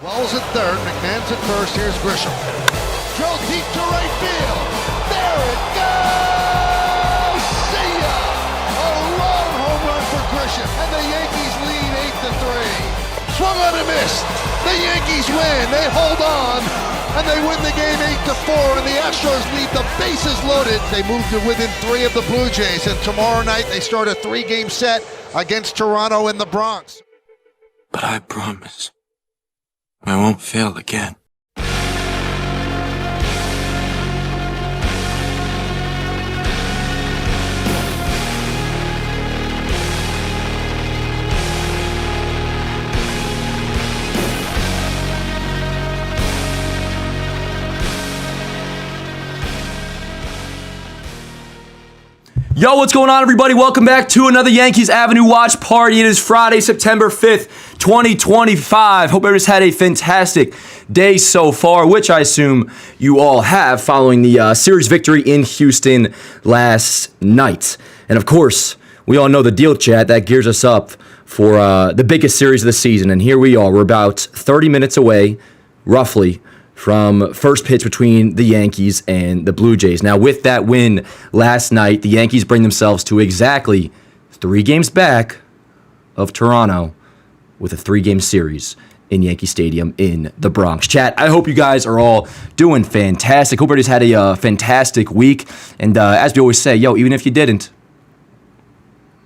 Wells at third, McMahon's at first, here's Grisham. Drilled deep to right field. There it goes! See ya! A long home run for Grisham, and the Yankees lead 8-3. Swung on and missed. The Yankees win. They hold on, and they win the game 8-4, and the Astros leave the bases loaded. They move to within 3 of the Blue Jays, and tomorrow night they start a 3-game set against Toronto in the Bronx. But I promise I won't fail again. Yo, what's going on, everybody? Welcome back to another Yankees Avenue Watch Party. It is Friday, September 5th, 2025. Hope everybody's had a fantastic day so far, which I assume you all have following the series victory in Houston last night. And of course, we all know the deal, chat. That gears us up for the biggest series of the season. And here we are. We're about 30 minutes away, roughly, from first pitch between the Yankees and the Blue Jays. Now, with that win last night, the Yankees bring themselves to exactly 3 games back of Toronto with a 3-game series in Yankee Stadium in the Bronx. Chat, I hope you guys are all doing fantastic. Hope everybody's had a fantastic week. And as we always say, yo, even if you didn't,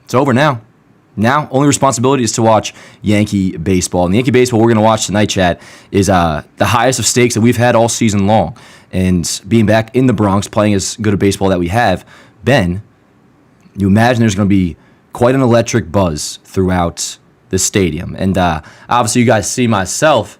it's over now. Now, only responsibility is to watch Yankee baseball. And the Yankee baseball we're going to watch tonight, chat, is the highest of stakes that we've had all season long. And being back in the Bronx, playing as good a baseball that we have been, you imagine there's going to be quite an electric buzz throughout the stadium. And obviously, you guys see myself.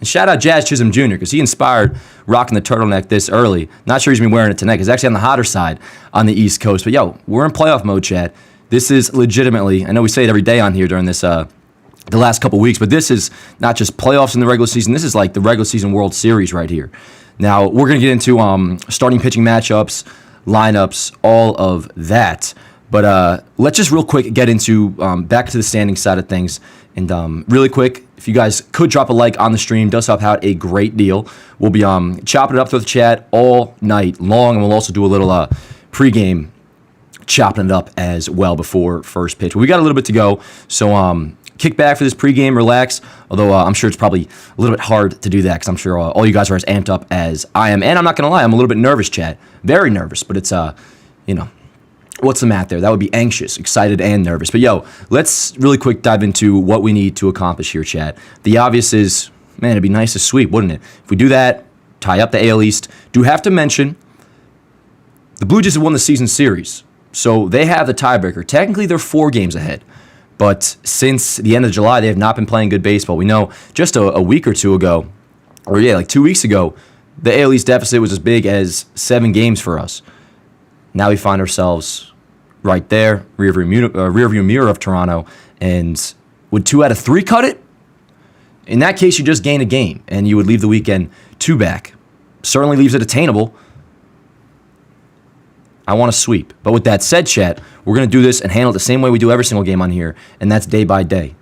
And shout out Jazz Chisholm Jr., because he inspired rocking the turtleneck this early. Not sure he's been wearing it tonight, because it's actually on the hotter side on the East Coast. But yo, we're in playoff mode, chat. This is legitimately, I know we say it every day on here during this the last couple weeks, but this is not just playoffs in the regular season. This is like the regular season World Series right here. Now, we're going to get into starting pitching matchups, lineups, all of that. But let's just real quick get into back to the standing side of things. And really quick, if you guys could drop a like on the stream, does help out a great deal. We'll be chopping it up through the chat all night long, and we'll also do a little pregame chopping it up as well before first pitch. But we got a little bit to go, so kick back for this pregame, relax, although I'm sure it's probably a little bit hard to do that because I'm sure all you guys are as amped up as I am, and I'm not going to lie, I'm a little bit nervous, chat. Very nervous, but it's, what's the math there? That would be anxious, excited, and nervous. But yo, let's really quick dive into what we need to accomplish here, chat. The obvious is, man, it'd be nice to sweep, wouldn't it? If we do that, tie up the AL East. Do have to mention, the Blue Jays have won the season series. So they have the tiebreaker. Technically, they're 4 games ahead. But since the end of July, they have not been playing good baseball. We know just a week or two ago, or yeah, like 2 weeks ago, the AL East deficit was as big as 7 games for us. Now we find ourselves right there, rearview mirror of Toronto. And would 2 out of 3 cut it? In that case, you just gain a game, and you would leave the weekend 2 back. Certainly leaves it attainable. I want to sweep. But with that said, chat, we're going to do this and handle it the same way we do every single game on here, and that's day by day.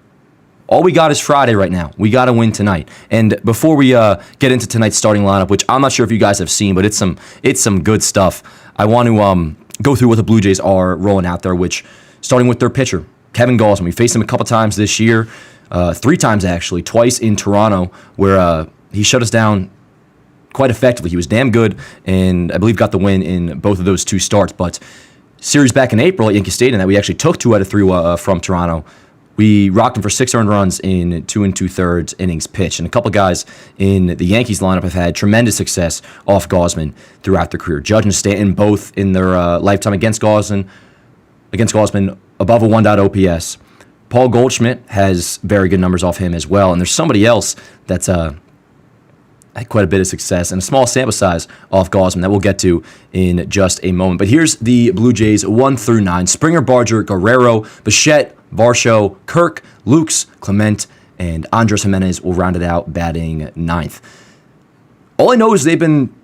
All we got is Friday right now. We got to win tonight. And before we get into tonight's starting lineup, which I'm not sure if you guys have seen, but it's some good stuff, I want to go through what the Blue Jays are rolling out there, which, starting with their pitcher, Kevin Gausman. We faced him a couple times this year, 3 times actually, twice in Toronto, where he shut us down quite effectively. He was damn good, and I believe got the win in both of those 2 starts. But series back in April at Yankee Stadium that we actually took 2 out of 3 from Toronto, we rocked him for 6 earned runs in 2 2/3 innings pitched. And a couple guys in the Yankees lineup have had tremendous success off Gausman throughout their career. Judge and Stanton both in their lifetime against Gausman above a 1.0 OPS. Paul Goldschmidt has very good numbers off him as well. And there's somebody else that's had quite a bit of success and a small sample size off Gausman that we'll get to in just a moment. But here's the Blue Jays 1 through 9. Springer, Barger, Guerrero, Bichette, Varsho, Kirk, Lukes, Clement, and Andres Jimenez will round it out batting 9th. All I know is they've been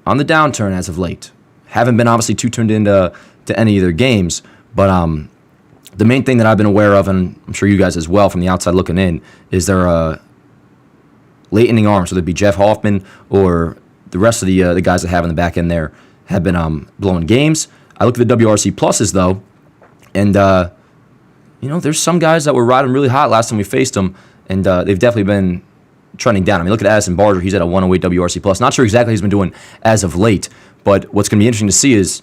on the downturn as of late. Haven't been obviously too tuned into any of their games, but the main thing that I've been aware of, and I'm sure you guys as well from the outside looking in, is their late inning arms, whether it be Jeff Hoffman or the rest of the guys that have in the back end there, have been blowing games. I look at the WRC pluses though, and there's some guys that were riding really hot last time we faced them, and they've definitely been trending down. I mean, look at Addison Barger. He's at a 108 WRC plus. Not sure exactly what he's been doing as of late, but what's going to be interesting to see is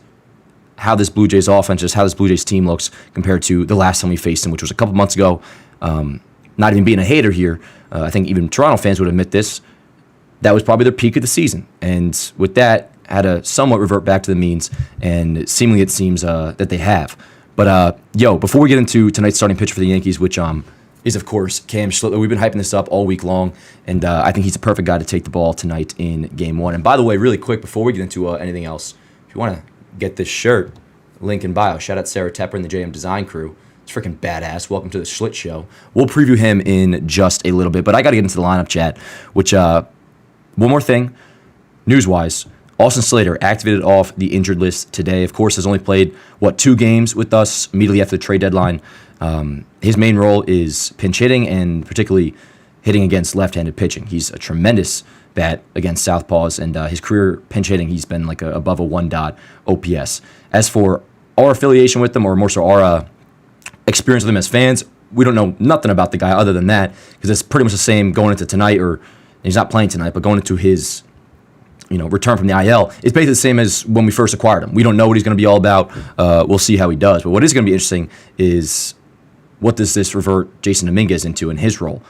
how this Blue Jays offense, just how this Blue Jays team looks compared to the last time we faced them, which was a couple months ago. Not even being a hater here, I think even Toronto fans would admit this. That was probably their peak of the season, and with that, had to somewhat revert back to the means, and seemingly it seems that they have. But before we get into tonight's starting pitcher for the Yankees, which is of course Cam Schlittler, we've been hyping this up all week long, and I think he's a perfect guy to take the ball tonight in Game 1. And by the way, really quick before we get into anything else, if you want to get this shirt, link in bio. Shout out Sarah Tepper and the JM Design crew. It's freaking badass. Welcome to the Schlitt Show. We'll preview him in just a little bit, but I got to get into the lineup chat, which, one more thing, news-wise, Austin Slater activated off the injured list today. Of course, has only played, 2 games with us immediately after the trade deadline. His main role is pinch hitting and particularly hitting against left-handed pitching. He's a tremendous bat against southpaws, and his career pinch hitting, he's been like above a 1 OPS. As for our affiliation with them, or more so our experience with them as fans, we don't know nothing about the guy other than that, because it's pretty much the same going into tonight, or he's not playing tonight, but going into his return from the IL, it's basically the same as when we first acquired him. We don't know what he's going to be all about. We'll see how he does. But what is going to be interesting is what does this revert Jason Dominguez into in his role?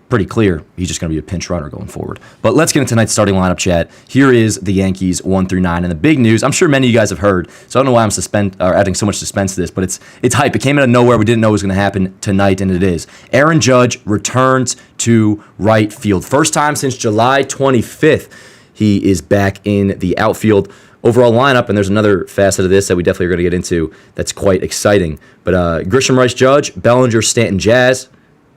Pretty clear he's just going to be a pinch runner going forward. But let's get into tonight's starting lineup chat. Here is the Yankees 1 through 9. And the big news, I'm sure many of you guys have heard, so I don't know why I'm adding so much suspense to this, but it's hype. It came out of nowhere. We didn't know it was going to happen tonight, and it is. Aaron Judge returns to right field. First time since July 25th. He is back in the outfield. Overall lineup, and there's another facet of this that we definitely are going to get into that's quite exciting. But Grisham, Rice, Judge, Bellinger, Stanton, Jazz.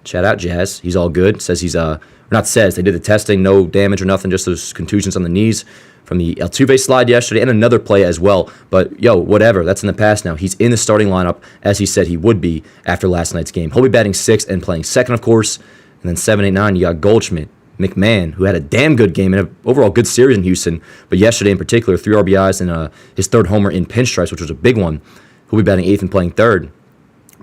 Shout out Jazz. He's all good. Says he's, they did the testing, no damage or nothing, just those contusions on the knees from the Altuve slide yesterday and another play as well. But, whatever. That's in the past now. He's in the starting lineup, as he said he would be after last night's game. He'll be batting 6th and playing second, of course. And then 7, 8, 9, you got Goldschmidt, McMahon, who had a damn good game and an overall good series in Houston, but yesterday in particular, 3 RBIs and his 3rd homer in pinstripes, which was a big one. He'll be batting 8th and playing 3rd.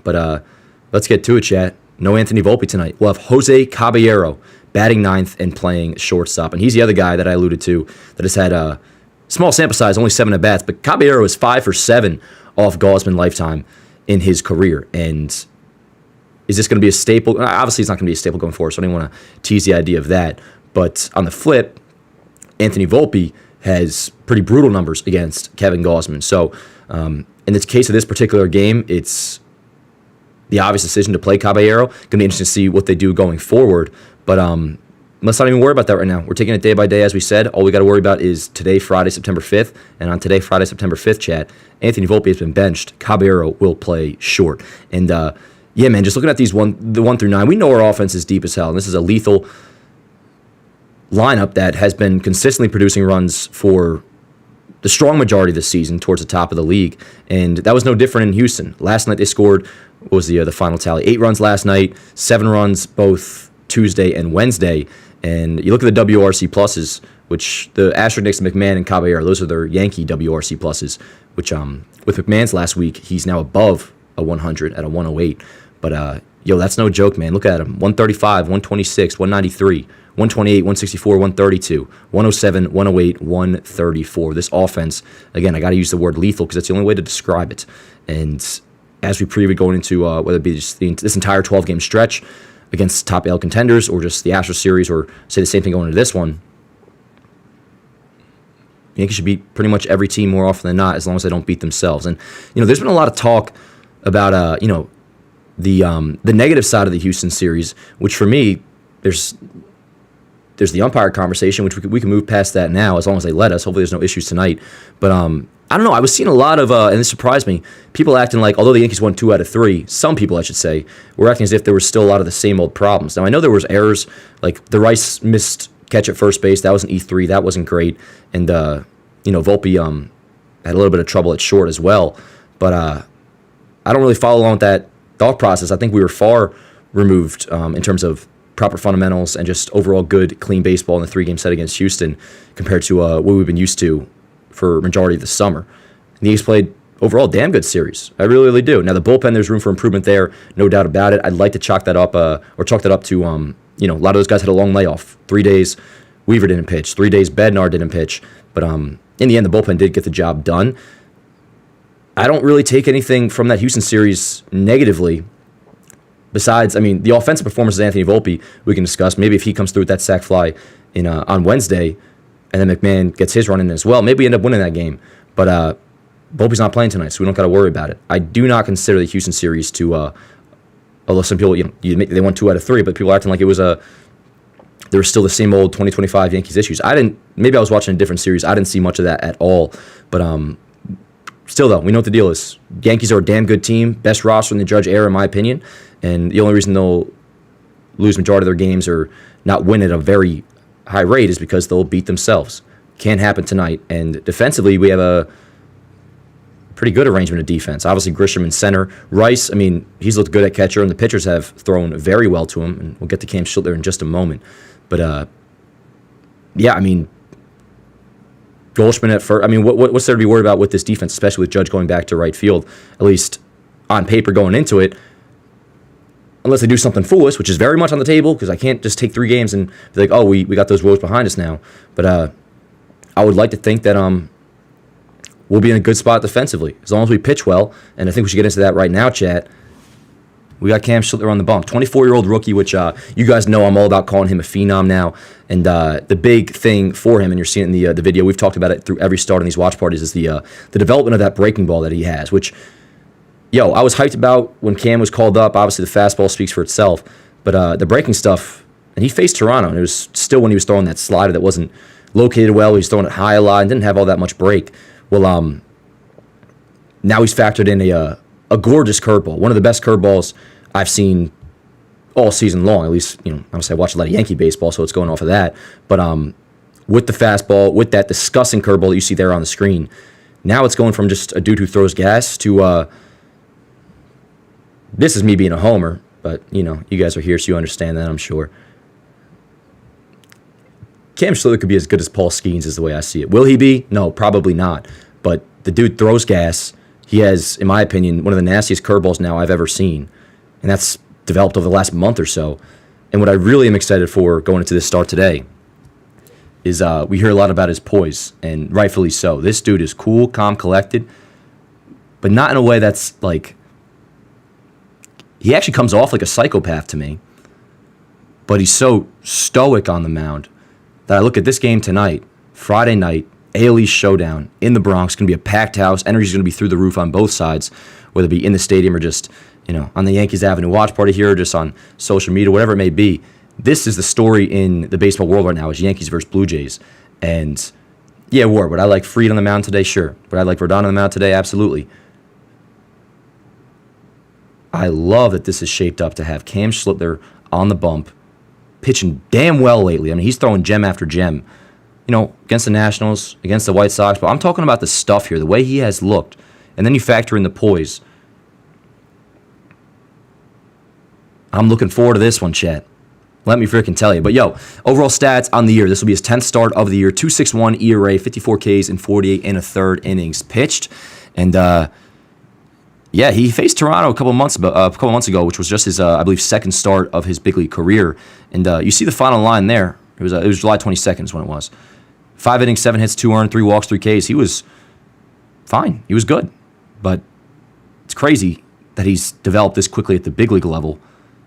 But let's get to it, chat. No Anthony Volpe tonight. We'll have Jose Caballero batting 9th and playing shortstop. And he's the other guy that I alluded to that has had a small sample size, only 7 at-bats, but Caballero is 5 for 7 off Gausman lifetime in his career. And is this going to be a staple? Obviously, it's not going to be a staple going forward, so I don't want to tease the idea of that. But on the flip, Anthony Volpe has pretty brutal numbers against Kevin Gausman. So in the case of this particular game, it's the obvious decision to play Caballero. Going to be interesting to see what they do going forward. But let's not even worry about that right now. We're taking it day by day, as we said. All we got to worry about is today, Friday, September 5th. And on today, Friday, September 5th, chat, Anthony Volpe has been benched. Caballero will play short. And yeah, man, just looking at the 1 through 9, we know our offense is deep as hell, and this is a lethal lineup that has been consistently producing runs for the strong majority of the season towards the top of the league, and that was no different in Houston. Last night they scored, what was the final tally? 8 runs last night, 7 runs both Tuesday and Wednesday, and you look at the WRC pluses, which the Astros, McMahon, and Caballero, those are their Yankee WRC pluses, which with McMahon's last week, he's now above a 100 at a 108. But, that's no joke, man. Look at him. 135, 126, 193, 128, 164, 132, 107, 108, 134. This offense, again, I got to use the word lethal because that's the only way to describe it. And as we preview going into whether it be just this entire 12-game stretch against top AL contenders or just the Astros series or say the same thing going into this one, Yankees should beat pretty much every team more often than not as long as they don't beat themselves. And, there's been a lot of talk about, the negative side of the Houston series, which for me, there's the umpire conversation, which we can move past that now as long as they let us. Hopefully there's no issues tonight. But I don't know. I was seeing a lot of, and this surprised me, people acting like, although the Yankees won 2 out of 3, some people, I should say, were acting as if there was still a lot of the same old problems. Now, I know there was errors, like the Rice missed catch at first base. That was an E3. That wasn't great. And, Volpe had a little bit of trouble at short as well. But I don't really follow along with that thought process. I think we were far removed in terms of proper fundamentals and just overall good, clean baseball in the 3-game set against Houston compared to what we've been used to for majority of the summer. And the Yankees played overall damn good series. I really, really do. Now, the bullpen, there's room for improvement there, no doubt about it. I'd like to chalk that up to, a lot of those guys had a long layoff. 3 days, Weaver didn't pitch. 3 days, Bednar didn't pitch. But in the end, the bullpen did get the job done. I don't really take anything from that Houston series negatively. Besides, the offensive performance of Anthony Volpe, we can discuss. Maybe if he comes through with that sac fly on Wednesday, and then McMahon gets his run in as well, maybe we end up winning that game. But Volpe's not playing tonight, so we don't got to worry about it. I do not consider the Houston series to, although some people, they won 2 out of 3, but people are acting like it was there was still the same old 2025 Yankees issues. Maybe I was watching a different series. I didn't see much of that at all. But still, though, we know what the deal is. Yankees are a damn good team, best roster in the Judge era, in my opinion. And the only reason they'll lose majority of their games or not win at a very high rate is because they'll beat themselves. Can't happen tonight. And defensively, we have a pretty good arrangement of defense. Obviously, Grisham in center. Rice, he's looked good at catcher, and the pitchers have thrown very well to him. And we'll get to Cam Schlittler in just a moment. But, Goldschmidt at first. What's there to be worried about with this defense, especially with Judge going back to right field, at least on paper going into it, unless they do something foolish, which is very much on the table, because I can't just take 3 games and be like, oh, we got those woes behind us now. But I would like to think that we'll be in a good spot defensively, as long as we pitch well, and I think we should get into that right now, chat. We got Cam Schlittler on the bump, 24-year-old rookie, which you guys know I'm all about calling him a phenom now. And the big thing for him, and you're seeing it in the video, we've talked about it through every start in these watch parties, is the development of that breaking ball that he has, which, I was hyped about when Cam was called up. Obviously, the fastball speaks for itself. But the breaking stuff, and he faced Toronto, and it was still when he was throwing that slider that wasn't located well. He was throwing it high a lot and didn't have all that much break. Well, now he's factored in a gorgeous curveball, one of the best curveballs I've seen all season long. At least, obviously I watch a lot of Yankee baseball, so it's going off of that. But with the fastball, with that disgusting curveball that you see there on the screen, now it's going from just a dude who throws gas to this is me being a homer, but you guys are here, so you understand that, I'm sure. Cam Schlittler could be as good as Paul Skeens is the way I see it. Will he be? No, probably not. But the dude throws gas. He has, in my opinion, one of the nastiest curveballs now I've ever seen. And that's developed over the last month or so. And what I really am excited for going into this start today is we hear a lot about his poise, and rightfully so. This dude is cool, calm, collected, but not in a way that's like... He actually comes off like a psychopath to me, but he's so stoic on the mound that I look at this game tonight, Friday night, AL East showdown in the Bronx. Going to be a packed house. Energy's going to be through the roof on both sides, whether it be in the stadium or just, on the Yankees Avenue watch party here, or just on social media, whatever it may be. This is the story in the baseball world right now, is Yankees versus Blue Jays. And, yeah, War, would I like Fried on the mound today? Sure. Would I like Rodon on the mound today? Absolutely. I love that this is shaped up to have Cam Schlittler on the bump, pitching damn well lately. He's throwing gem after gem, against the Nationals, against the White Sox. But I'm talking about the stuff here, the way he has looked. And then you factor in the poise. I'm looking forward to this one, chat. Let me freaking tell you. But, overall stats on the year. This will be his 10th start of the year. 2.61 ERA, 54 Ks in 48 1/3 innings pitched. And, he faced Toronto a couple months ago, which was just his, I believe, second start of his big league career. And you see the final line there. It was July 22nd is when it was. 5 innings, 7 hits, 2 earned, 3 walks, 3 Ks. He was fine. He was good. But it's crazy that he's developed this quickly at the big league level.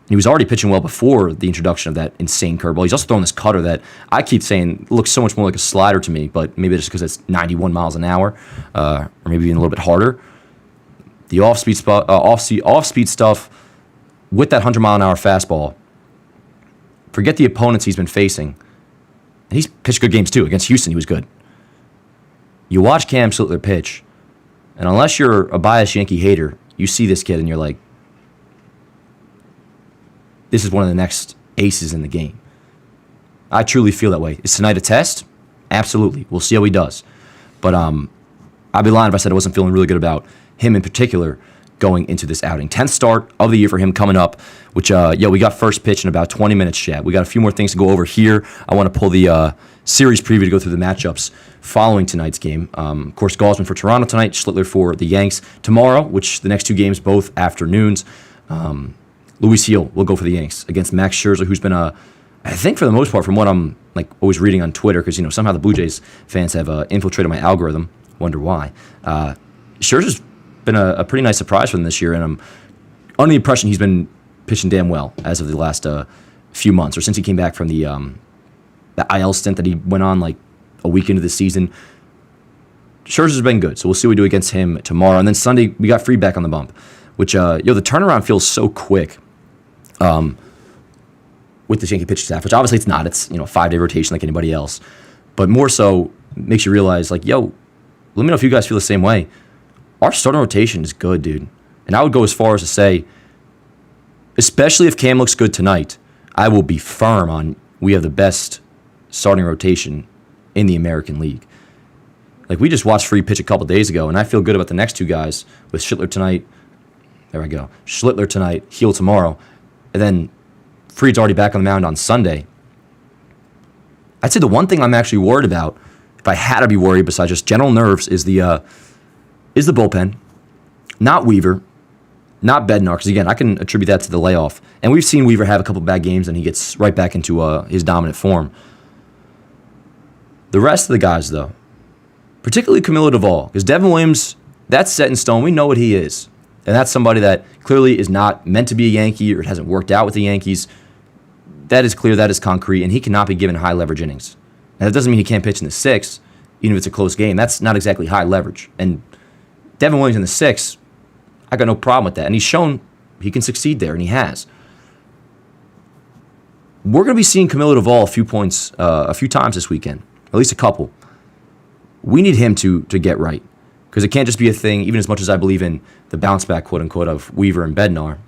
He was already pitching well before the introduction of that insane curveball. He's also throwing this cutter that I keep saying looks so much more like a slider to me, but maybe it's just because it's 91 miles an hour, or maybe even a little bit harder. The off-speed stuff with that 100-mile-an-hour fastball. Forget the opponents he's been facing. And he's pitched good games, too. Against Houston, he was good. You watch Cam Schlittler pitch, and unless you're a biased Yankee hater, you see this kid and you're like, this is one of the next aces in the game. I truly feel that way. Is tonight a test? Absolutely. We'll see how he does. But I'd be lying if I said I wasn't feeling really good about him in particular going into this outing. 10th start of the year for him coming up, which, we got first pitch in about 20 minutes, Chad. We got a few more things to go over here. I want to pull the series preview to go through the matchups following tonight's game. Of course, Gaussman for Toronto tonight, Schlittler for the Yanks tomorrow, which the next two games, both afternoons. Luis Heel will go for the Yanks against Max Scherzer, who's been I think for the most part, from what I'm always reading on Twitter, because somehow the Blue Jays fans have infiltrated my algorithm. Wonder why. Scherzer's been a pretty nice surprise for them this year, and I'm under the impression he's been pitching damn well as of the last few months, or since he came back from the IL stint that he went on a week into the season. Scherzer's been good, so we'll see what we do against him tomorrow. And then Sunday, we got Fried back on the bump, which, the turnaround feels so quick with this Yankee pitching staff, which obviously it's not. It's, 5-day rotation like anybody else. But more so makes you realize, let me know if you guys feel the same way. Our starting rotation is good, dude. And I would go as far as to say, especially if Cam looks good tonight, I will be firm on we have the best starting rotation in the American League. We just watched Fried pitch a couple days ago, and I feel good about the next two guys with Schlittler tonight. There we go. Schlittler tonight, Heel tomorrow. And then Fried's already back on the mound on Sunday. I'd say the one thing I'm actually worried about, if I had to be worried besides just general nerves, is the bullpen. Not Weaver, not Bednar, because again, I can attribute that to the layoff. And we've seen Weaver have a couple bad games, and he gets right back into his dominant form. The rest of the guys, though, particularly Camilo Duvall, because Devin Williams, that's set in stone. We know what he is. And that's somebody that clearly is not meant to be a Yankee, or it hasn't worked out with the Yankees. That is clear, that is concrete, and he cannot be given high leverage innings. Now, that doesn't mean he can't pitch in the sixth, even if it's a close game. That's not exactly high leverage. And Devin Williams in the sixth, I got no problem with that. And he's shown he can succeed there, and he has. We're going to be seeing Camilo Duvall a few times this weekend, at least a couple. We need him to get right, because it can't just be a thing, even as much as I believe in the bounce back, quote unquote, of Weaver and Bednar.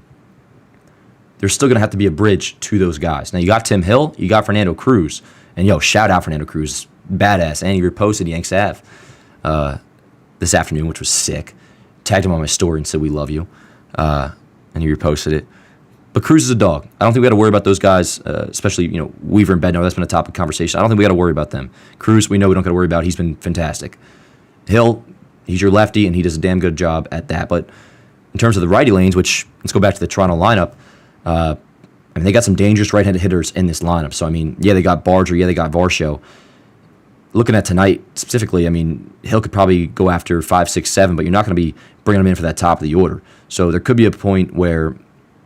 There's still going to have to be a bridge to those guys. Now, you got Tim Hill, you got Fernando Cruz, and shout out Fernando Cruz, badass, and he reposted Yanks Ave this afternoon, which was sick. Tagged him on my story and said, "We love you," and he reposted it. But Cruz is a dog. I don't think we got to worry about those guys, especially Weaver and Bednar. That's been a topic of conversation. I don't think we got to worry about them. Cruz, we know we don't got to worry about. He's been fantastic. Hill, he's your lefty, and he does a damn good job at that. But in terms of the righty lanes, which, let's go back to the Toronto lineup, they got some dangerous right-handed hitters in this lineup. So, they got Barger, they got Varsho. Looking at tonight specifically, Hill could probably go after 5, 6, 7, but you're not going to be bringing him in for that top of the order. So there could be a point where,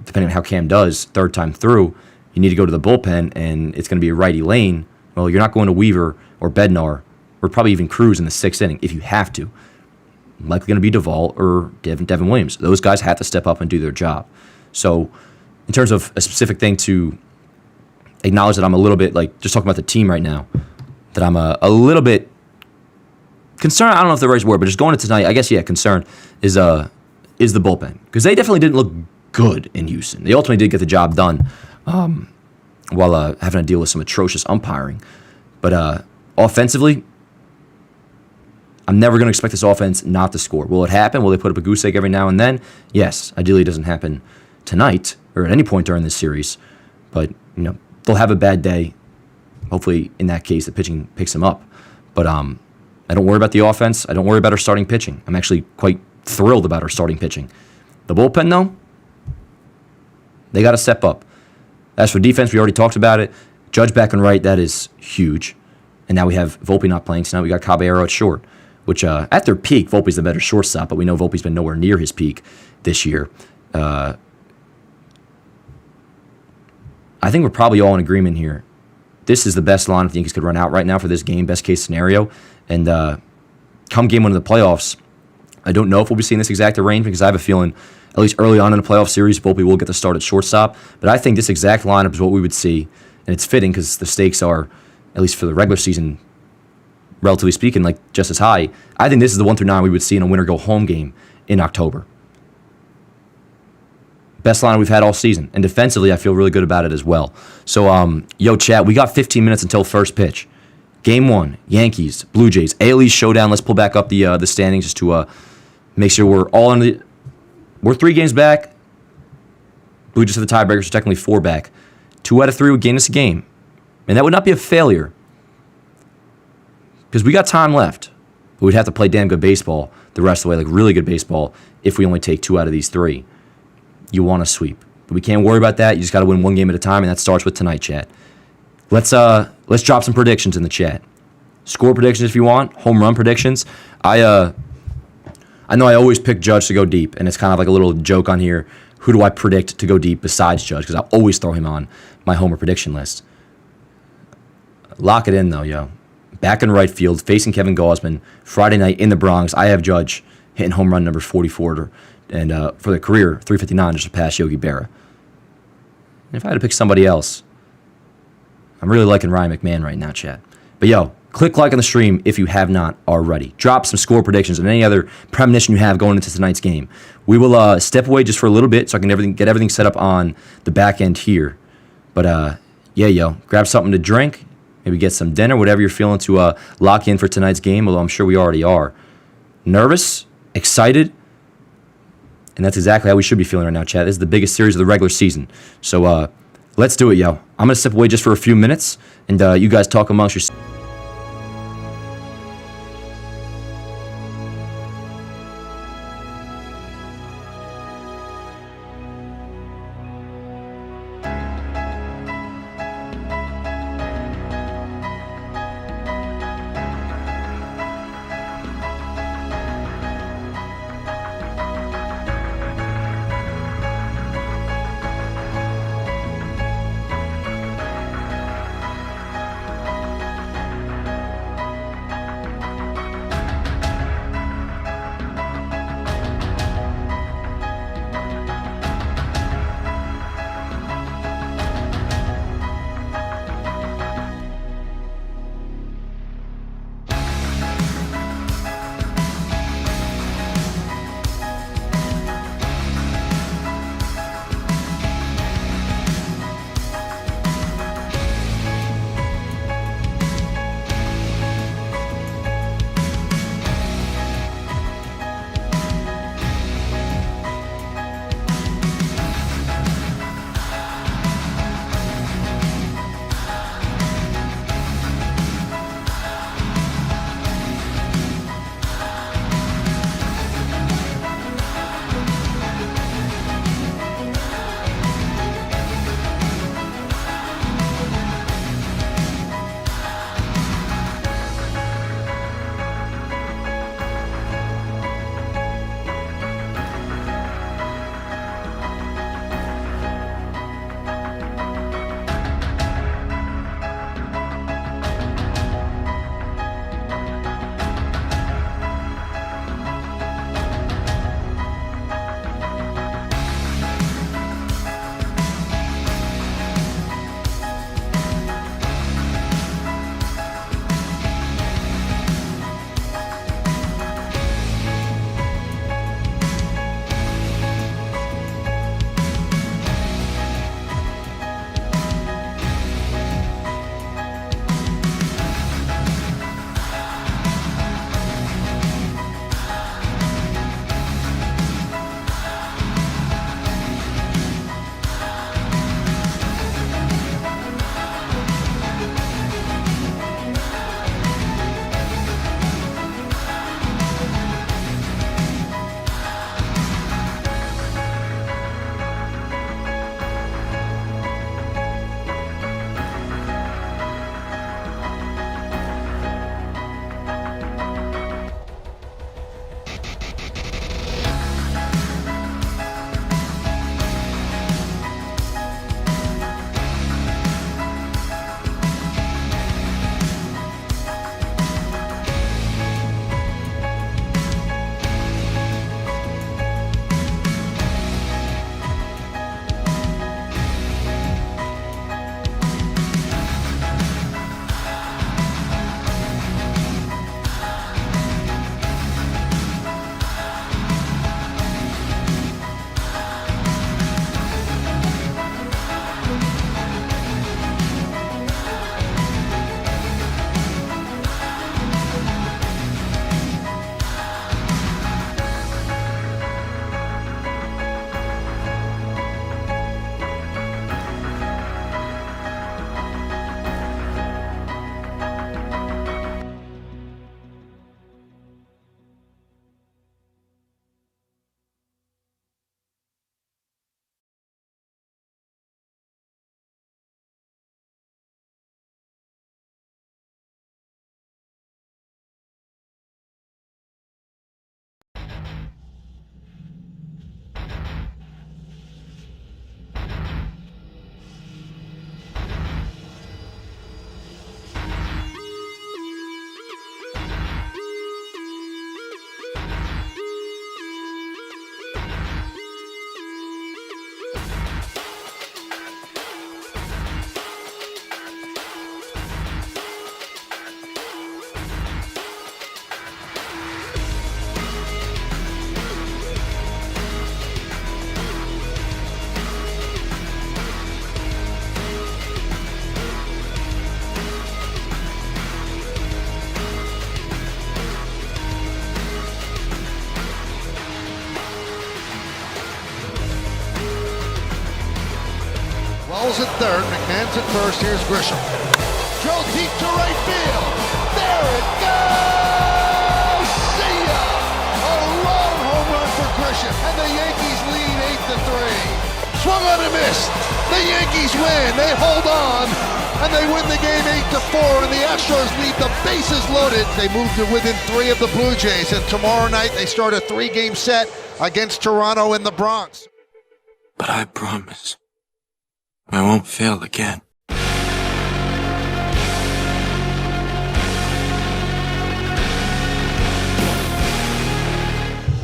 depending on how Cam does, third time through, you need to go to the bullpen, and it's going to be a righty lane. Well, you're not going to Weaver or Bednar, or probably even Cruz in the sixth inning if you have to. Likely going to be Duvall or Devin Williams. Those guys have to step up and do their job. So, in terms of a specific thing to acknowledge that I'm a little bit, just talking about the team right now, that I'm a little bit concerned. I don't know if the right word, but just going into tonight, I guess, concerned is the bullpen. Because they definitely didn't look good in Houston. They ultimately did get the job done while having to deal with some atrocious umpiring. But offensively, I'm never going to expect this offense not to score. Will it happen? Will they put up a goose egg every now and then? Yes. Ideally, it doesn't happen tonight or at any point during this series. But, they'll have a bad day. Hopefully, in that case, the pitching picks them up. But I don't worry about the offense. I don't worry about our starting pitching. I'm actually quite thrilled about our starting pitching. The bullpen, though, they got to step up. As for defense, we already talked about it. Judge back and right, that is huge. And now we have Volpe not playing, so now we got Caballero at short, which at their peak, Volpe's the better shortstop, but we know Volpe's been nowhere near his peak this year. I think we're probably all in agreement here. This is the best line the Yankees could run out right now for this game, best case scenario. And come game one of the playoffs, I don't know if we'll be seeing this exact arrangement, because I have a feeling, at least early on in the playoff series, Volpe will get the start at shortstop. But I think this exact lineup is what we would see, and it's fitting because the stakes are, at least for the regular season, relatively speaking, just as high. I think this is the 1 through 9 we would see in a winner-go-home game in October. Best lineup we've had all season. And defensively, I feel really good about it as well. So, chat, we got 15 minutes until first pitch. Game 1, Yankees, Blue Jays, AL East showdown. Let's pull back up the standings just to make sure we're all in the... We're 3 games back. Blue just have the tiebreakers, so technically 4 back. 2 out of 3 would gain us a game. And that would not be a failure. Because we got time left. But we'd have to play damn good baseball the rest of the way, like really good baseball, if we only take 2 out of these 3. You want to sweep. But we can't worry about that. You just got to win 1 game at a time, and that starts with tonight, chat. Let's drop some predictions in the chat. Score predictions if you want. Home run predictions. I know I always pick Judge to go deep, and it's kind of like a little joke on here. Who do I predict to go deep besides Judge? Because I always throw him on my homer prediction list. Lock it in, though, yo. Back in right field, facing Kevin Gausman. Friday night in the Bronx. I have Judge hitting home run number 44, and for the career, 359 just to pass Yogi Berra. And if I had to pick somebody else, I'm really liking Ryan McMahon right now, chat. But yo, click like on the stream if you have not already. Drop some score predictions and any other premonition you have going into tonight's game. We will step away just for a little bit so I can get everything set up on the back end here. But yeah, yo, grab something to drink. Maybe get some dinner, whatever you're feeling to lock in for tonight's game, although I'm sure we already are. Nervous, excited, and that's exactly how we should be feeling right now, chat. This is the biggest series of the regular season. So let's do it, yo. I'm going to step away just for a few minutes, and you guys talk amongst yourselves. singles at third. McMahon's at first. Here's Grisham. Drilled deep to right field. There it goes! See ya! A long home run for Grisham, and the Yankees lead 8-3. Swung on and missed. The Yankees win. They hold on, and they win the game 8-4. And the Astros leave the bases loaded. They move to within 3 of the Blue Jays, and tomorrow night they start a 3-game set against Toronto in the Bronx. But I promise I won't fail again.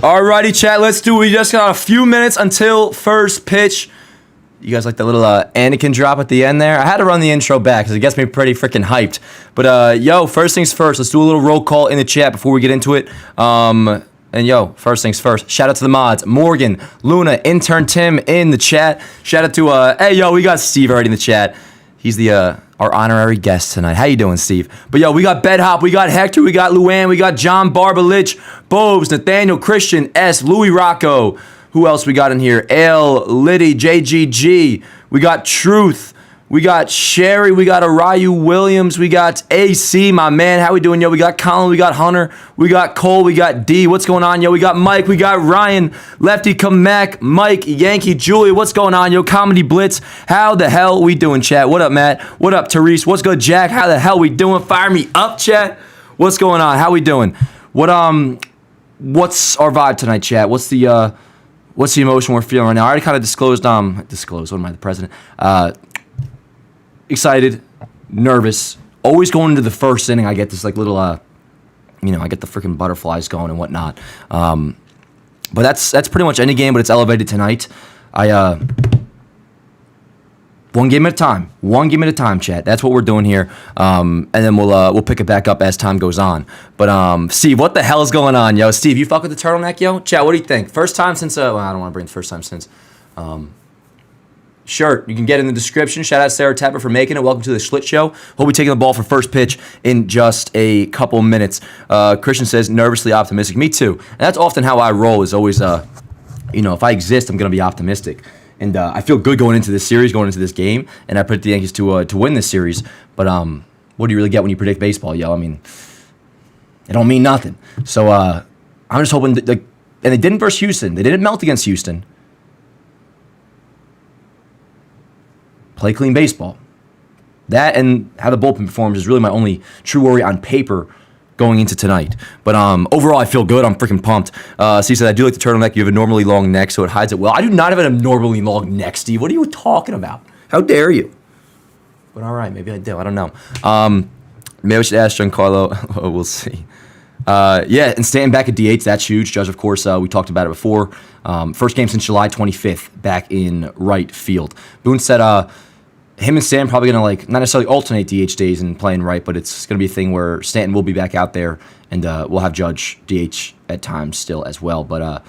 Alrighty, chat, let's do it. We just got a few minutes until first pitch. You guys like the little Anakin drop at the end there? I had to run the intro back because it gets me pretty freaking hyped. But, yo, first things first, let's do a little roll call in the chat before we get into it. And, yo, first things first, shout out to the mods. Morgan, Luna, intern Tim in the chat. Shout out to, hey, yo, we got Steve already in the chat. He's the our honorary guest tonight. How you doing, Steve? But, yo, we got Bedhop, we got Hector, we got Luann, we got John Barbalich, Bobes, Nathaniel, Christian, S, Louis Rocco. Who else we got in here? L, Liddy, JGG. We got Truth. We got Sherry. We got Arayu Williams. We got AC, my man. How we doing, yo? We got Colin. We got Hunter. We got Cole. We got D. What's going on, yo? We got Mike. We got Ryan. Lefty, Kamek. Mike, Yankee, Julie. What's going on, yo? Comedy Blitz. How the hell we doing, chat? What up, Matt? What up, Therese? What's good, Jack? How the hell we doing? Fire me up, chat. What's going on? How we doing? What's our vibe tonight, chat? What's the emotion we're feeling right now? I already kind of disclosed, what am I, the president? Excited, nervous, always going into the first inning. I get this like little, I get the freaking butterflies going and whatnot. But that's pretty much any game, but it's elevated tonight. One game at a time, chat. That's what we're doing here. And then we'll pick it back up as time goes on. But Steve, what the hell is going on, yo? Steve, you fuck with the turtleneck, yo? Chat, what do you think? First time since well, I don't want to bring the first time since. Shirt, you can get in the description. Shout out Sarah Tapper for making it. Welcome to the Schlitt Show. We'll be taking the ball for first pitch in just a couple minutes. Christian says, nervously optimistic. Me too. And that's often how I roll, is always, if I exist, I'm going to be optimistic. And I feel good going into this series, going into this game, and I predict the Yankees to win this series. But what do you really get when you predict baseball, yo? I mean, it don't mean nothing. So I'm just hoping that, and they didn't versus Houston. They didn't melt against Houston. Play clean baseball. That and how the bullpen performs is really my only true worry on paper going into tonight. But overall, I feel good. I'm freaking pumped. So he said, I do like the turtleneck. You have a normally long neck, so it hides it well. I do not have a normally long neck, Steve. What are you talking about? How dare you? But all right, maybe I do. I don't know. Maybe I should ask Giancarlo. We'll see. Yeah, and Stanton back at DH, that's huge. Judge, of course, we talked about it before. First game since July 25th back in right field. Boone said him and Stanton probably going to, not necessarily alternate DH days and playing right, but it's going to be a thing where Stanton will be back out there, and we'll have Judge DH at times still as well. But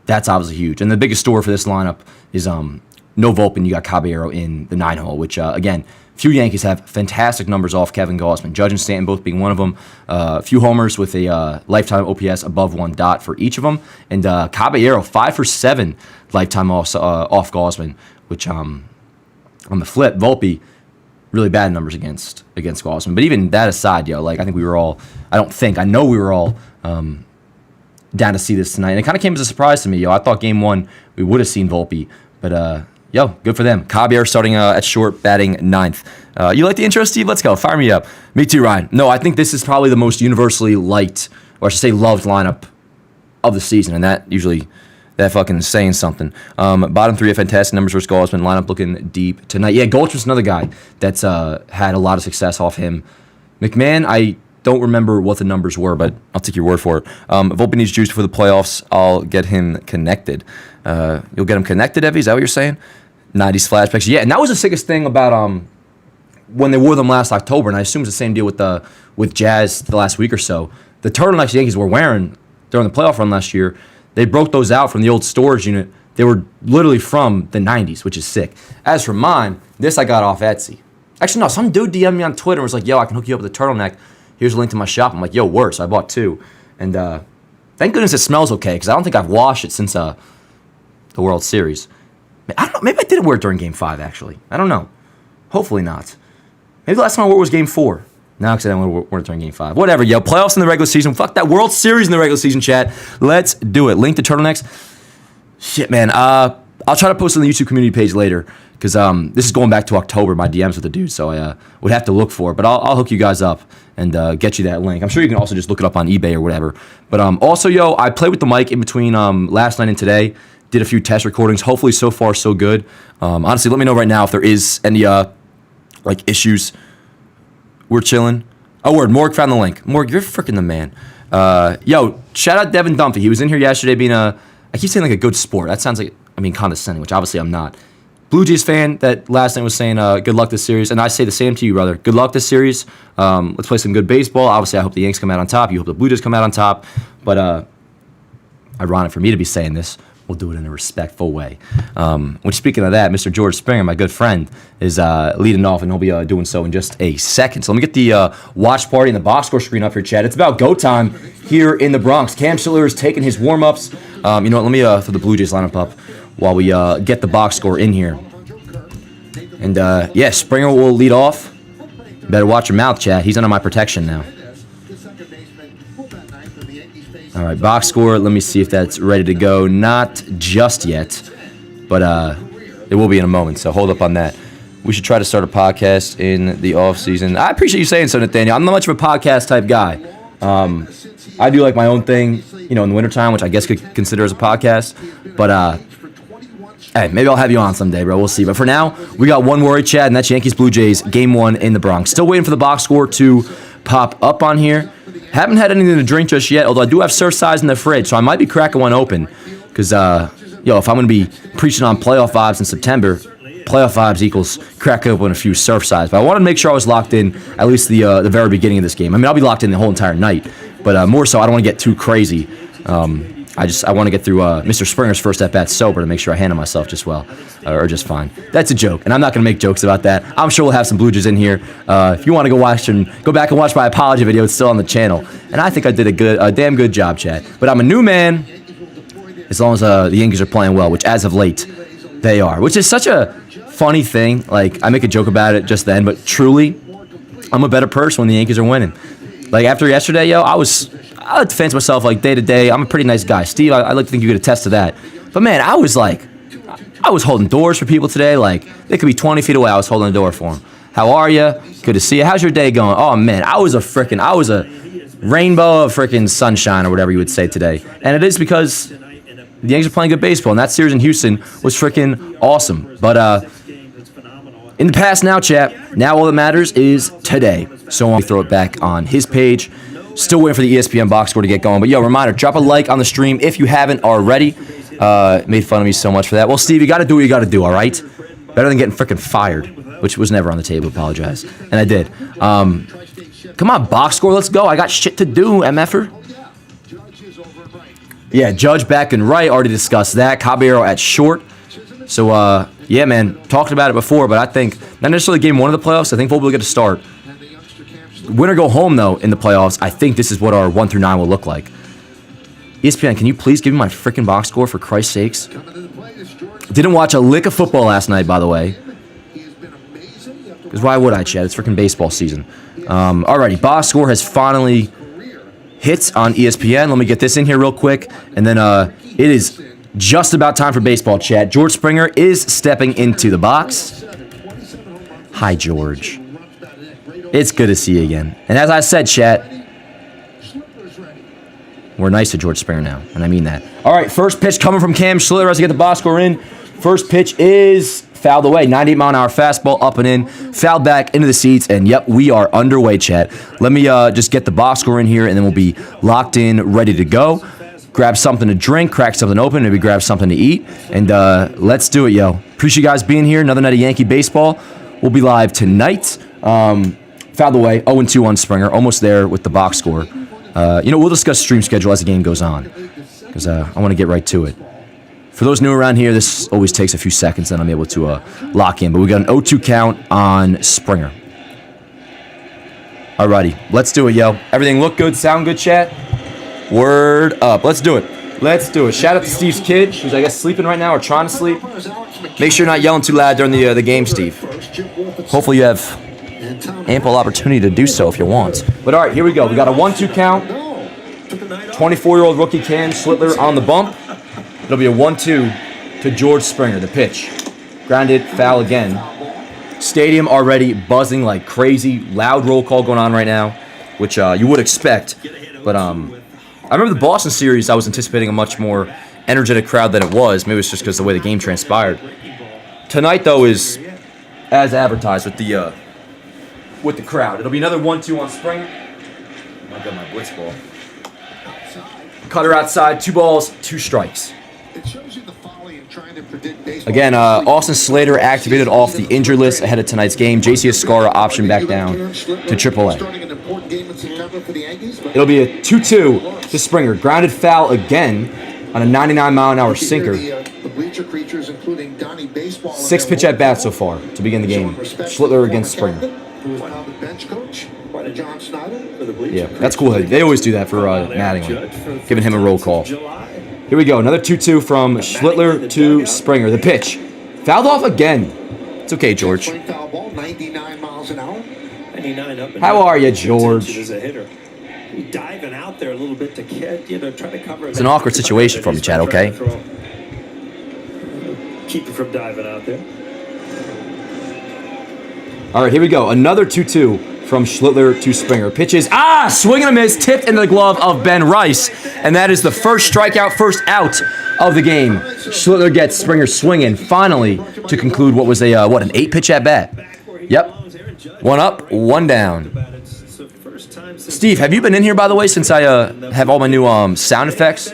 that's obviously huge. And the biggest story for this lineup is no Volpe. You got Caballero in the 9-hole, which, again, few Yankees have fantastic numbers off Kevin Gausman. Judge and Stanton both being one of them. A few homers with a lifetime OPS above 1 dot for each of them. And Caballero, 5 for 7 lifetime off Gausman, which on the flip, Volpe, really bad numbers against Gausman. But even that aside, yo, I think we were all, I know we were all down to see this tonight. And it kind of came as a surprise to me, yo. I thought game 1 we would have seen Volpe, but yo, good for them. Caballero starting at short, batting 9th. You like the intro, Steve? Let's go. Fire me up. Me too, Ryan. No, I think this is probably the most universally liked, or I should say loved lineup of the season, and that fucking is saying something. Bottom 3 have fantastic numbers versus Gausman. Lineup looking deep tonight. Yeah, Goldschmidt's another guy that's had a lot of success off him. McMahon, I don't remember what the numbers were, but I'll take your word for it. Volpe needs juice for the playoffs. I'll get him connected. You'll get him connected, Evie? Is that what you're saying? 90s flashbacks. Yeah, and that was the sickest thing about when they wore them last October, and I assume it's the same deal with Jazz the last week or so. The turtlenecks the Yankees were wearing during the playoff run last year, they broke those out from the old storage unit. They were literally from the 90s, which is sick. As for mine, this I got off Etsy. Actually, no, some dude DM'd me on Twitter and was like, yo, I can hook you up with a turtleneck. Here's a link to my shop. I'm like, yo, worse. I bought 2. And thank goodness it smells okay, because I don't think I've washed it since the World Series. I don't know. Maybe I didn't wear it during Game 5, actually. I don't know. Hopefully not. Maybe the last time I wore it was Game 4. No, because I didn't wear it during Game 5. Whatever, yo. Playoffs in the regular season. Fuck that. World Series in the regular season, chat. Let's do it. Link to turtlenecks. Shit, man. I'll try to post on the YouTube community page later because this is going back to October, my DMs with the dude, so I would have to look for it. But I'll hook you guys up and get you that link. I'm sure you can also just look it up on eBay or whatever. But also, yo, I played with the mic in between last night and today. Did a few test recordings. Hopefully, so far, so good. Honestly, let me know right now if there is any issues. We're chilling. Oh, word. Morg found the link. Morg, you're freaking the man. Yo, shout out Devin Dumphy. He was in here yesterday being I keep saying like a good sport. That sounds like, condescending, which obviously I'm not. Blue Jays fan that last night was saying good luck this series. And I say the same to you, brother. Good luck this series. Let's play some good baseball. Obviously, I hope the Yankees come out on top. You hope the Blue Jays come out on top. But ironic for me to be saying this. We'll do it in a respectful way. Which, speaking of that, Mr. George Springer, my good friend, is leading off, and he'll be doing so in just a second. So let me get the watch party and the box score screen up here, Chad. It's about go time here in the Bronx. Cam Schiller is taking his warm-ups. You know what? Let me throw the Blue Jays lineup up while we get the box score in here. And, yeah, Springer will lead off. Better watch your mouth, Chad. He's under my protection now. All right, box score. Let me see if that's ready to go. Not just yet, but it will be in a moment, so hold up on that. We should try to start a podcast in the off-season. I appreciate you saying so, Nathaniel. I'm not much of a podcast-type guy. I do like my own thing, in the wintertime, which I guess could consider as a podcast. But, hey, maybe I'll have you on someday, bro. We'll see. But for now, we got one worry, Chad, and that's Yankees-Blue Jays, Game 1 in the Bronx. Still waiting for the box score to pop up on here. Haven't had anything to drink just yet, although I do have Surfsize in the fridge, so I might be cracking one open. Because, if I'm going to be preaching on playoff vibes in September, playoff vibes equals crack open a few Surfsize. But I wanted to make sure I was locked in at least the very beginning of this game. I'll be locked in the whole entire night. But more so, I don't want to get too crazy. I want to get through Mr. Springer's first at-bat sober to make sure I handle myself just well, or just fine. That's a joke, and I'm not going to make jokes about that. I'm sure we'll have some Blue Jays in here. If you want to go back and watch my apology video, it's still on the channel. And I think I did a damn good job, Chad. But I'm a new man, as long as the Yankees are playing well, which as of late, they are. Which is such a funny thing. Like, I make a joke about it just then, but truly, I'm a better person when the Yankees are winning. Like, after yesterday, yo, I like to fancy myself like day to day. I'm a pretty nice guy. Steve, I like to think you could attest to that. But man, I was holding doors for people today. Like, they could be 20 feet away. I was holding a door for them. How are you? Good to see you. How's your day going? Oh man, I was a rainbow of freaking sunshine or whatever you would say today. And it is because the Yankees are playing good baseball. And that series in Houston was freaking awesome. But in the past now, chat, now all that matters is today. So I'll throw it back on his page. Still waiting for the ESPN box score to get going. But, yo, reminder, drop a like on the stream if you haven't already. Made fun of me so much for that. Well, Steve, you got to do what you got to do, all right? Better than getting freaking fired, which was never on the table, apologize. And I did. Come on, box score, let's go. I got shit to do, MFer. Yeah, Judge back and right, already discussed that. Caballero at short. So, yeah, man, talked about it before, but I think, not necessarily game 1 of the playoffs, I think we'll be able to get a start. Win or go home, though, in the playoffs, I think this is what our 1 through 9 will look like. ESPN, can you please give me my freaking box score, for Christ's sakes? Didn't watch a lick of football last night, by the way. Because why would I, Chad? It's freaking baseball season. Alrighty, box score has finally hit on ESPN. Let me get this in here real quick. And then it is just about time for baseball, Chad. George Springer is stepping into the box. Hi, George. It's good to see you again. And as I said, chat, we're nice to George Springer now, and I mean that. All right, first pitch coming from Cam Schiller as I get the box score in. First pitch is fouled away. 98-mile-an-hour fastball up and in. Fouled back into the seats, and yep, we are underway, chat. Let me just get the box score in here, and then we'll be locked in, ready to go. Grab something to drink, crack something open, maybe grab something to eat, and let's do it, yo. Appreciate you guys being here. Another night of Yankee baseball. We'll be live tonight. Fouled away, 0-2 on Springer. Almost there with the box score. We'll discuss stream schedule as the game goes on, because I want to get right to it. For those new around here, this always takes a few seconds, and I'm able to lock in. But we got an 0-2 count on Springer. Alrighty, let's do it, yo. Everything look good, sound good, chat? Word up. Let's do it. Let's do it. Shout out to Steve's kid, who's, I guess, sleeping right now or trying to sleep. Make sure you're not yelling too loud during the game, Steve. Hopefully you have ample opportunity to do so if you want. But all right, here we go. We got a 1-2 count. 24-year-old rookie Cam Schlittler on the bump. It'll be a 1-2 to George Springer, the pitch. Grounded, foul again. Stadium already buzzing like crazy. Loud roll call going on right now, which you would expect. But I remember the Boston series, I was anticipating a much more energetic crowd than it was. Maybe it's just because of the way the game transpired. Tonight, though, is as advertised with the crowd. It'll be another 1-2 on Springer. I got my blitz ball. Cutter outside, 2 balls, 2 strikes. Again, Austin Slater activated off the injured list ahead of tonight's game. JC Escara optioned back down to AAA. It'll be a 2-2 to Springer. Grounded foul again on a 99-mile-an-hour sinker. 6 pitch at bat so far to begin the game. Schlittler against Springer. Yeah, that's cool. They always do that for Mattingly, giving him a roll call. Here we go. Another 2-2 from Schlittler to Springer. The pitch. Fouled off again. It's okay, George. How are you, George? Diving out there a little bit to get, try to cover. It's an awkward situation for me, Chad, okay? Keep you from diving out there. All right, here we go. Another 2-2 from Schlittler to Springer. Pitches. Swing and a miss. Tipped into the glove of Ben Rice. And that is the first strikeout, first out of the game. Schlittler gets Springer swinging, finally, to conclude what was an 8-pitch at bat. Yep. 1 up, 1 down. Steve, have you been in here, by the way, since I have all my new sound effects?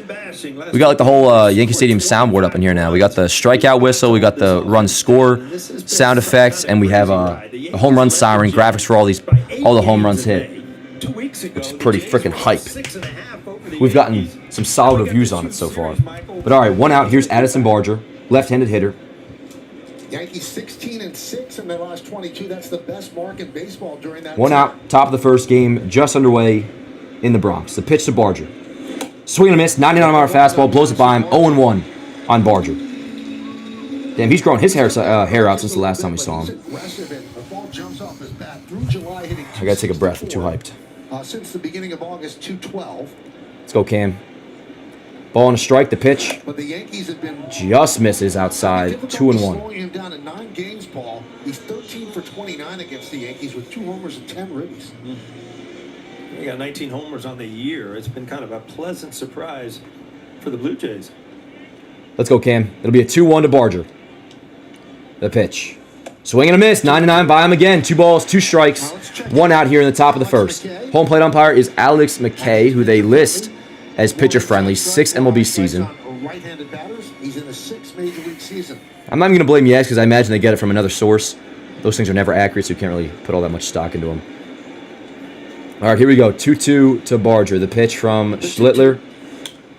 We got like the whole Yankee Stadium soundboard up in here now. We got the strikeout whistle, we got the run score sound effects, and we have the home run siren graphics for all the home runs hit, which is pretty freaking hype. We've gotten some solid reviews on it so far. But all right, 1 out. Here's Addison Barger, left-handed hitter. Yankees 16-6 in their last 22. That's the best mark in baseball during that. 1 out, top of the first game, just underway in the Bronx. The pitch to Barger. Swing and a miss, 99-mile fastball, blows it by him, 0-1 on Barger. Damn, he's grown his hair out since the last time we saw him. I gotta take a breath, I'm too hyped. Since the beginning of August, 212. Let's go, Cam. Ball and a strike, the pitch. But the Yankees have been just misses outside, 2-1. Slowing him down in 9 games, Paul. He's 13 for 29 against the Yankees with 2 homers and 10 ribbies. He got 19 homers on the year. It's been kind of a pleasant surprise for the Blue Jays. Let's go, Cam. It'll be a 2-1 to Barger. The pitch. Swing and a miss, 99 by him again. 2 balls, 2 strikes, 1 out here in the top of the first. Home plate umpire is Alex McKay, who they list as pitcher-friendly, 6th MLB season. I'm not even going to blame Yes, because I imagine they get it from another source. Those things are never accurate, so you can't really put all that much stock into them. All right, here we go. 2-2 to Barger. The pitch from Schlittler.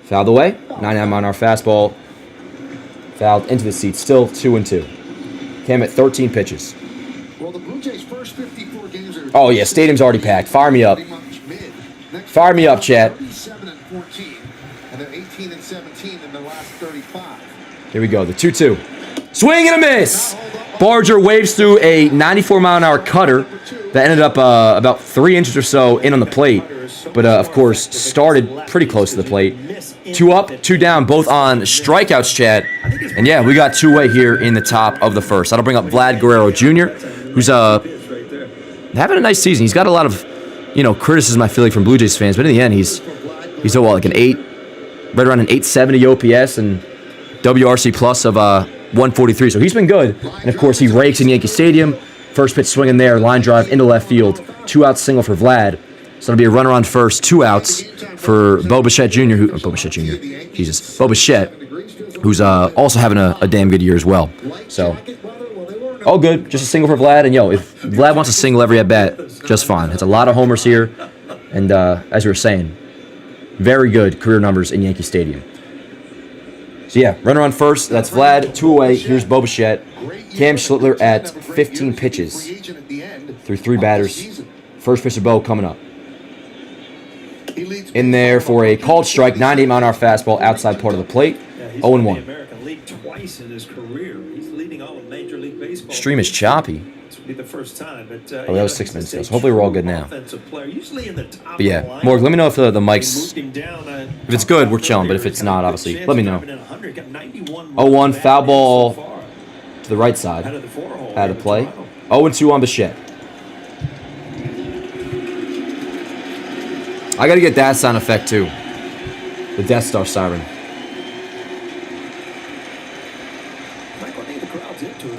Fouled away. 99-mile-an-hour fastball. Fouled into the seats. Still 2-2. Cam at 13 pitches. Well, the Blue Jays' first 54 games are... Oh, yeah, stadium's already packed. Fire me up. Fire me up, chat. 37-14, and they're 18-17 in the last 35. Here we go, the 2-2. Swing and a miss! Barger waves through a 94-mile-an-hour cutter that ended up about 3 inches or so in on the plate, but of course started pretty close to the plate. 2 up, 2 down, both on strikeouts, Chad. And yeah, we got 2-way here in the top of the first. That'll bring up Vlad Guerrero Jr., who's having a nice season. He's got a lot of criticism, I feel like, from Blue Jays fans, but in the end, he's like an 8, right around an 870 OPS and WRC plus of 143. So he's been good. And of course, he rakes in Yankee Stadium. First pitch swinging there, line drive into left field. 2 out single for Vlad. So it'll be a runner on first, 2 outs for Bo Bichette Jr., Bo Bichette, who's also having a damn good year as well. So, all good, just a single for Vlad. And if Vlad wants a single every at bat, just fine. It's a lot of homers here. And as we were saying, very good career numbers in Yankee Stadium. So yeah, runner on first, that's Vlad, 2 away. Here's Bo Bichette. Cam Schlittler at 15 pitches through 3 batters. First pitch to Bo coming up. In there for a called strike, 98-mile-an-hour fastball outside part of the plate, 0-1. league twice in his career. He's leading all of Major League Baseball. Stream is choppy. This will be the first time. But, Oh, that was 6 minutes ago, so hopefully we're all good now. Usually in the top But yeah, line. Morg, let me know if the mic's... If it's good, we're chilling. But if it's not, obviously, let me know. 0-1, foul ball to the right side. Out of play. 0-2 on Bichette. I got to get that sound effect, too. The Death Star siren.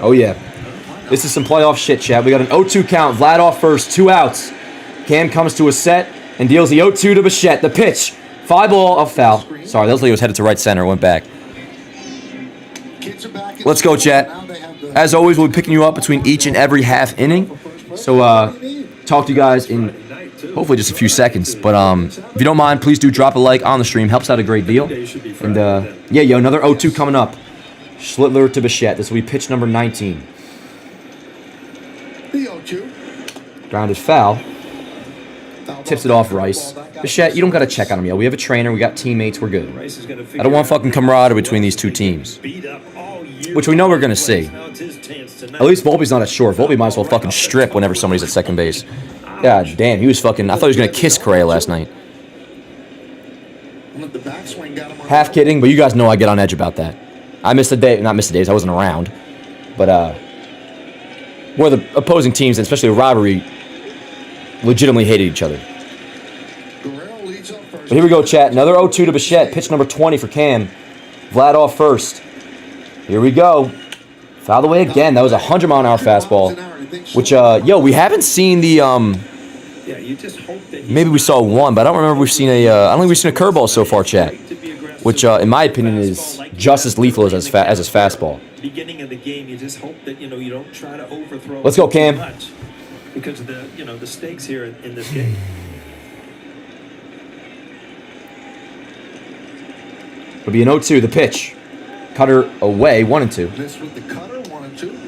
Oh, yeah. This is some playoff shit, chat. We got an 0-2 count. Vlad off first. 2 outs. Cam comes to a set and deals the 0-2 to Bichette. The pitch. Fly ball of foul. Sorry, that was like it was headed to right center. Went back. Let's go, chat. As always, we'll be picking you up between each and every half inning. So, talk to you guys in hopefully just a few seconds. But if you don't mind, please do drop a like on the stream. Helps out a great deal. And, yeah, yo, another 0-2 coming up. Schlittler to Bichette. This will be pitch number 19. The 0-2. Grounded foul. Tips it off Rice. Bichette, you don't got to check on him, yo. We have a trainer. We got teammates. We're good. I don't want fucking camaraderie between these two teams. Which we know we're going to see. At least Volpe's not at short. Volpe might as well fucking strip whenever somebody's at second base. God damn, he was fucking... I thought he was going to kiss Correa last night. Half kidding, but you guys know I get on edge about that. I missed the day... Not missed the days. I wasn't around. But, more of the opposing teams, and especially a rivalry, legitimately hated each other. But here we go, chat. Another 0-2 to Bichette. Pitch number 20 for Cam. Vlad off first. Here we go. Fouled away again. That was a 100-mile-an-hour fastball. Which, yo, we haven't seen the, maybe we saw one, but I don't remember we've seen a, I don't think we've seen a curveball so far, chat. Which, in my opinion, is just as lethal as his fastball. Beginning of the game, you just hope that, you don't try to overthrow. Let's go, Cam. Because of the, the stakes here in this game. It'll be an 0-2, the pitch. Cutter away, 1-2. This with the cutter, 1-2.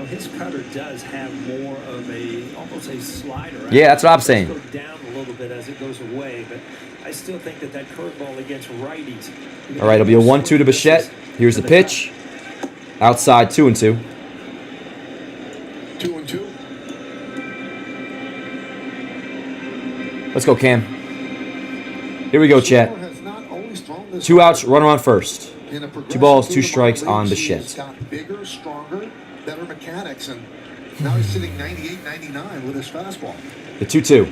His cutter does have more of almost a slider. Yeah, that's what I'm saying. Go down a little bit as it goes away, but I still think that curveball against righties. All right, it'll be a 1-2 to Bichette. Here's the pitch. Outside, 2-2. 2-2. Let's go, Cam. Here we go, chat. 2 outs, runner on first. 2 balls, 2 strikes on Bichette. He's got bigger, stronger, better mechanics, and now he's sitting 98, 99 with his fastball. The 2-2.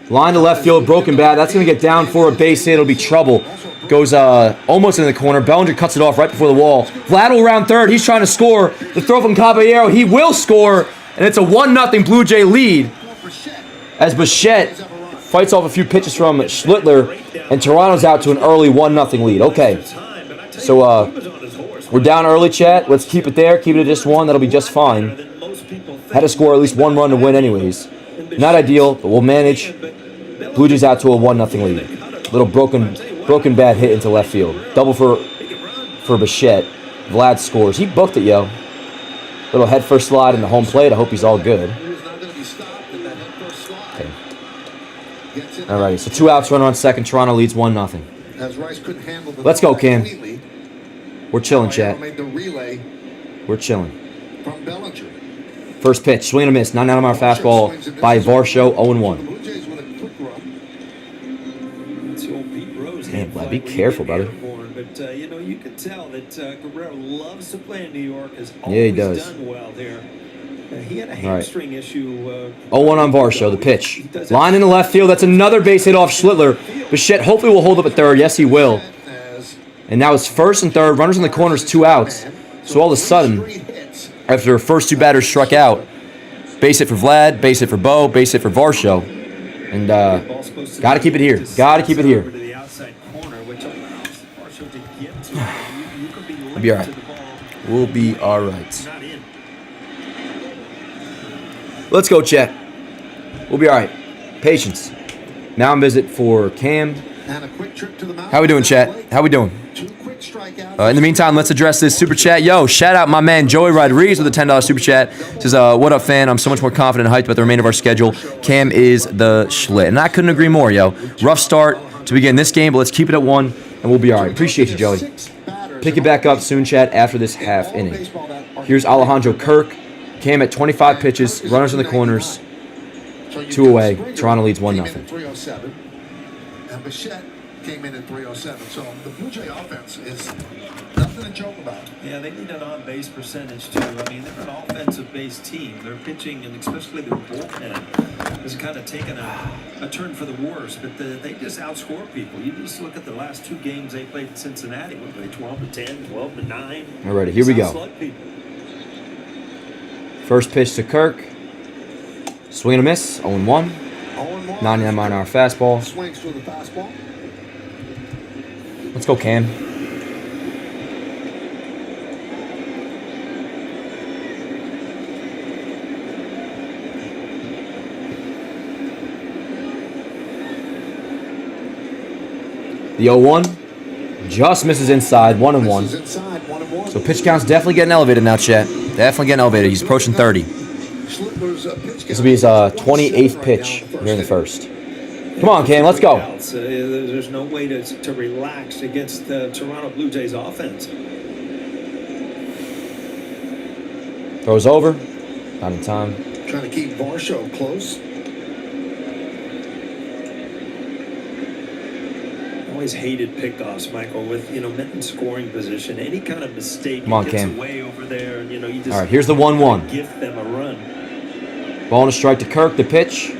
Line to left field, broken bat. That's going to get down for a base hit. It'll be trouble. Goes almost in the corner. Bellinger cuts it off right before the wall. Vlad will round third. He's trying to score. The throw from Caballero. He will score. And it's a 1-0 Blue Jay lead. As Bichette fights off a few pitches from Schlittler. And Toronto's out to an early 1-0 lead. Okay. So we're down early, chat. Let's keep it there. Keep it at just 1. That'll be just fine. Had to score at least 1 run to win anyways. Not ideal, but we'll manage. Blue Jays out to a 1-0 lead. Little broken bat hit into left field. Double for Bichette. Vlad scores. He booked it, yo. Little head first slide in the home plate. I hope he's all good. Okay. Alrighty, so 2 outs, runner on second. Toronto leads 1-0. Let's go, Cam. We're chilling, chat. We're chilling. First pitch, swing and a miss. 9-mile fastball by Varsho, 0-1. Man, Vlad, be careful, brother. But, you can tell that Guerrero loves to play in New York. Has Yeah, he does. done well there. He had a hamstring issue. 0-1 on Varsho, the pitch. Line in the left field. That's another base hit off Schlittler. Bichette hopefully will hold up at third. Yes, he will. And now it's first and third. Runners in the corners, 2 outs. So all of a sudden, after first 2 batters struck out, base hit for Vlad, base hit for Bo, base hit for Varsho. And got to keep it here. Got to keep it here. We'll be all right. We'll be all right. Let's go, chat. We'll be all right. Patience. Now I'm visit for Cam. How we doing, chat? How we doing? In the meantime, let's address this super chat. Yo, shout out my man Joey Rodriguez with a $10 super chat. Says, what up, fan? I'm so much more confident and hyped about the remainder of our schedule. Cam is the Schlit. And I couldn't agree more, yo. Rough start to begin this game, but let's keep it at 1. and we'll be all right. Appreciate you, Joey. Pick it back up soon, Chad, after this half inning. Here's Alejandro Kirk. Cam at 25 pitches, runners in the corners, 2 away. Toronto leads 1-0. 307. And Bichette came in at 307. So the Blue Jay offense is nothing to joke about. Yeah, they need an on-base percentage, too. I mean, they're an offensive-based team. Their pitching, and especially their bullpen, has kind of taken a turn for the worse. But they just outscore people. You just look at the last 2 games they played in Cincinnati. What were they, 12-10, 12-9? All righty, here we go. First pitch to Kirk. Swing and a miss. 0-1. 99-mile-an-hour fastball. Swings to the fastball. Let's go, Cam. The 0-1 just misses inside. 1-1. So pitch count's definitely getting elevated now, Chet. Definitely getting elevated. He's approaching 30. This will be his 28th pitch here in the first. Come on, Cam, let's go. There's no way to relax against the Toronto Blue Jays offense. Throws over. Not in time. Trying to keep Varsho close. Always hated pickoffs, Michael, with men in scoring position. Any kind of mistake Come on, gets Cam. away over there, you just all right, here's the 1-1. Gift them a run. Ball and a strike to Kirk. The pitch.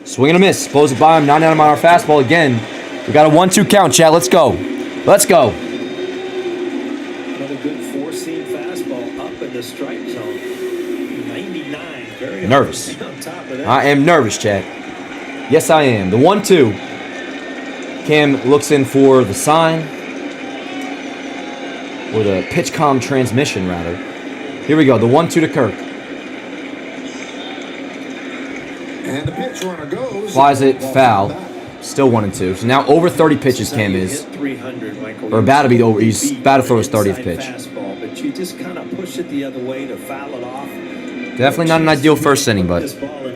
Swing and a miss. Blows it by him. 99-mile-an-hour fastball again. We got a 1-2 count, Chad. Let's go. Let's go. Another good 4-seam fastball up in the strike zone. 99. Very Nervous. on top of that. I am nervous, Chad. Yes, I am. The 1-2. Cam looks in for the sign. Or the pitch comm transmission, rather. Here we go. The 1-2 to Kirk. And the pitch runner goes. Flies it foul. Still 1-2. So now over 30 pitches, Cam is. 300, Michael. Or about to be over. He's about to throw his 30th pitch. Fastball, but you just kind of push it the other way to foul it off. Definitely not an ideal first inning, but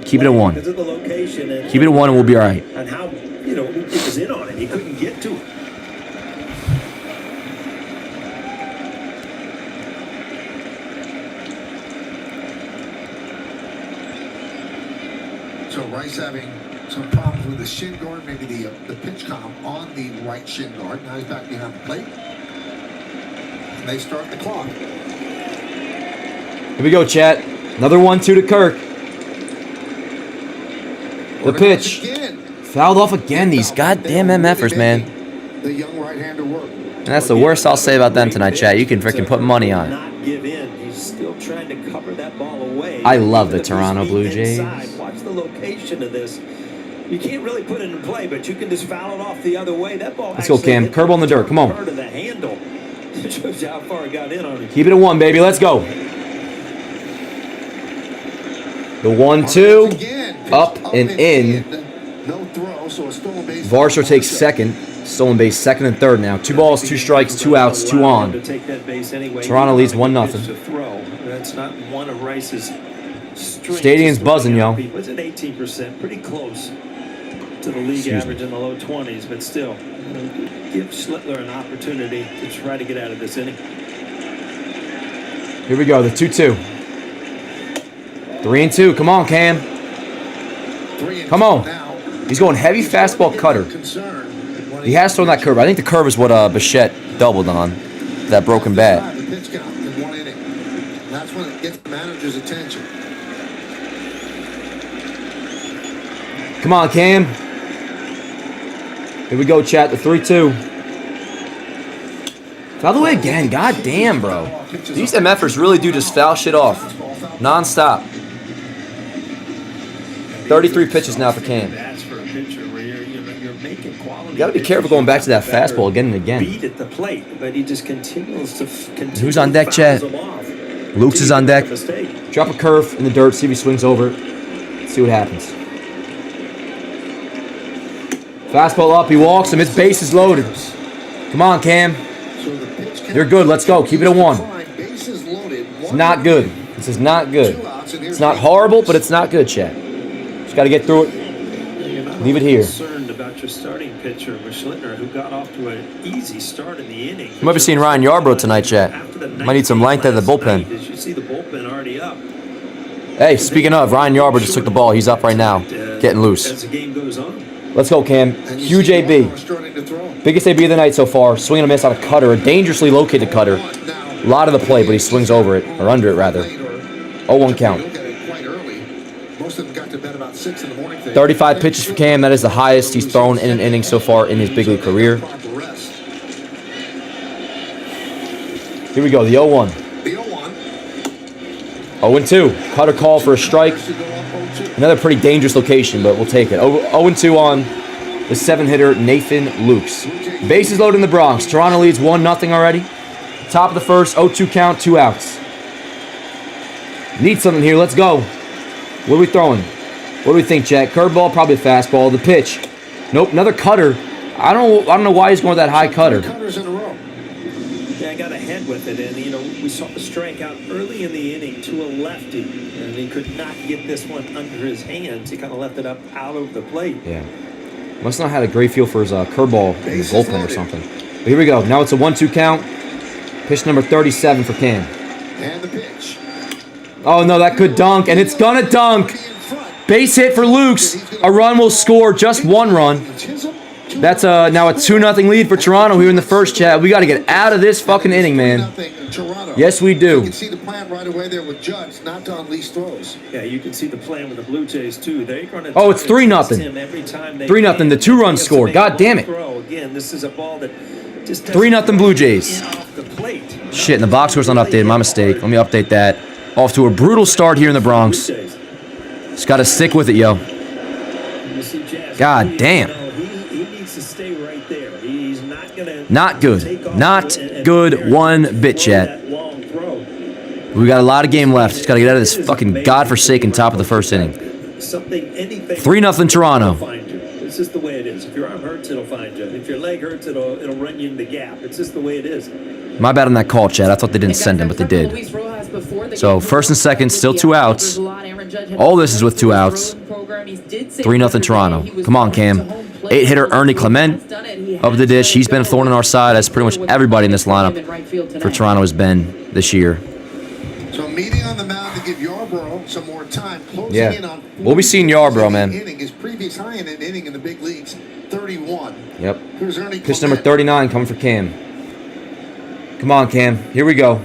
keep it at 1. Because of the location and Keep it at 1 and we'll be all right. and how he was in on it. He couldn't get to it. So Rice having some problems with the shin guard, maybe the pitch comm on the right shin guard. Now he's back behind the plate. And they start the clock. Here we go, chat. Another 1-2 to Kirk. The pitch. Fouled off again. These goddamn MFers, man. The young right-hander work. And that's the worst I'll say about them tonight, chat. You can freaking put money on it. Not give in. He's still trying to cover that ball away. I love the Toronto Blue Jays. Watch the location of this. You can't really put it in play, but you can just foul it off the other way. That ball. Let's go, Cam. Curb on the dirt. Come on. Part of the handle. It shows you how far it got in on it. Keep it at 1, baby. Let's go. The 1-2. Up and in. No throw, so a stolen base. Varsho takes second. Stolen base second and third now. 2 balls, 2 strikes, 2 outs, 2 on. Toronto leads 1-0. That's not one of Rice's strengths. Stadium's buzzing, yo. It's at 18%, pretty close to the league average in the low 20s, but still, give Schlittler an opportunity to try to get out of this inning. Here we go, the 2-2. 3-2. Come on, Cam. Come on. He's going heavy fastball cutter. He has thrown that curve. I think the curve is what Bichette doubled on. That broken bat. That's when it gets the manager's attention. Come on, Cam. Here we go, chat. The 3-2. Foul the way again. God damn, bro. These MFers really do just foul shit off. Non-stop. 33 pitches now for Cam. You got to be careful going back to that fastball again and again. Who's on deck, Chad? Luke's is on deck. Drop a curve in the dirt, see if he swings over it. See what happens. Fastball up, he walks him. His base is loaded. Come on, Cam. You're good. Let's go. Keep it at 1. It's not good. This is not good. It's not horrible, but it's not good, Chad. Just got to get through it. Leave it here. about your starting pitcher, Schlittner, who got off to an easy start in the inning. You might be seeing Ryan Yarbrough tonight, chat. Might need some length at the bullpen. As you see the bullpen already up. Hey, speaking of, Ryan Yarbrough just took the ball. He's up right now, getting loose. As the game goes on. Let's go, Cam. Huge AB. Biggest AB of the night so far. Swing and a miss on a cutter, a dangerously located cutter. A lot of the play, but he swings over it, or under it, rather. 0-1 count. 35 pitches for Cam. That is the highest he's thrown in an inning so far in his big league career. Here we go, the 0-1. 0-2. Cutter call for a strike. Another pretty dangerous location, but we'll take it. 0-2 on the 7-hitter, Nathan Lukes. Bases loaded in the Bronx. Toronto leads 1-0 already. Top of the first, 0-2 count, 2 outs. Need something here. Let's go. What are we throwing? What do we think, Jack? Curveball, probably a fastball. The pitch. Nope, another cutter. I don't know why he's going with that high cutter. Yeah, I got ahead with it, and we saw the strikeout early in the inning to a lefty, and he could not get this one under his hands. He kind of left it up out of the plate. Yeah, must not have had a great feel for his curveball in the bullpen or something. But here we go. Now it's a 1-2 count. Pitch number 37 for Cam. And the pitch. Oh no, that could dunk, and it's gonna dunk. Base hit for Lukes. A run will score, just 1 run. That's now a 2-0 lead for Toronto here in the first, chat. We got to get out of this fucking inning, man. Yes, we do. You can see the plan right away there with Judge, not to unleash throws. Yeah, you can see the plan with the Blue Jays too. They're going to it's 3-0. 3-0. The 2-run score. God damn it. Again, this is a ball that just 3-0 Blue Jays. Shit, and the box score's not updated. My mistake. Let me update that. Off to a brutal start here in the Bronx. Just got to stick with it, yo. God damn. Not good. Not good one bit, chat. We got a lot of game left. Just got to get out of this fucking godforsaken top of the first inning. 3-0 Toronto. It's just the way it is. If your arm hurts, it'll find you. If your leg hurts, it'll run you in the gap. It's just the way it is. My bad on that call, chat. I thought they didn't send him, but they did. So first and second, still 2 outs. All this is with 2 outs. 3-0 Toronto. Come on, Cam. 8-hitter Ernie Clement of the dish. He's been a thorn in our side, as pretty much everybody in this lineup for Toronto has been this year. So meeting on the mound to give Yarbrough some more time. Yeah, we'll be seeing Yarbrough, man. His previous high in an inning in the big leagues, 31. Yep. Here's Ernie Pitch number 39 coming for Cam. Come on, Cam. Here we go.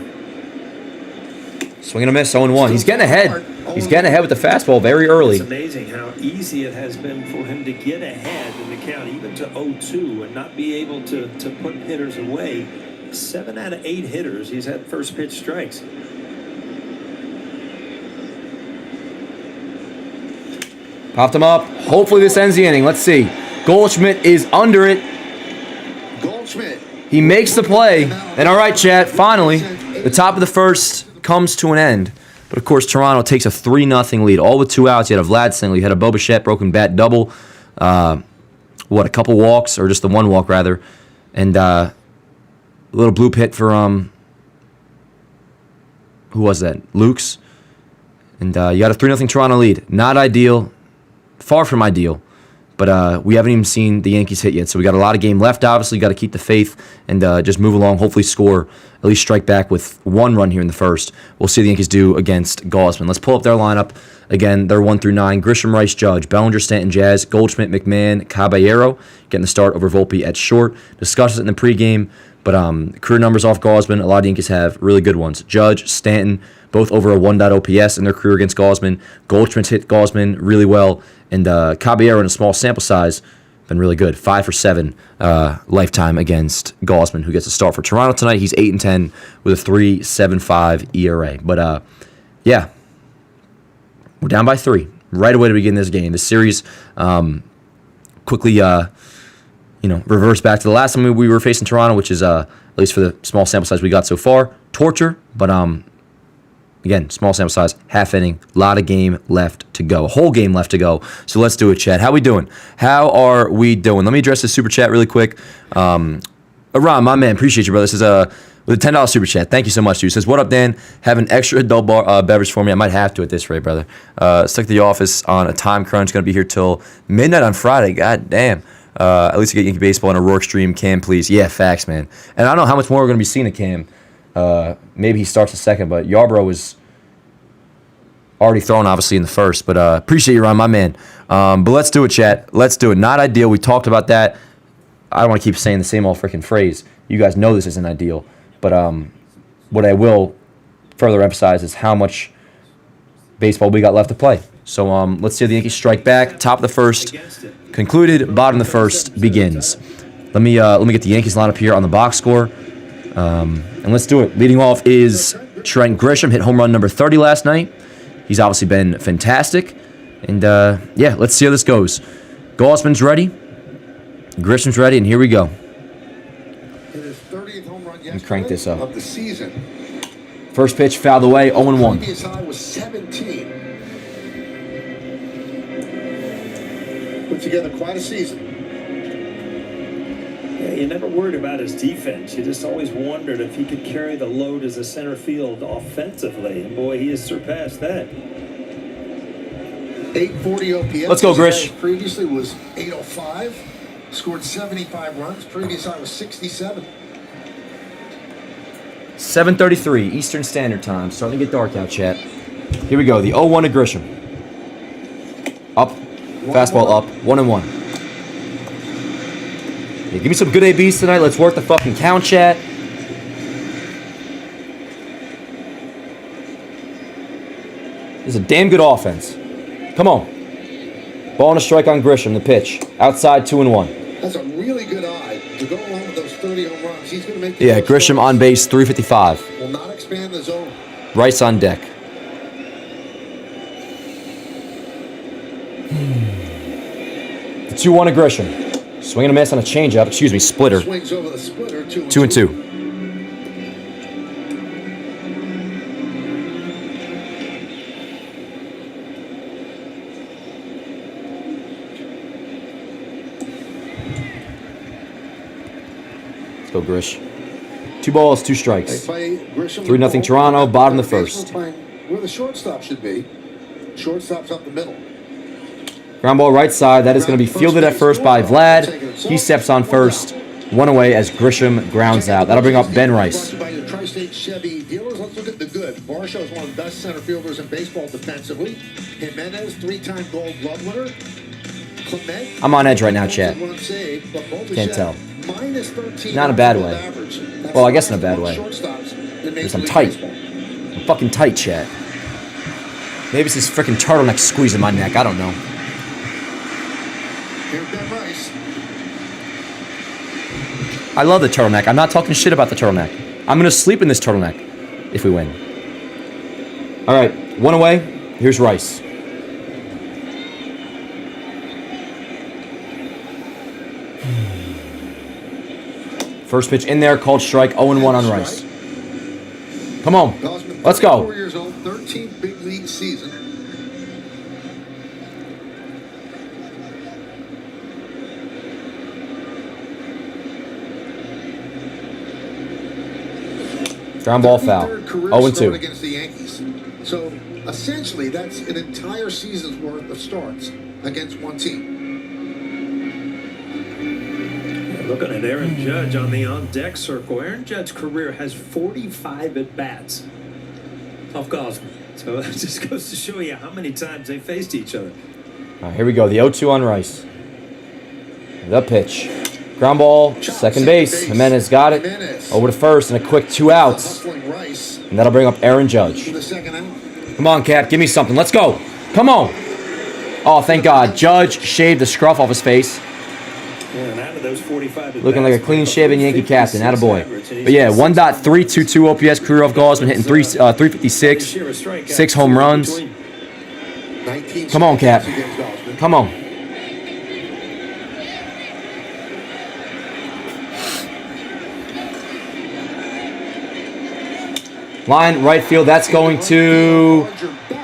Swing and a miss, 0-1. He's getting ahead. He's getting ahead with the fastball very early. It's amazing how easy it has been for him to get ahead in the count, even to 0-2, and not be able to put hitters away. 7 out of 8 hitters, he's had first pitch strikes. Popped him up. Hopefully this ends the inning. Let's see. Goldschmidt is under it. Goldschmidt. He makes the play. And all right, chat, finally, the top of the first comes to an end. But, of course, Toronto takes a 3-0 lead. All with 2 outs. You had a Vlad single. You had a Bo Bichette broken bat double. A couple walks, or just the 1 walk, rather. And a little bloop hit for, who was that? Lukes. And you got a 3-0 Toronto lead. Not ideal. Far from ideal. But we haven't even seen the Yankees hit yet. So we got a lot of game left, obviously. Got to keep the faith and just move along. Hopefully score, at least strike back with 1 run here in the first. We'll see the Yankees do against Gausman. Let's pull up their lineup. Again, they're 1 through 9. Grisham, Rice, Judge, Bellinger, Stanton, Jazz, Goldschmidt, McMahon, Caballero. Getting the start over Volpe at short. Discussed it in the pregame. But career numbers off Gausman, a lot of Yankees have really good ones. Judge, Stanton, both over a 1.0 OPS in their career against Gausman. Goldschmidt's hit Gausman really well. And Caballero, in a small sample size, been really good. 5 for 7 lifetime against Gausman, who gets a start for Toronto tonight. He's 8-10 with a 3.75 ERA. But, yeah, we're down by 3 right away to begin this game. The series quickly reverse back to the last time we were facing Toronto, which is, at least for the small sample size we got so far, torture. But, again, small sample size, half inning, a lot of game left to go. A whole game left to go. So let's do it, chat. How we doing? How are we doing? Let me address the super chat really quick. Ron, my man, appreciate you, brother. This is with a $10 super chat. Thank you so much, dude. Says, what up, Dan? Have an extra adult beverage for me. I might have to at this rate, brother. Stuck to the office on a time crunch. Going to be here till midnight on Friday. God damn. At least you get Yankee baseball on a Rourke stream. Cam, please. Yeah, facts, man. And I don't know how much more we're going to be seeing of Cam. Maybe he starts the second, but Yarbrough was already thrown, obviously, in the first. But appreciate you, Ron, my man. But let's do it, chat. Let's do it. Not ideal. We talked about that. I don't want to keep saying the same old freaking phrase. You guys know this isn't ideal. But what I will further emphasize is how much baseball we got left to play. So let's see the Yankees strike back. Top of the first concluded. Bottom of the first begins. Let me get the Yankees lineup here on the box score. And let's do it. Leading off is Trent Grisham. Hit home run number 30 last night. He's obviously been fantastic. And, yeah, let's see how this goes. Gausman's ready. Grisham's ready, and here we go. His 30th home run Let me crank this up. of the season. First pitch, fouled away, 0-1. Previous high was 17. Put together quite a season. Yeah, you never worried about his defense. You just always wondered if he could carry the load as a center field offensively. And boy, he has surpassed that. 840 OPS. Let's go, Grish. Previously was 805. Scored 75 runs. Previous high was 67. 7:33 Eastern Standard Time. Starting to get dark out, chat. Here we go. The 0-1 to Grisham. Up. Fastball up. 1-1. Yeah, give me some good ABs tonight. Let's work the fucking count, chat. This is a damn good offense. Come on. Ball and a strike on Grisham. The pitch. Outside 2-1. That's a really good eye to go along with those 30 home runs. He's going to make. Yeah, Grisham on base, 355. Will not expand the zone. Rice on deck. The 2-1 to Grisham. Swing and a miss on a changeup. Excuse me, splitter. Swings over the splitter. 2-2. Let's go, Grish. 2 balls, 2 strikes. 3-0 Toronto, bottom of the first. Where the shortstop should be. Shortstop's up the middle. Ground ball right side. That is going to be fielded at first by Vlad. He steps on first. 1 away as Grisham grounds out. That'll bring up Ben Rice. By your Tri-State Chevy dealers, let's look at the good. Varsho is one of the best center fielders in baseball defensively. Jimenez, 3-time Gold Glove winner. Clement, I'm on edge right now, chat. Can't tell. Not in a bad way. Well, I guess in a bad way. Because I'm tight. I'm fucking tight, chat. Maybe it's this freaking turtleneck squeezing my neck. I don't know. Here's Ben Rice. I love the turtleneck. I'm not talking shit about the turtleneck. I'm going to sleep in this turtleneck if we win. All right, 1 away. Here's Rice. First pitch in there, called strike, 0-1 on Rice. Come on, let's go. 4 years old, 13th big league season. Ground ball foul. 0-2. Against the Yankees. So essentially, that's an entire season's worth of starts against one team. Looking at Aaron Judge on the on-deck circle. Aaron Judge's career has 45 at-bats off Gausman. So it just goes to show you how many times they faced each other. All right, here we go. The 0-2 on Rice. The pitch. Ground ball, second base. Jimenez got it. Over to first and a quick 2 outs. And that'll bring up Aaron Judge. Come on, Cap. Give me something. Let's go. Come on. Oh, thank God. Judge shaved the scruff off his face. Looking like a clean-shaven Yankee captain. Attaboy. But yeah, 1.322 OPS career off Gausman, hitting 356, 6 home runs. Come on, Cap. Come on. Line right field. That's going to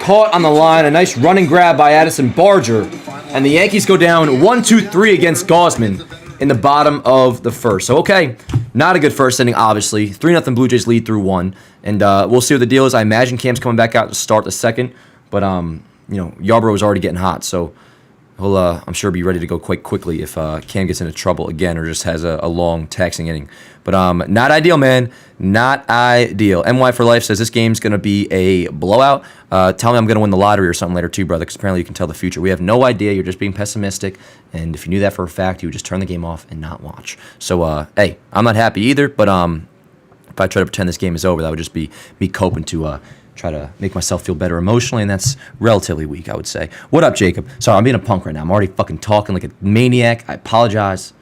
caught on the line. A nice running grab by Addison Barger. And the Yankees go down 1-2-3 against Gausman in the bottom of the first. So, okay, not a good first inning, obviously. 3-0 Blue Jays lead through 1. And we'll see what the deal is. I imagine Cam's coming back out to start the second. But, you know, Yarbrough is already getting hot. So, he'll I'm sure be ready to go quite quickly if Cam gets into trouble again or just has a long taxing inning. But not ideal, man. Not ideal. MY for Life says this game's going to be a blowout. Tell me I'm going to win the lottery or something later too, brother, because apparently you can tell the future. We have no idea. You're just being pessimistic. And if you knew that for a fact, you would just turn the game off and not watch. So, hey, I'm not happy either. But if I try to pretend this game is over, that would just be me coping to try to make myself feel better emotionally, and that's relatively weak, I would say. What up, Jacob? Sorry, I'm being a punk right now. I'm already fucking talking like a maniac. I apologize.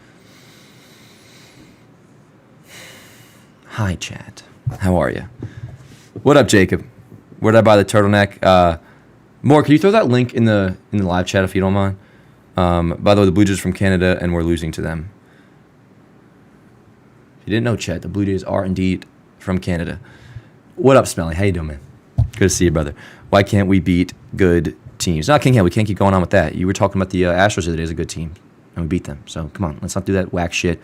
Hi, chat. How are you? What up, Jacob? Where did I buy the turtleneck? More, can you throw that link in the live chat if you don't mind? By the way, the Blue Jays are from Canada, and we're losing to them. If you didn't know, chat, the Blue Jays are indeed from Canada. What up, Smelly? How you doing, man? Good to see you, brother. Why can't we beat good teams? No, we can't keep going on with that. You were talking about the Astros the other day as a good team, and we beat them. So, come on, let's not do that whack shit.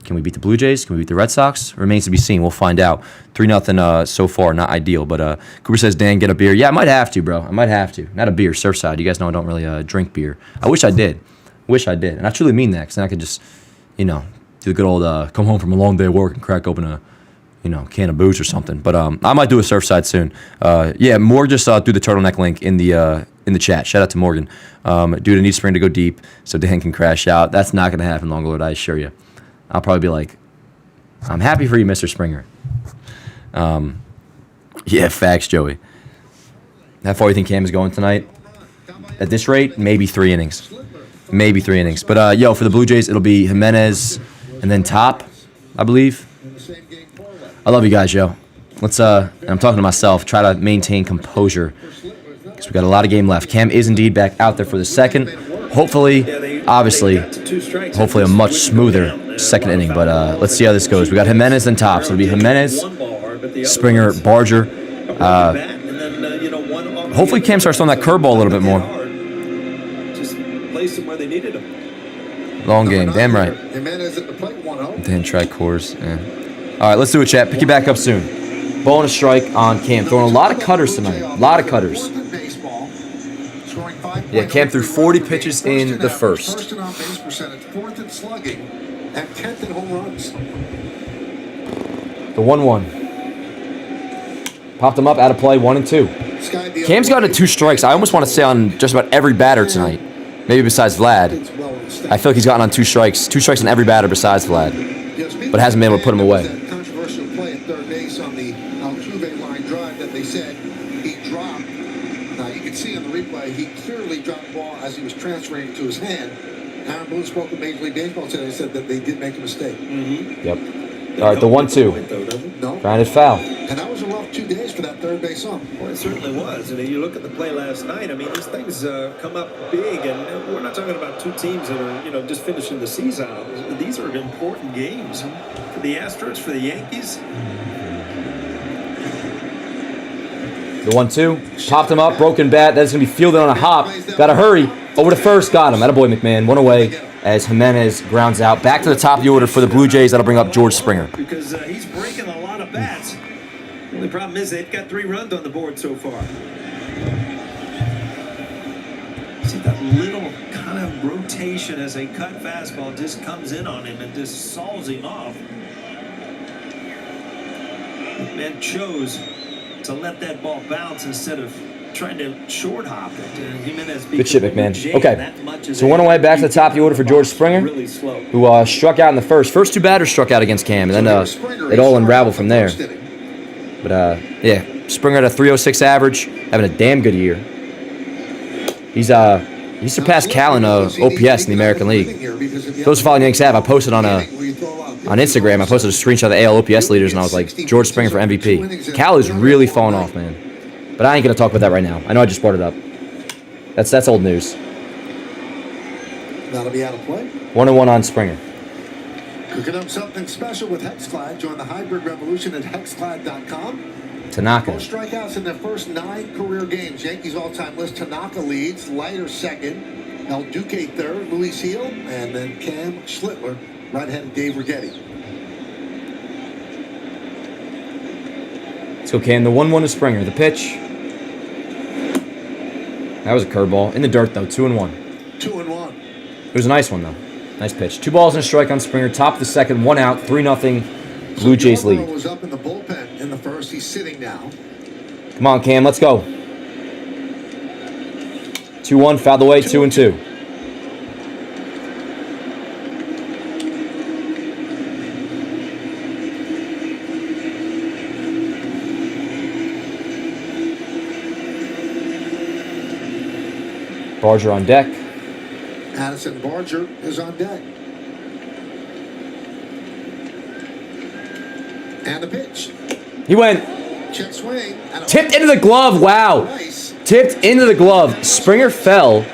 Can we beat the Blue Jays? Can we beat the Red Sox? Remains to be seen. We'll find out. 3-0 so far. Not ideal. But Cooper says, Dan, get a beer. Yeah, I might have to, bro. I might have to. Not a beer. Surfside. You guys know I don't really drink beer. I wish I did. And I truly mean that, because then I could just, do the good old come home from a long day of work and crack open a can of booze or something. But I might do a Surfside soon. Yeah, Morgan just threw the turtleneck link in the chat. Shout out to Morgan. Dude, I need Spring to go deep so Dan can crash out. That's not going to happen, Longlord, I assure you. I'll probably be like, I'm happy for you, Mr. Springer. Yeah, facts, Joey. How far do you think Cam is going tonight? At this rate, maybe 3 innings. But, for the Blue Jays, it'll be Jimenez and then Top, I believe. I love you guys, yo. Let's, and I'm talking to myself, try to maintain composure because we got a lot of game left. Cam is indeed back out there for the second. Hopefully, obviously, a much smoother second inning. But let's see how this goes. We got Jimenez and Top. So it'll be Jimenez, Springer, Barger. Hopefully Cam starts throwing that curveball a little bit more. Long game, damn right. Dan track course. Yeah. All right, let's do it, chat. Pick you back up soon. Ball and a strike on Cam. Throwing a lot of cutters tonight. A lot of cutters. Yeah, Cam threw 40 pitches in the first. First in on-base percentage, fourth in slugging, and 10th in home runs. The 1-1. Popped him up, out of play, 1 and 2. Cam's gotten 2 strikes. I almost want to say on just about every batter tonight. Maybe besides Vlad. I feel like he's gotten on 2 strikes. 2 strikes on every batter besides Vlad. But hasn't been able to put him away. Controversial play at third base on the Altuve line drive that they said he dropped. Now you can see on the replay he clearly dropped the ball as he was transferring it to his hand. Aaron Boone spoke with Major League Baseball today and said that they did make a mistake. Mm-hmm. Yep. All right, the 1-2. No. Grounded foul. And that was a rough 2 days for that third base ump. Well, it certainly was. And you look at the play last night. I mean, these things come up big, and we're not talking about 2 teams that are, just finishing the season. These are important games for the Astros, for the Yankees. The 1-2. Popped him up, broken bat. That's going to be fielded on a hop. Got to hurry. Over to first. Got him. Attaboy, McMahon. 1 away as Jimenez grounds out. Back to the top of the order for the Blue Jays. That'll bring up George Springer. Because he's breaking a lot of bats. The only problem is they've got 3 runs on the board so far. See that little kind of rotation as a cut fastball just comes in on him and just saws him off. Man chose to let that ball bounce instead of trying to short hop it. Good shit, McMahon. Okay, so 1 away, back to the top of the order for George Springer, who struck out in the first. First 2 batters struck out against Cam, and then it all unraveled from there. But, yeah, Springer at a 306 average, having a damn good year. He surpassed Cal in OPS in the American League. Those who follow Yankees have, I posted on Instagram, I posted a screenshot of the AL OPS leaders, and I was like, George Springer for MVP. Cal is really falling off, man. But I ain't going to talk about that right now. I know I just brought it up. That's old news. That'll be out of play. 1-1 on Springer. Cooking up something special with Hexclad. Join the hybrid revolution at hexclad.com. Tanaka. Most strikeouts in their first 9 career games. Yankees all-time list. Tanaka leads. Leiter second. El Duque third. Luis Heel. And then Cam Schlittler. Right-handed Dave Righetti. Let's go, Cam. The 1-1 to Springer. The pitch. That was a curveball. In the dirt, though. 2-1. 2-1. It was a nice one, though. Nice pitch. 2 balls and a strike on Springer. Top of the second. 1 out. 3-0. Blue Jays lead. Was up in the bullpen in the first. He's sitting now. Come on, Cam. Let's go. 2-1. Fouled away. 2-2. Barger on deck. Addison Barger is on deck. And the pitch. He went. Check swing. And Tipped into the glove. Wow. Nice. Tipped into the glove. Springer fell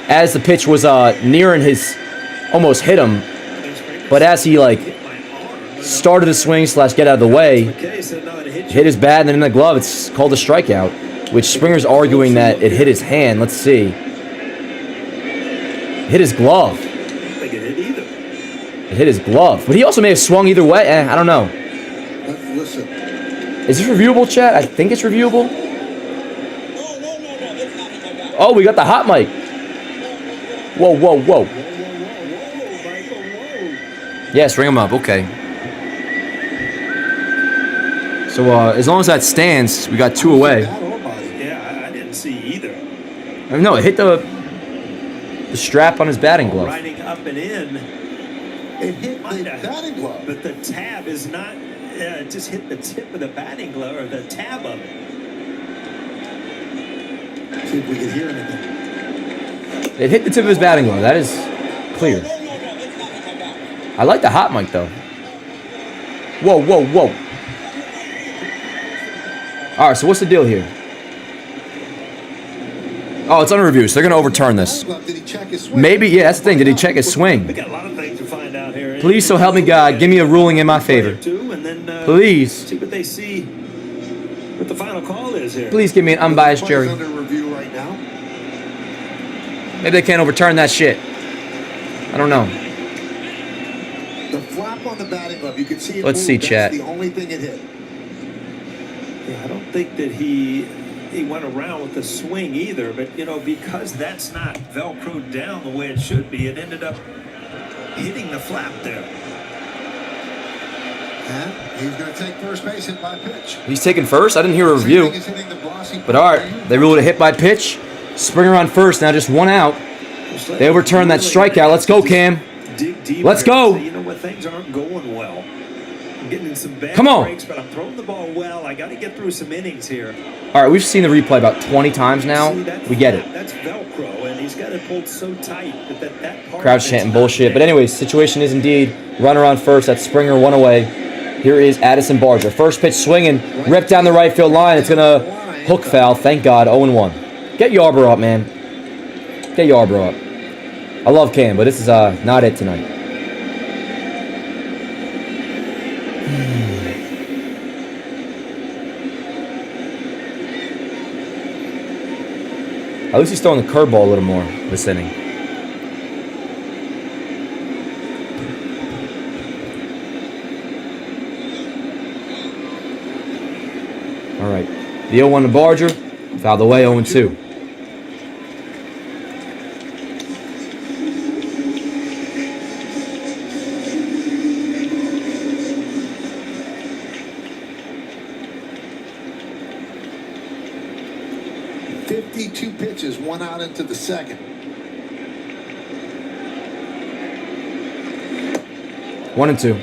as the pitch was nearing his, almost hit him. But as he started to swing / get out of the way, hit his bat and then in the glove. It's called a strikeout, which Springer's arguing that it hit his hand. Let's see. Hit his glove. I don't think it hit either. It hit his glove. But he also may have swung either way. I don't know. Listen. Is this reviewable, chat? I think it's reviewable. Oh, we got the hot mic. Whoa, whoa, whoa. Yes, ring him up. Okay. So as long as that stands, we got 2 away. Yeah, I didn't see either. No, it hit the strap on his batting glove. Riding up and in. It hit the batting glove. But the tab is not, it just hit the tip of the batting glove or the tab of it. See if we can hear anything. It hit the tip of his batting glove. That is clear. I like the hot mic, though. Whoa, whoa, whoa. All right, so what's the deal here? Oh, it's under review, so they're going to overturn this. Did he check his swing? Maybe, yeah, that's the thing. Did he check his We swing? got a lot of things to find out here. Please, so help me God, give me a ruling in my favor. And then, Please. see what they see, what the final call is here. Please give me an unbiased jury. Under review right now. Maybe they can't overturn that shit. I don't know. The flap on the batting glove, you can see it. Let's see, That's chat. the only thing it hit. Yeah, I don't think that he went around with the swing either, but because that's not Velcroed down the way it should be, it ended up hitting the flap there. And he's going to take first base hit by pitch. He's taking first? I didn't hear a review. He's hitting the glossy But all right, they ruled a hit by pitch. Springer on first, now just 1 out. They overturned that strikeout. Let's go, Cam. Dig deep. Let's go. You know what? Things aren't going well. I'm getting in some bad Come on. breaks, but I'm throwing the ball well. I got to get through some innings here. All right, we've seen the replay about 20 times now. See, that's We get it. That's Velcro, and he's got it pulled so tight that part Crowd's of it's chanting not bullshit. But there. anyways, situation is indeed runner on first. That's Springer, 1 away. Here is Addison Barger. First pitch swinging, ripped down the right field line. It's going to hook foul. Thank God, 0-1. Get Yarbrough up, man. Get Yarbrough up. I love Cam, but this is not it tonight. At least he's throwing the curveball a little more this inning. All right. The 0-1 to Barger. Fouled away, 0-2. Pitches, 1 out into the second. 1-2.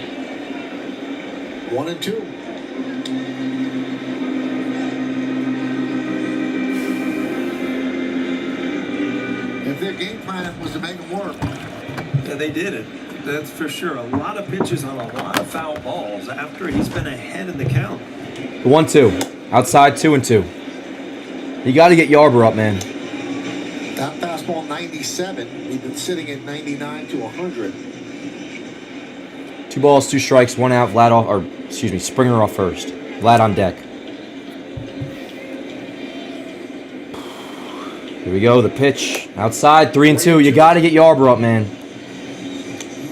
1-2. If their game plan was to make them work. Yeah, they did it. That's for sure. A lot of pitches on a lot of foul balls after he's been ahead in the count. 1-2. Outside, 2-2. You got to get Yarbrough up, man. That fastball 97. We've been sitting at 99 to 100. 2 balls, 2 strikes, 1 out. Vlad off, or excuse me, Springer off first. Vlad on deck. Here we go. The pitch outside, 3-2. You got to get Yarbrough up, man.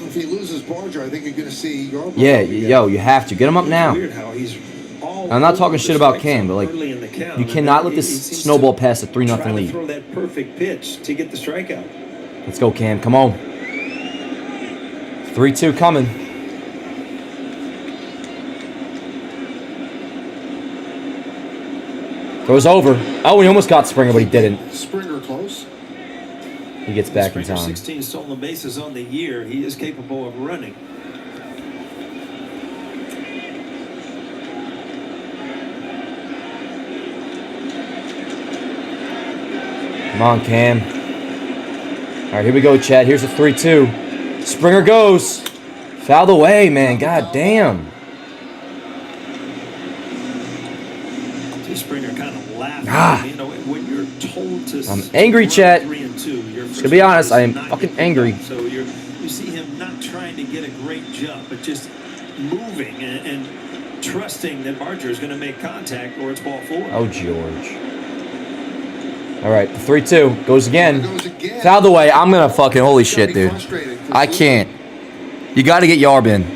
If he loses Barger, I think you're going to see Yarbrough. Yeah, yo, you have to get him up now. Weird how he's all I'm not talking over shit the about strike Cam, zone but early in the count. You cannot let this snowball past a 3-0 lead. Throw that perfect pitch to get the strikeout. Let's go, Cam. Come on. 3-2 coming. Throws over. Oh, he almost got Springer, but he didn't. Springer close. He gets back in Springer, time. 16 stolen bases on the year. He is capable of running. Come on, Cam. All right, here we go, Chad. Here's a 3-2. Springer goes. Fouled away, man. God damn. Springer kind of laughing. Ah. You know, when you're told to. I'm angry, Chet. 3-2. Just to be honest, I am fucking angry. So you see him not trying to get a great jump, but just moving and trusting that Archer is going to make contact or it's ball 4. Oh, George. All right, the 3-2 goes again. Fouled away. I'm gonna fucking holy shit, dude. I can't. You got to get Yarb in.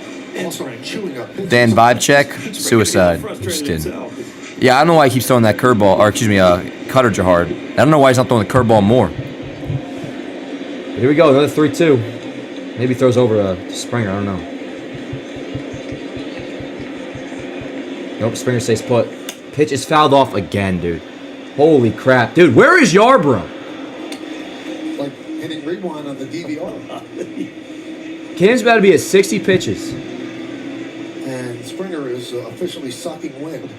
Dan vibe check. Suicide. Just kidding. Yeah, I don't know why he keeps throwing that curveball, or excuse me, cutter hard. I don't know why he's not throwing the curveball more. But here we go, another 3-2. Maybe throws over Springer. I don't know. Nope, Springer stays put. Pitch is fouled off again, dude. Holy crap. Dude, where is Yarbrough? Like hitting rewind on the DVR. Cam's about to be at 60 pitches. And Springer is officially sucking wind.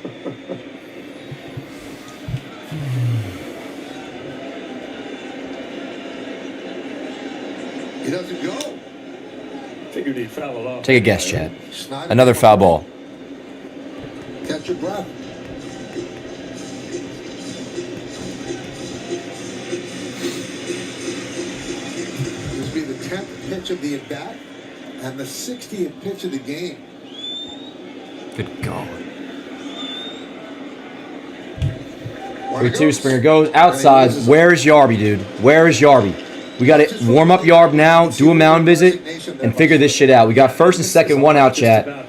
He doesn't go. Figured he'd foul it off. Take a guess, Chad. Another foul ball. Catch your breath. This will be the 10th pitch of the at-bat and the 60th pitch of the game. Good God. 3-2, Springer goes outside. Where is Yarby, dude? Where is Yarby? We got to warm up Yarb now, do a mound visit, and figure this shit out. We got first and second, one out, chat.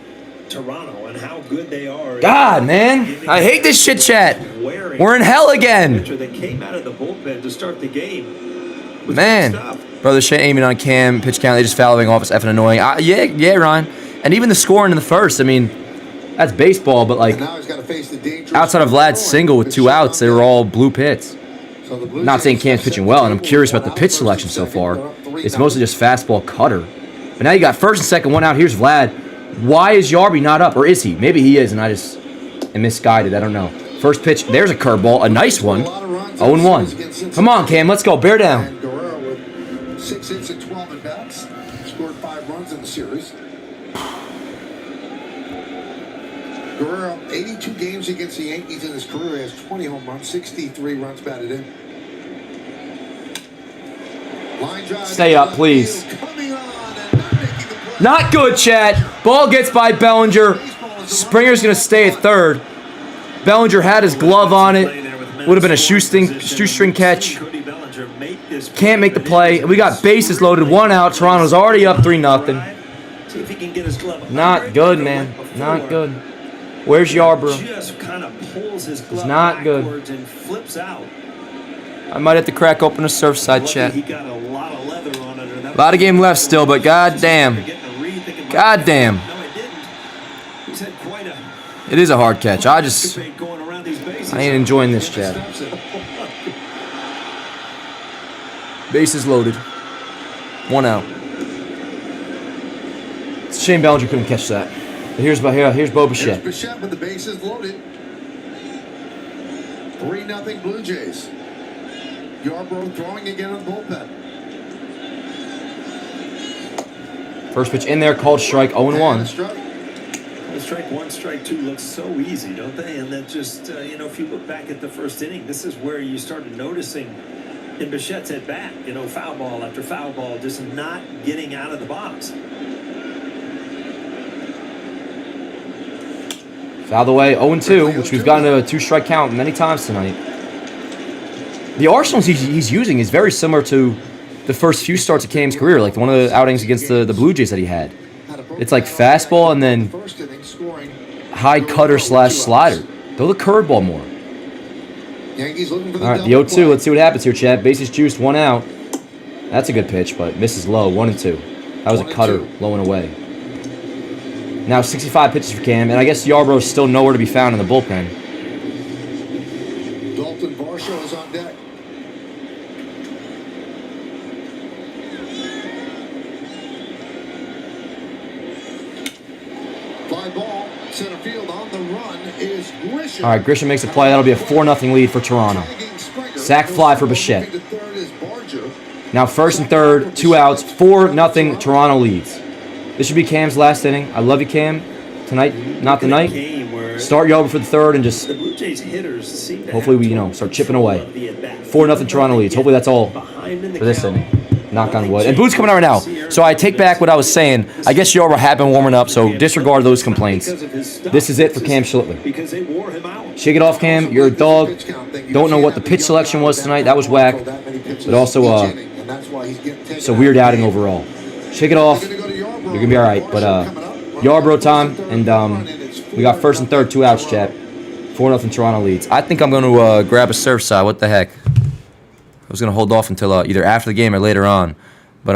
Toronto and how good they are. God, man. I hate this shit, chat. We're in hell again. They came out of the bullpen to start the game. Man. Brother Shea aiming on Cam, pitch count, they just fouling off. It's effing annoying. Yeah, Ryan. And even the scoring in the first, I mean, that's baseball, but like, outside of Vlad's single with 2 outs, they were all blue pits. Not saying Cam's pitching well, and I'm curious about the pitch selection so far. It's mostly just fastball cutter. But now you got first and second, one out. Here's Vlad. Why is Yarby not up? Or is he? Maybe he is, and I just am misguided. I don't know. First pitch, there's a curveball, a nice one. 0-1. Come on, Cam, let's go. Bear down. 6 hits and 12 at-bats. Scored 5 runs in the series. Guerrero, 82 games against the Yankees in his career, has 20 home runs, 63 runs batted in. Line drive. Stay up, please. Not good, Chad. Ball gets by Bellinger. Springer's going to stay at third. Bellinger had his glove on it. Would have been a shoestring catch. Can't make the play. We got bases loaded, 1 out. Toronto's already up 3-0. Not good, man. Not good. Where's Yarbrough? It's not good. I might have to crack open a Surfside chat. A lot of game left still, but goddamn. Goddamn. It is a hard catch. I ain't enjoying this, chat. Bases loaded. 1 out. It's a shame Bellinger couldn't catch that. But here's Bo Bichette. Here's Bichette with the bases loaded. 3-0 Blue Jays. Yarbrough throwing again on the bullpen. First pitch in there, called strike, 0-1. Strike 1, strike 2 looks so easy, don't they? And then just, if you look back at the first inning, this is where you started noticing in Bichette's at bat, foul ball after foul ball, just not getting out of the box. Fouled away, 0-2, which we've gotten a 2-strike count many times tonight. The arsenals he's using is very similar to the first few starts of Cam's career, like one of the outings against the Blue Jays that he had. It's like fastball and then high cutter / slider. Throw the curveball more. Yankees looking for the All right, the double 0-2. play. Let's see what happens here, Chad. Bases juiced, 1 out. That's a good pitch, but misses low, 1-2. That was a 1-2. cutter, low and away. Now 65 pitches for Cam, and I guess Yarbrough's still nowhere to be found in the bullpen. Dalton Varsho is on deck. Fly ball, center field on the run is Grisham. All right, Grisham makes a play. That'll be a 4-0 lead for Toronto. Sac fly for Bichette. Now first and third, 2 outs, 4-0 Toronto leads. This should be Cam's last inning. I love you, Cam. Tonight, not the night. Start Yarbrough for the third and just hopefully we, start chipping away. 4-0 Toronto leads. Hopefully that's all for this inning. Knock on wood. And Boone's coming out right now. So I take back what I was saying. I guess Yarbrough had been warming up, so disregard those complaints. This is it for Cam Schlittler. Shake it off, Cam. You're a dog. Don't know what the pitch selection was tonight. That was whack. But also it's a weird outing overall. Shake it off. You're going to be all right. But Yarbrough time, and we got first and third, 2 outs, chat. 4-0 Toronto leads. I think I'm going to grab a Surfside. What the heck? I was going to hold off until either after the game or later on. But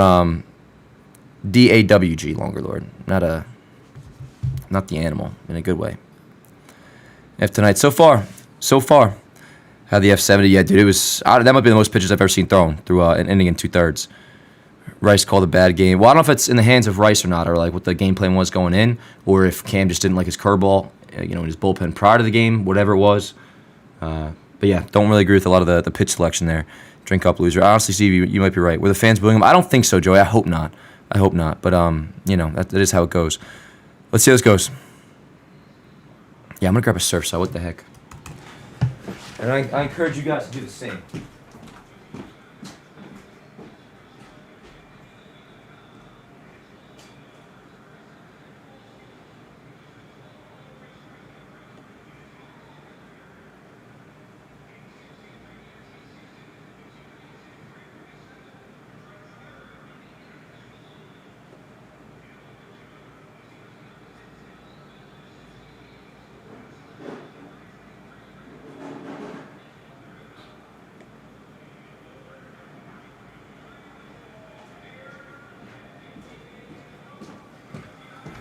DAWG, Longer Lord. Not the animal, in a good way. F tonight. So far. Had the F70. Yeah, dude, it was... that might be the most pitches I've ever seen thrown through an inning and 2/3. Rice called a bad game. Well, I don't know if it's in the hands of Rice or not, or like what the game plan was going in, or if Cam just didn't like his curveball, in his bullpen prior to the game, whatever it was. But yeah, don't really agree with a lot of the pitch selection there. Drink up, loser. Honestly, Steve, you might be right. Were the fans booing him? I don't think so, Joey. I hope not. But that is how it goes. Let's see how this goes. Yeah, I'm gonna grab a Surfside. What the heck? And I encourage you guys to do the same.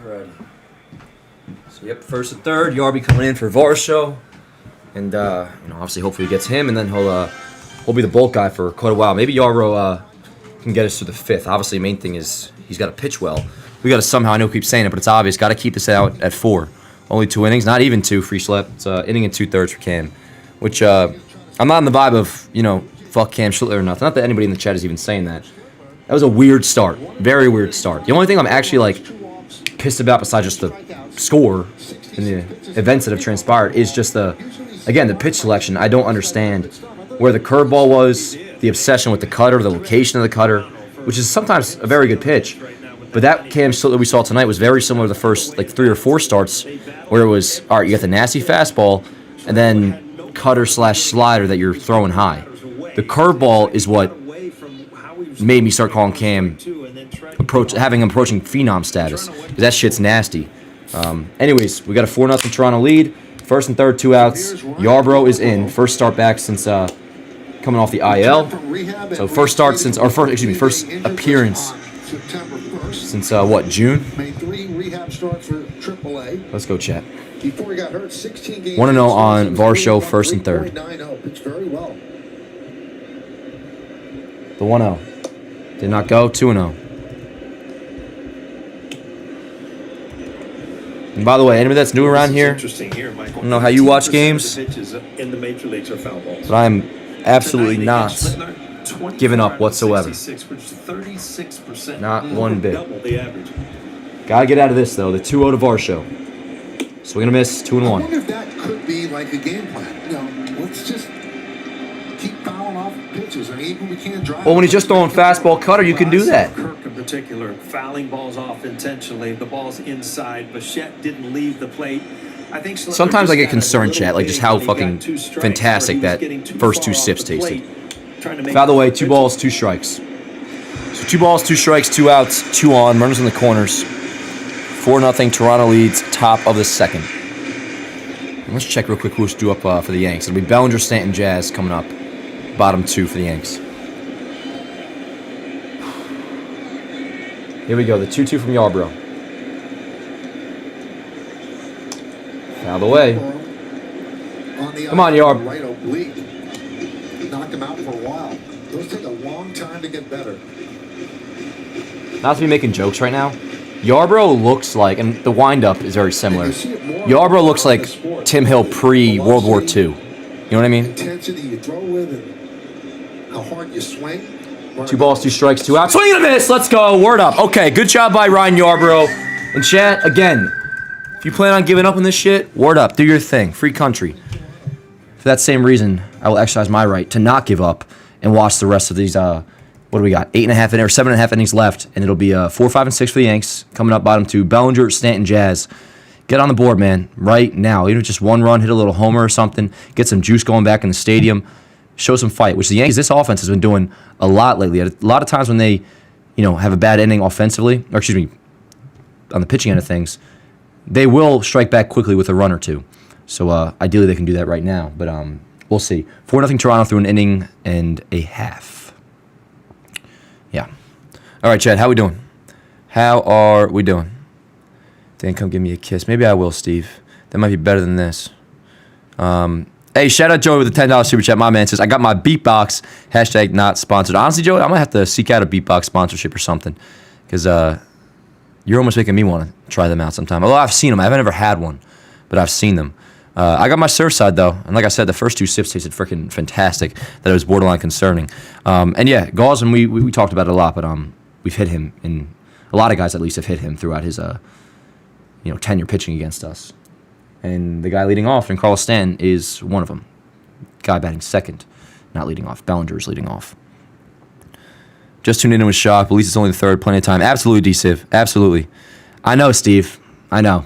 Alrighty. So yep, first and third, Yarby coming in for Varsho, and obviously hopefully he gets him, and then he'll be the bulk guy for quite a while. Maybe Yarbrough can get us to the fifth. Obviously, the main thing is he's got to pitch well. We got to somehow, I know I keep saying it, but it's obvious, got to keep this out at 4. Only 2 innings, not even 2 free slip. It's inning and 2/3 for Cam, which I'm not in the vibe of fuck Cam Schlittler or nothing. Not that anybody in the chat is even saying that. That was a weird start, very weird start. The only thing I'm actually pissed about besides just the score and the events that have transpired is just the pitch selection. I don't understand where the curveball was, the obsession with the cutter, the location of the cutter, which is sometimes a very good pitch. But that Cam Schlittler we saw tonight was very similar to the first 3 or 4 starts, where it was, all right, you got the nasty fastball, and then cutter/slider that you're throwing high. The curveball is what made me start calling Cam approaching phenom status, because that shit's nasty. Anyways, we got a 4-0 Toronto lead. First and third, 2 outs. Yarbrough is in. First start back since coming off the IL. So first appearance since June? Made 3 rehab starts for AAA. Let's go, chat. Before he got hurt, 16 games. 1-0 on Varsho, first and third. 3.90. Pitched very well. The 1-0 did not go. 2-0. And by the way, anybody that's new around here, I don't know how you watch games, but I'm absolutely not giving up whatsoever. Not one bit. Gotta get out of this, though. The 2-0 to Varsho. So we're going to miss 2-1. I wonder if that could be like a game plan. Let's just keep fouling off pitches. Even we can't drive. Well, when he's just throwing fastball cutter, you can do that. Kirk in particular, fouling balls off intentionally. The ball's inside. Bichette didn't leave the plate. I think sometimes I get concerned, chat, just how fucking fantastic that first 2 sips tasted. By the way, 2 balls, 2 strikes. So 2 balls, 2 strikes, 2 outs, 2 on. Runners in the corners. 4-0 Toronto leads, top of the second. Let's check real quick who's due up for the Yanks. It'll be Bellinger, Stanton, Jazz coming up. Bottom 2 for the Yanks. Here we go, the 2-2 from Yarbrough. Out of the way. Come on, Yarb. Right oblique. Knocked him out for a while. Those take a long time to get better. Not to be making jokes right now. Yarbrough looks like, and the windup is very similar. Yarbrough looks like Tim Hill pre-World War II. You know what I mean? Intensity you throw with and how hard you swing. 2 balls, 2 strikes, 2 outs. Swing and a miss. Let's go. Word up. Okay, good job by Ryan Yarbrough. And chat, again, if you plan on giving up on this shit, word up. Do your thing. Free country. For that same reason, I will exercise my right to not give up and watch the rest of these, what do we got? 8.5 or 7.5 innings left. And it'll be 4, 5, and 6 for the Yanks. Coming up bottom 2, Bellinger, Stanton, Jazz. Get on the board, man, right now. Even if just 1 run, hit a little homer or something. Get some juice going back in the stadium. Show some fight, which the Yankees, this offense has been doing a lot lately. A lot of times when they, have a bad inning offensively, or excuse me, on the pitching end of things, they will strike back quickly with a run or 2. So ideally they can do that right now, but we'll see. 4-0 Toronto through an inning and a half. Yeah. All right, Chad, how we doing? How are we doing? Dan, come give me a kiss. Maybe I will, Steve. That might be better than this. Hey, shout out Joey with the $10 super chat. My man says, I got my beatbox. # not sponsored. Honestly, Joey, I'm going to have to seek out a beatbox sponsorship or something. Because you're almost making me want to try them out sometime. Although I've seen them. I haven't ever had one. But I've seen them. I got my Surfside, though. And like I said, the first 2 sips tasted freaking fantastic. That it was borderline concerning. And yeah, Gauze, and we talked about it a lot. But we've hit him. And a lot of guys, at least, have hit him throughout his tenure pitching against us. And the guy leading off, and Carlos Stanton, is one of them. Guy batting second, not leading off. Bellinger's leading off. Just tuned in and was shocked. At least it's only the 3rd. Plenty of time. Absolutely, D-Civ. Absolutely. I know, Steve. I know.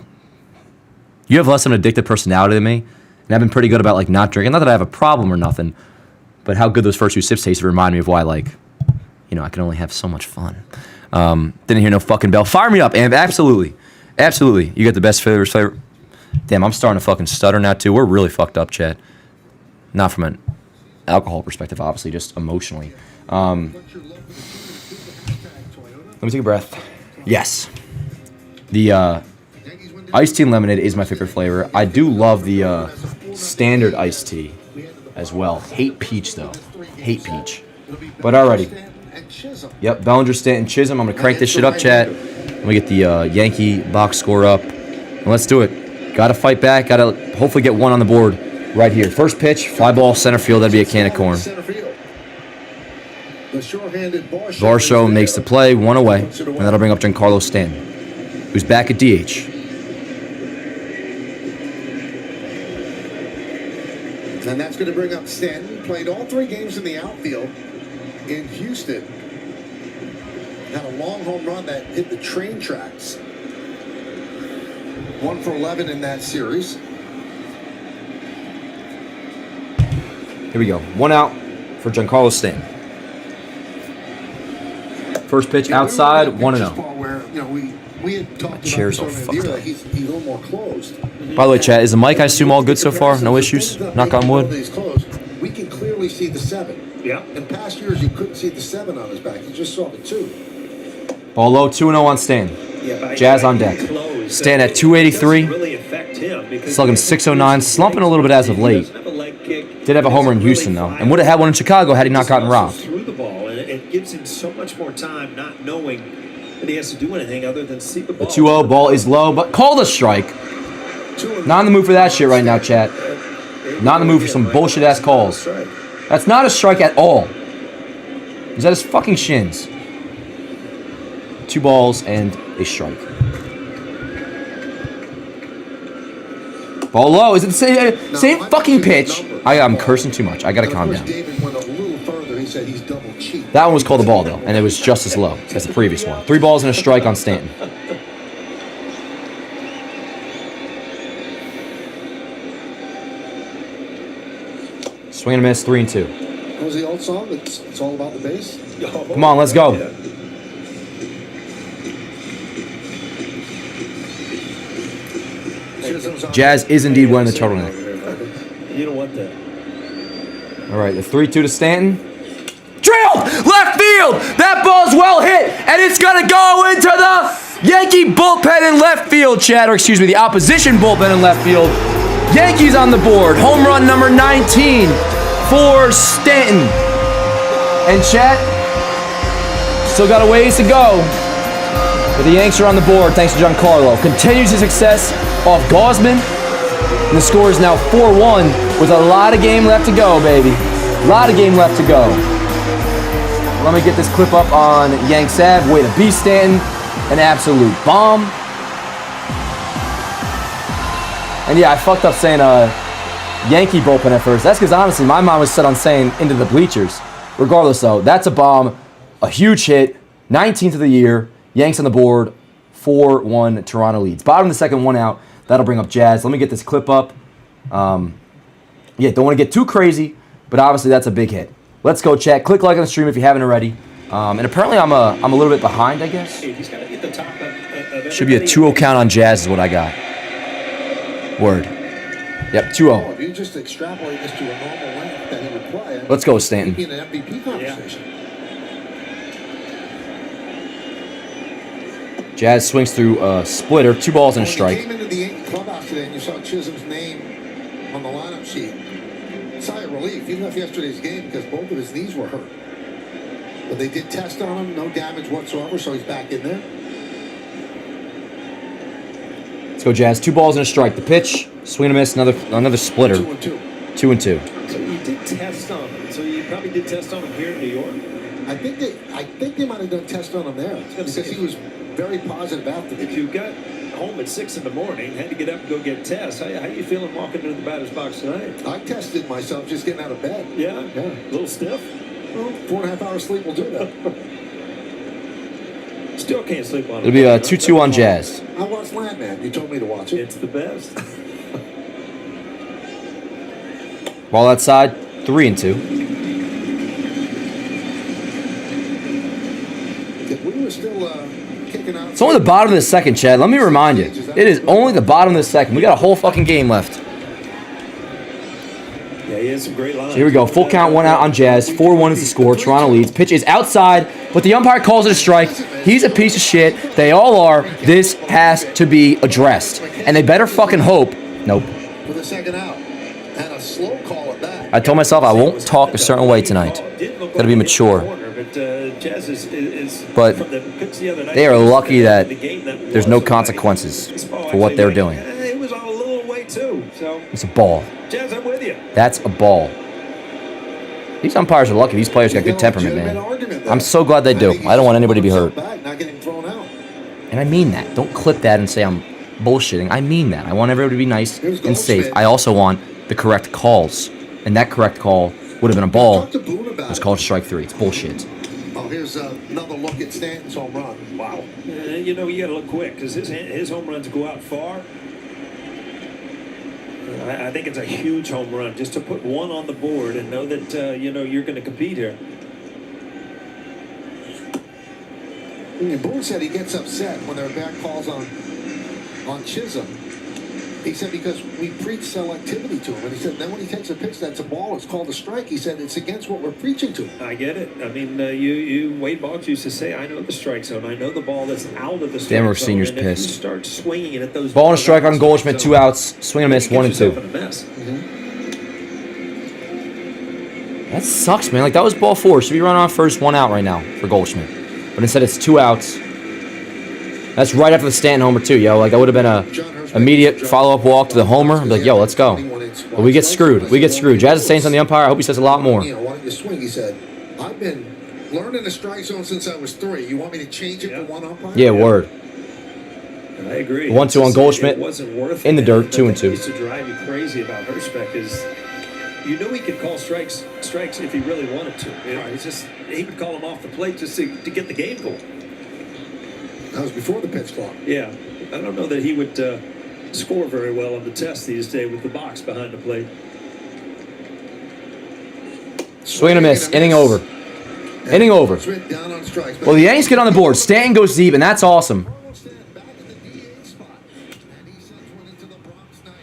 You have less of an addictive personality than me. And I've been pretty good about, not drinking. Not that I have a problem or nothing. But how good those first 2 sips tasted remind me of why, I can only have so much fun. Didn't hear no fucking bell. Fire me up, Amp. Absolutely. Absolutely. You got the best flavor. Damn, I'm starting to fucking stutter now, too. We're really fucked up, Chad. Not from an alcohol perspective, obviously, just emotionally. Let me take a breath. Yes. The iced tea and lemonade is my favorite flavor. I do love the standard iced tea as well. Hate peach, though. Hate peach. But alrighty. Yep, Bellinger, Stanton, Chisholm. I'm going to crank this shit up, Chad. Let me get the Yankee box score up. And let's do it. Got to fight back. Got to hopefully get 1 on the board right here. First pitch, fly ball, center field. That'd be a can of corn. Varsho makes the play, 1 away. And that'll bring up Giancarlo Stanton, who's back at DH. And that's going to bring up Stanton. Played all 3 games in the outfield in Houston. Had a long home run that hit the train tracks. 1 for 11 in that series. Here we go. 1 out for Giancarlo Stanton. First pitch outside, 1-0. We had talked Chairs about all this fucked up. he's a little more closed. By the way, chat, is the mic, I assume, all good so far? No issues? Knock on wood? We can clearly see the 7. Yeah. In past years, you couldn't see the 7 on his back. You just saw the 2. Ball low, 2-0 on Stanton. Jazz on deck. Stan at 283. Slugging 609. Slumping a little bit as of late. Did have a homer in Houston, though. And would have had one in Chicago had he not gotten robbed. Through the ball, and it gives him so much more time not knowing that he has to do anything other than see the ball. The 2-0 ball is low, but called a strike. Not in the mood for that shit right now, chat. Not in the mood for some bullshit-ass calls. That's not a strike at all. He's at his fucking shins. 2 balls and a strike. Ball low. Is it the same fucking pitch? I'm cursing too much. I gotta calm down. That one was called a ball, though, and it was just as low as the previous one. 3 balls and a strike on Stanton. Swing and a miss, 3-2. What was the old song? It's all about the base. Come on, let's go. Jazz is indeed wearing the turtleneck. You don't want that. All right, the 3-2 to Stanton. Drilled! Left field! That ball's well hit, and it's going to go into the Yankee bullpen in left field, Chad. Or excuse me, the opposition bullpen in left field. Yankees on the board. Home run number 19 for Stanton. And Chad, still got a ways to go. But the Yanks are on the board thanks to Giancarlo. Continues his success off Gausman. And the score is now 4-1 with a lot of game left to go, baby. A lot of game left to go. Let me get this clip up on Yanks Ave. Way to be, Stanton. An absolute bomb. And yeah, I fucked up saying Yankee bullpen at first. That's because honestly, my mind was set on saying into the bleachers. Regardless though, that's a bomb. A huge hit. 19th of the year. Yanks on the board. 4-1 Toronto leads. Bottom of the second, 1 out. That'll bring up Jazz. Let me get this clip up. Yeah, don't want to get too crazy, but obviously that's a big hit. Let's go, chat. Click like on the stream if you haven't already. And apparently I'm a little bit behind, I guess. Should be a 2-0 count on Jazz is what I got. Word. Yep, 2-0. If you just extrapolate this to a normal length that he would play, let's go, Stanton. he'd be in an MVP conversation. Jazz swings through a splitter, 2 balls and a strike. When you came into the Yankee clubhouse today and you saw Chisholm's name on the lineup sheet, sigh of relief. He left yesterday's game because both of his knees were hurt. But they did test on him, no damage whatsoever, so he's back in there. Let's go, Jazz. 2 balls and a strike. The pitch, swing and a miss, another splitter. 2-2. 2-2. So you did test on him. So you probably did test on him here in New York. I think they might have done tests on him there because he was very positive after If you got home at 6 in the morning, had to get up and go get tests, how you feeling walking into the batter's box tonight? I tested myself just getting out of bed. Yeah? Yeah. A little stiff? Well, 4.5 hours sleep will do that. Still can't sleep on it. It'll be a 2-2 on Jazz. I watched Landman. You told me to watch it. It's the best. Ball outside, 3-2. If we were still kicking out. It's only the bottom of the second, Chad. Let me remind you. It is only the bottom of the second. We got a whole fucking game left. Yeah, he has some great lines. So here we go. Full count, 1 out on Jazz. 4-1 is the score. Toronto leads. Pitch is outside, but the umpire calls it a strike. He's a piece of shit. They all are. This has to be addressed. And they better fucking hope. Nope. With a second out. And a slow call at that. I told myself I won't talk a certain way tonight. Gotta be mature. But they are lucky that there's no consequences for what they're doing. It was on a little way too. So It's a ball. Jazz, I'm with you. That's a ball. These umpires are lucky. These players got good temperament, man. I'm so glad they do. I don't want anybody to be hurt. Not getting thrown out. And I mean that. Don't clip that and say I'm bullshitting. I mean that. I want everybody to be nice and safe. I also want the correct calls. And that correct call would have been a ball. It's called strike 3. It's bullshit. Oh, here's another look at Stanton's home run. Wow. You know, you got to look quick because his home runs go out far. I think it's a huge home run just to put one on the board and know that you know you're going to compete here. Boone said he gets upset when there are bad calls on Chisholm. He said because we preach selectivity to him, and he said then when he takes a pitch that's a ball, it's called a strike. He said it's against what we're preaching to him. I get it. I mean, Wade Boggs used to say, "I know the strike zone. I know the ball that's out of the strike Denver zone." Senior's and pissed. If you start swinging it at those Ball and a strike on Goldschmidt. 2 outs. Swing and a miss. 1-2. That sucks, man. Like that was ball 4. Should be running off first, 1 out right now for Goldschmidt. But instead it's 2 outs. That's right after the Stanton homer too, yo. Like that would have been a immediate follow-up walk to the homer. I'd be like, yo, let's go. But we get screwed. We get screwed. Jazz is saying something to the umpire. I hope he says a lot more. You know, why don't you swing? He said, I've been learning the strike zone since I was 3. You want me to change it for one umpire? Yeah, word. I agree. 1-2 on Goldschmidt. It wasn't worth in the dirt. it. 2-2. Used to drive you crazy about Hirschbeck is, you know, he could call strikes if he really wanted to. You know, he would call them off the plate just to get the game going. That was before the pitch clock. Yeah, I don't know that he would score very well on the test these days with the box behind the plate. Swing and a miss. Inning over. Inning over. Well, the Yankees get on the board. Stanton goes deep, and that's awesome.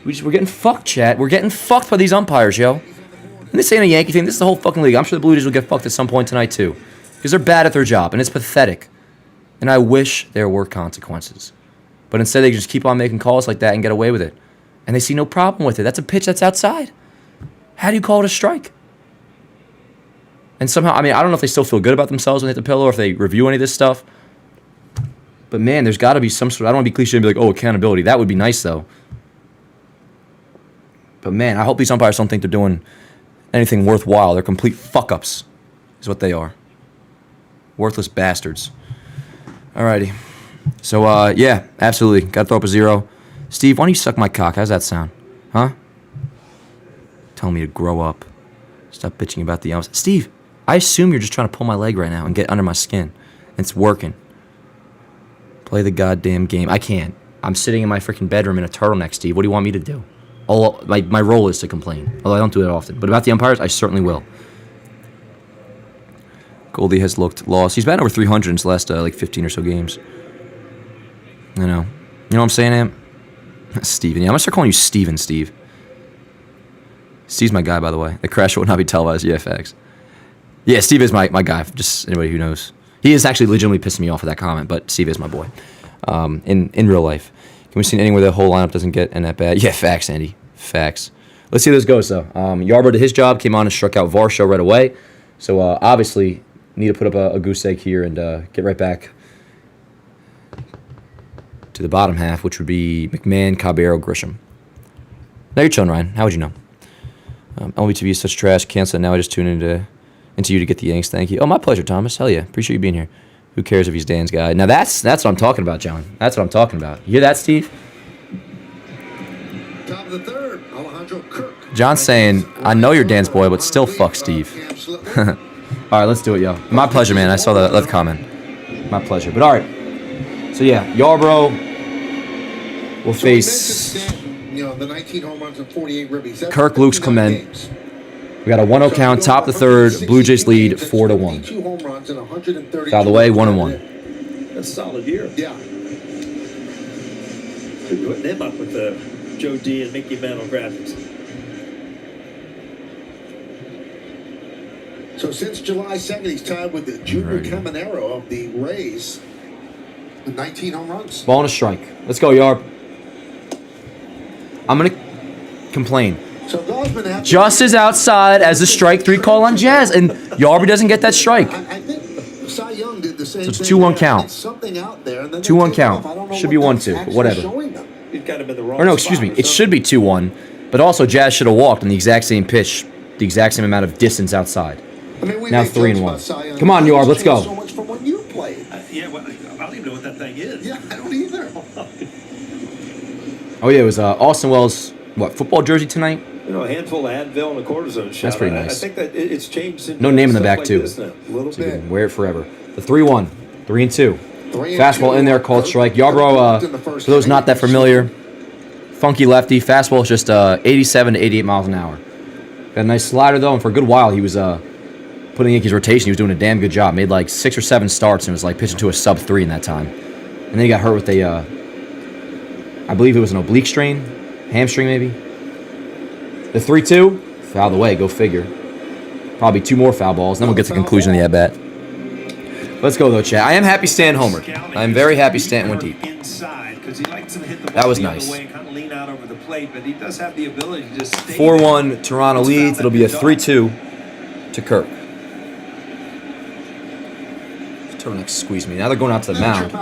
We're getting fucked, chat. We're getting fucked by these umpires, yo. And this ain't a Yankee thing. This is the whole fucking league. I'm sure the Blue Jays will get fucked at some point tonight, too. Because they're bad at their job, and it's pathetic. And I wish there were consequences. But instead, they just keep on making calls like that and get away with it. And they see no problem with it. That's a pitch that's outside. How do you call it a strike? And somehow, I mean, I don't know if they still feel good about themselves when they hit the pillow or if they review any of this stuff. But, man, there's got to be some sort of... I don't want to be cliche and be like, oh, accountability. That would be nice, though. But, man, I hope these umpires don't think they're doing anything worthwhile. They're complete fuck-ups is what they are. Worthless bastards. Alrighty. So, yeah, absolutely. Got to throw up a 0. Steve, why don't you suck my cock? How's that sound? Huh? Telling me to grow up. Stop bitching about the umps. Steve, I assume you're just trying to pull my leg right now and get under my skin. It's working. Play the goddamn game. I can't. I'm sitting in my freaking bedroom in a turtleneck, Steve. What do you want me to do? My role is to complain. Although I don't do it often. But about the umpires, I certainly will. Goldie has looked lost. He's batting over 300 in his last, 15 or so games. I know. You know what I'm saying, Am? Steven. Yeah, I'm going to start calling you Steven, Steve. Steve's my guy, by the way. The crash will not be televised. Yeah, facts. Yeah, Steve is my guy. Just anybody who knows. He is actually legitimately pissing me off with that comment, but Steve is my boy. In real life. Can we see anything where the whole lineup doesn't get in that bad? Yeah, facts, Andy. Facts. Let's see how this goes, though. Yarbrough did his job, came on and struck out Varsho right away. So, obviously, need to put up a goose egg here and get right back to the bottom half, which would be McMahon, Caballero, Grisham. Now you're chilling, Ryan. How would you know? LBTV is such trash. Cancel it now. I just tune into you to get the Yanks. Thank you. Oh, my pleasure, Thomas. Hell yeah. Appreciate you being here. Who cares if he's Dan's guy? Now that's what I'm talking about, John. That's what I'm talking about. You hear that, Steve? Top of the third, Alejandro Kirk. John's saying, I know you're Dan's boy, but still fuck Steve. All right, let's do it, yo. My pleasure, man. I saw that left comment. My pleasure. But all right. So, yeah, Yarbrough will face the 19 home runs and 48 ribbies. Kirk, Luke's Clement. We got a 1-0 count, top of the third. Blue Jays lead 4-1. Out of the way, 1-1. That's a solid year. Yeah. Putting them up with Joe D and Mickey Mantle graphics. So since July 2nd, he's tied with the Junior Caminero of the Rays with 19 home runs. Ball and a strike. Let's go, Yarb. I'm going to complain. So just as outside as the strike 3 call on Jazz, and Yarbrough doesn't get that strike. I think Cy Young did the same so it's a thing. 2-1 count. Something out there. 2-1 count. Should be 1-2, but whatever. Or no, excuse me. It should be 2-1, but also Jazz should have walked on the exact same pitch, the exact same amount of distance outside. Now 3-1. Come on, Yarb, let's go. So much from when you played. Yeah, well, I don't even know what that thing is. Yeah, I don't either. Oh yeah, it was Austin Wells' football jersey tonight. You know, a handful of Advil and a cortisone shot. That's pretty nice. I think that it's changed since. No name in the back too. A little so you bit. can wear it forever. The 3-1, 3-2. Fastball in there, called strike. Yarbrough, for those not that familiar, funky lefty. Fastball is just 87 to 88 miles an hour. Got a nice slider though, and for a good while he was putting Yankees rotation. He was doing a damn good job. Made like 6 or 7 starts and was like pitching to a sub-3 in that time. And then he got hurt with a, I believe it was an oblique strain, hamstring maybe. The 3-2, foul the way, go figure. Probably 2 more foul balls, then we'll get to the conclusion of the at-bat. Let's go though, chat. I am happy Stanton homered. I am very happy Stanton went deep. That was nice. 4-1, Toronto leads. It'll be a 3-2 to Kirk. Turtleneck squeeze me. Now they're going out to the mound.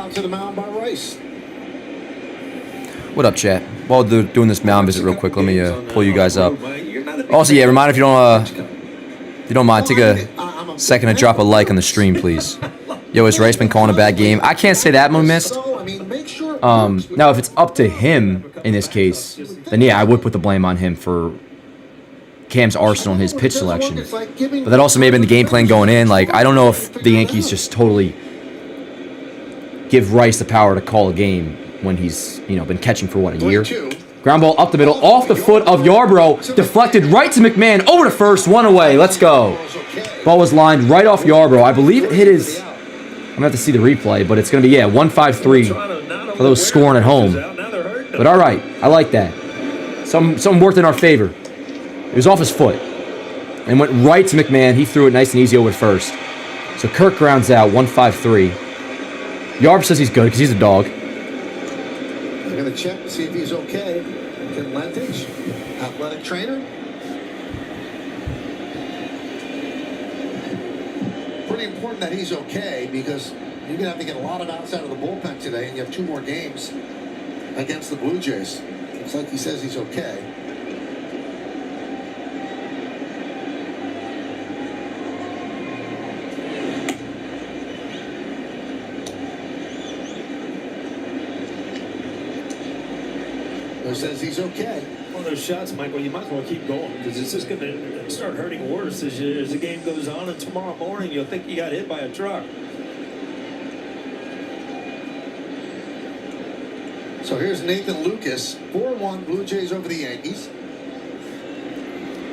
What up, chat? While they're doing this mound visit real quick, let me pull you guys up. Also, yeah, remind if you don't mind, take a second to drop a like on the stream, please. Yo, has Rice been calling a bad game? I can't say that one missed. Now, if it's up to him in this case, then yeah, I would put the blame on him for Cam's arsenal and his pitch selection. But that also may have been the game plan going in. Like, I don't know if the Yankees just totally give Rice the power to call a game when he's, been catching for, a year? Ground ball up the middle, off the foot of Yarbrough, deflected right to McMahon, over to first, 1 away, let's go. Ball was lined right off Yarbrough. I believe it hit his, I'm going to have to see the replay, but it's going to be, 1-5-3 for those scoring at home. But all right, I like that. Something worked in our favor. It was off his foot. And went right to McMahon. He threw it nice and easy over first. So Kirk grounds out, 1-5-3. Yarb says he's good because he's a dog. They're going to check to see if he's okay. Ken Lentich, athletic trainer. Pretty important that he's okay because you're going to have to get a lot of outs out of the bullpen today, and you have 2 more games against the Blue Jays. Looks like he says he's okay. Says he's okay. One of those shots, Michael, you might as well keep going because it's just going to start hurting worse as the game goes on. And tomorrow morning, you'll think you got hit by a truck. So here's Nathan Lucas, 4-1 Blue Jays over the Yankees.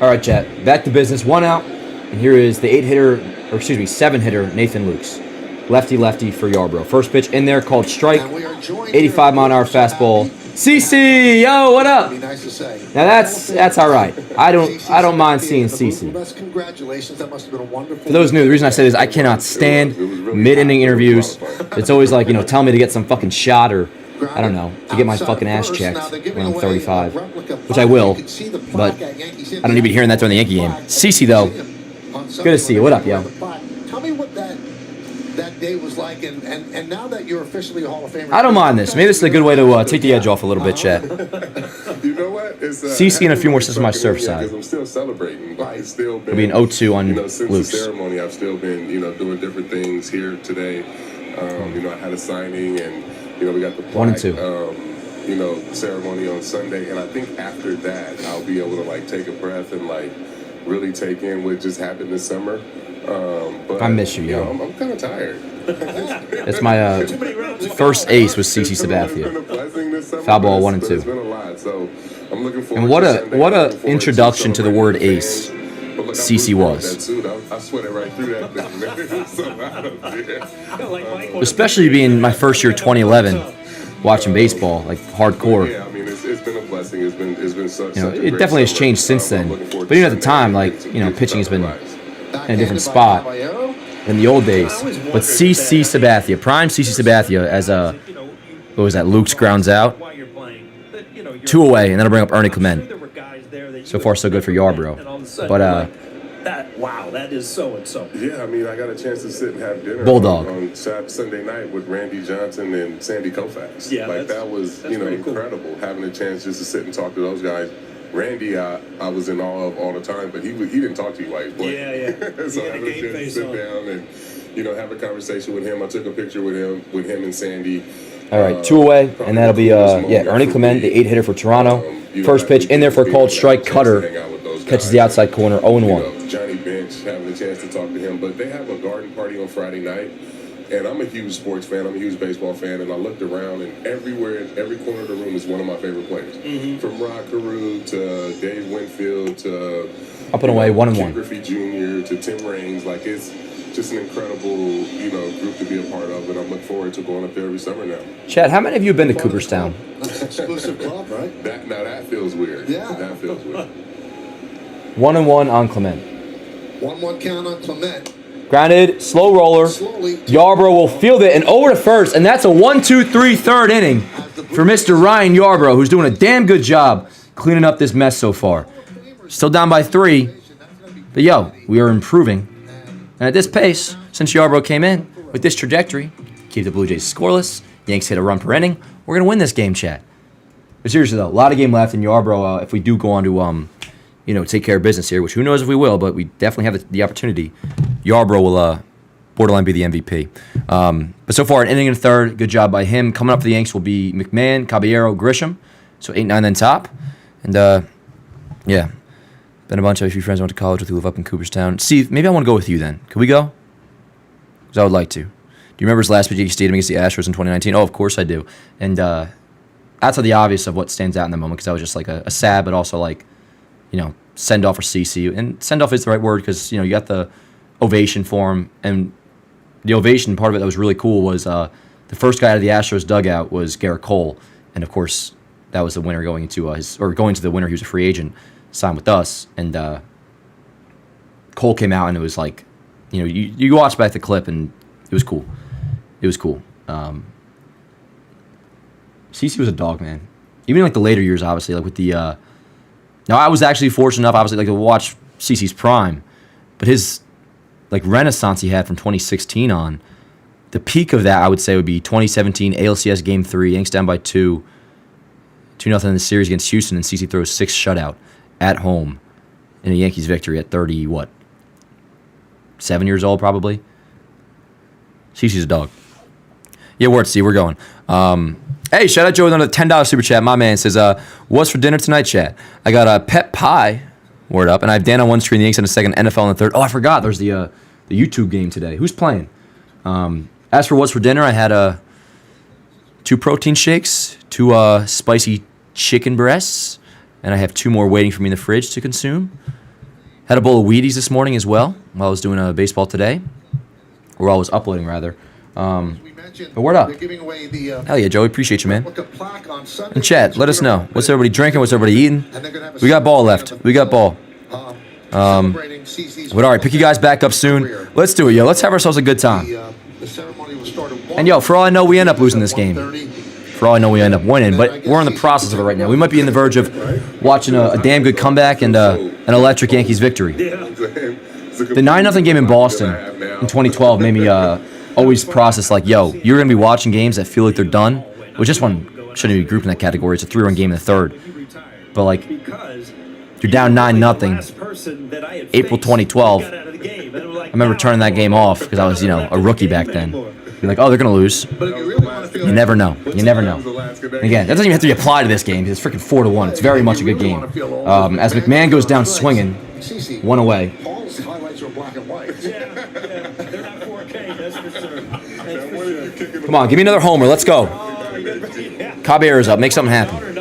All right, chat. Back to business. 1 out. And here is the 7-hitter, Nathan Lucas. Lefty for Yarbrough. First pitch in there called strike. 85-mile-an-hour fastball. CC, yo, what up? Nice to say. Now that's all right. I don't mind seeing CC. Congratulations, that must have been a wonderful. For those new, the reason I said is I cannot stand mid-inning interviews. It's always like, tell me to get some fucking shot or I don't know, to get my fucking ass checked when I'm 35, which I will. But I don't need to be hearing that during the Yankee game. CC though, good to see you. What up, yo? Tell me what that day was like, and now that you're officially a Hall of Famer. I don't mind this. Maybe this is a good way to take the edge off a little bit, chat. You know what? It's, CC and a few more sits on my surf side. I'm still celebrating. It's still been, it'll be an 0-2 on since Luke's. the ceremony, I've still been, doing different things here today. I had a signing, and we got the plaque, 1-2. Ceremony on Sunday, and I think after that, I'll be able to take a breath and really take in what just happened this summer. But I miss you, yo. I'm kind of tired. That's my first ace was CC Sabathia. Foul ball 1 and 2. It's been a lot, so I'm looking forward. And what a introduction to the word ace CC was. I sweated right through that thing. Especially being my first year, 2011, watching baseball hardcore. Yeah, I mean it's been a blessing. It's been such. It definitely has changed since then. But even at the time, pitching has been in a different spot than the old days. But CC Sabathia, prime CC Sabathia as what was that? Luke's grounds out. 2 away, and then I'll bring up Ernie Clement. So far, so good for Yarbrough. But that is so and so. Yeah, I mean, I got a chance to sit and have dinner Bulldog on Sunday night with Randy Johnson and Sandy Koufax. Yeah, that was incredible, having a chance just to sit and talk to those guys. Randy, I was in awe of all the time, but he didn't talk to you while he played. Yeah. So having a chance to sit down and have a conversation with him. I took a picture with him and Sandy. All right, 2 away, and that'll be Ernie Clement, the 8-hitter for Toronto. First pitch in there for a called strike. Cutter catches the outside corner, 0-1. Johnny Bench, having a chance to talk to him, but they have a garden party on Friday night. And I'm a huge sports fan. I'm a huge baseball fan. And I looked around, and everywhere, in every corner of the room is one of my favorite players. Mm-hmm. From Rod Carew to Dave Winfield to up and away, 1-1. Ken Griffey Jr. to Tim Raines. It's just an incredible, group to be a part of. And I'm looking forward to going up there every summer now. Chad, how many of you have been to Cooperstown? That's an exclusive club, right? That feels weird. Yeah. That feels weird. 1-1 on Clement. 1-1 count on Clement. Grounded, slow roller. Yarbrough will field it and over to first, and that's a 1-2-3 third inning for Mr. Ryan Yarbrough, who's doing a damn good job cleaning up this mess so far. Still down by 3, but we are improving. And at this pace, since Yarbrough came in, with this trajectory, keep the Blue Jays scoreless, Yanks hit a run per inning, we're going to win this game, chat. But seriously, though, a lot of game left in Yarbrough. If we do go on to, take care of business here, which who knows if we will, but we definitely have the opportunity. Yarbrough will borderline be the MVP. But so far, an inning and a third, good job by him. Coming up for the Yanks will be McMahon, Caballero, Grisham. So 8-9 then top. And, been a bunch of a few friends I went to college with who live up in Cooperstown. Steve, maybe I want to go with you then. Could we go? Because I would like to. Do you remember his last pitch he stayed against the Astros in 2019? Oh, of course I do. And outside the obvious of what stands out in the moment, because I was just a sad, but also send off for CC. And send off is the right word because, you got the ovation for him. And the ovation part of it that was really cool was the first guy out of the Astros dugout was Garrett Cole. And, of course, That was the winner going into going to the winner. He was a free agent, signed with us, and Cole came out, and it was like, you watch back the clip, and it was cool. It was cool. CeCe was a dog, man. Even like the later years, obviously, like with the. Now I was actually fortunate enough, obviously, like to watch CeCe's prime, but his like renaissance he had from 2016 on. The peak of that, I would say, would be 2017 ALCS Game 3, Yanks down by 2-0 in the series against Houston, and CeCe throws 6 shutout at home in a Yankees victory at 7 years old, probably. CeCe's a dog. Yeah, Steve, we're going. Hey, shout out Joe with another $10 super chat. My man says, what's for dinner tonight, chat? I got a pet pie, word up, and I have Dan on one screen, the Yankees on the second, NFL on the third. Oh, I forgot, there's the YouTube game today. Who's playing? As for what's for dinner, I had 2 protein shakes, 2 spicy chicken breasts, and I have 2 more waiting for me in the fridge to consume. Had a bowl of Wheaties this morning as well while I was doing baseball today, or I was uploading rather. But word up. Hell yeah, Joey, appreciate you, man. And chat, let us know. What's everybody drinking? What's everybody eating? We got ball left. We got ball. But all right, pick you guys back up soon. Let's do it, yo. Let's have ourselves a good time. And yo, for all I know, we end up losing this game. For all I know, we end up winning, but we're in the process of it right now. We might be in the verge of watching a damn good comeback and an electric Yankees victory. The 9-0 game in Boston in 2012 made me always process like, yo, you're going to be watching games that feel like they're done, which this one shouldn't be grouped in that category. It's a 3-run game in the third. But like, you're down 9-0, April 2012. I remember turning that game off because I was, a rookie back then. You're like, oh, they're going to lose. You never know. You never know. And again, that doesn't even have to be applied to this game because it's freaking 4-1. It's very much a good game. As McMahon goes down swinging, 1 away. Come on, give me another homer. Let's go. Caballero's up. Make something happen.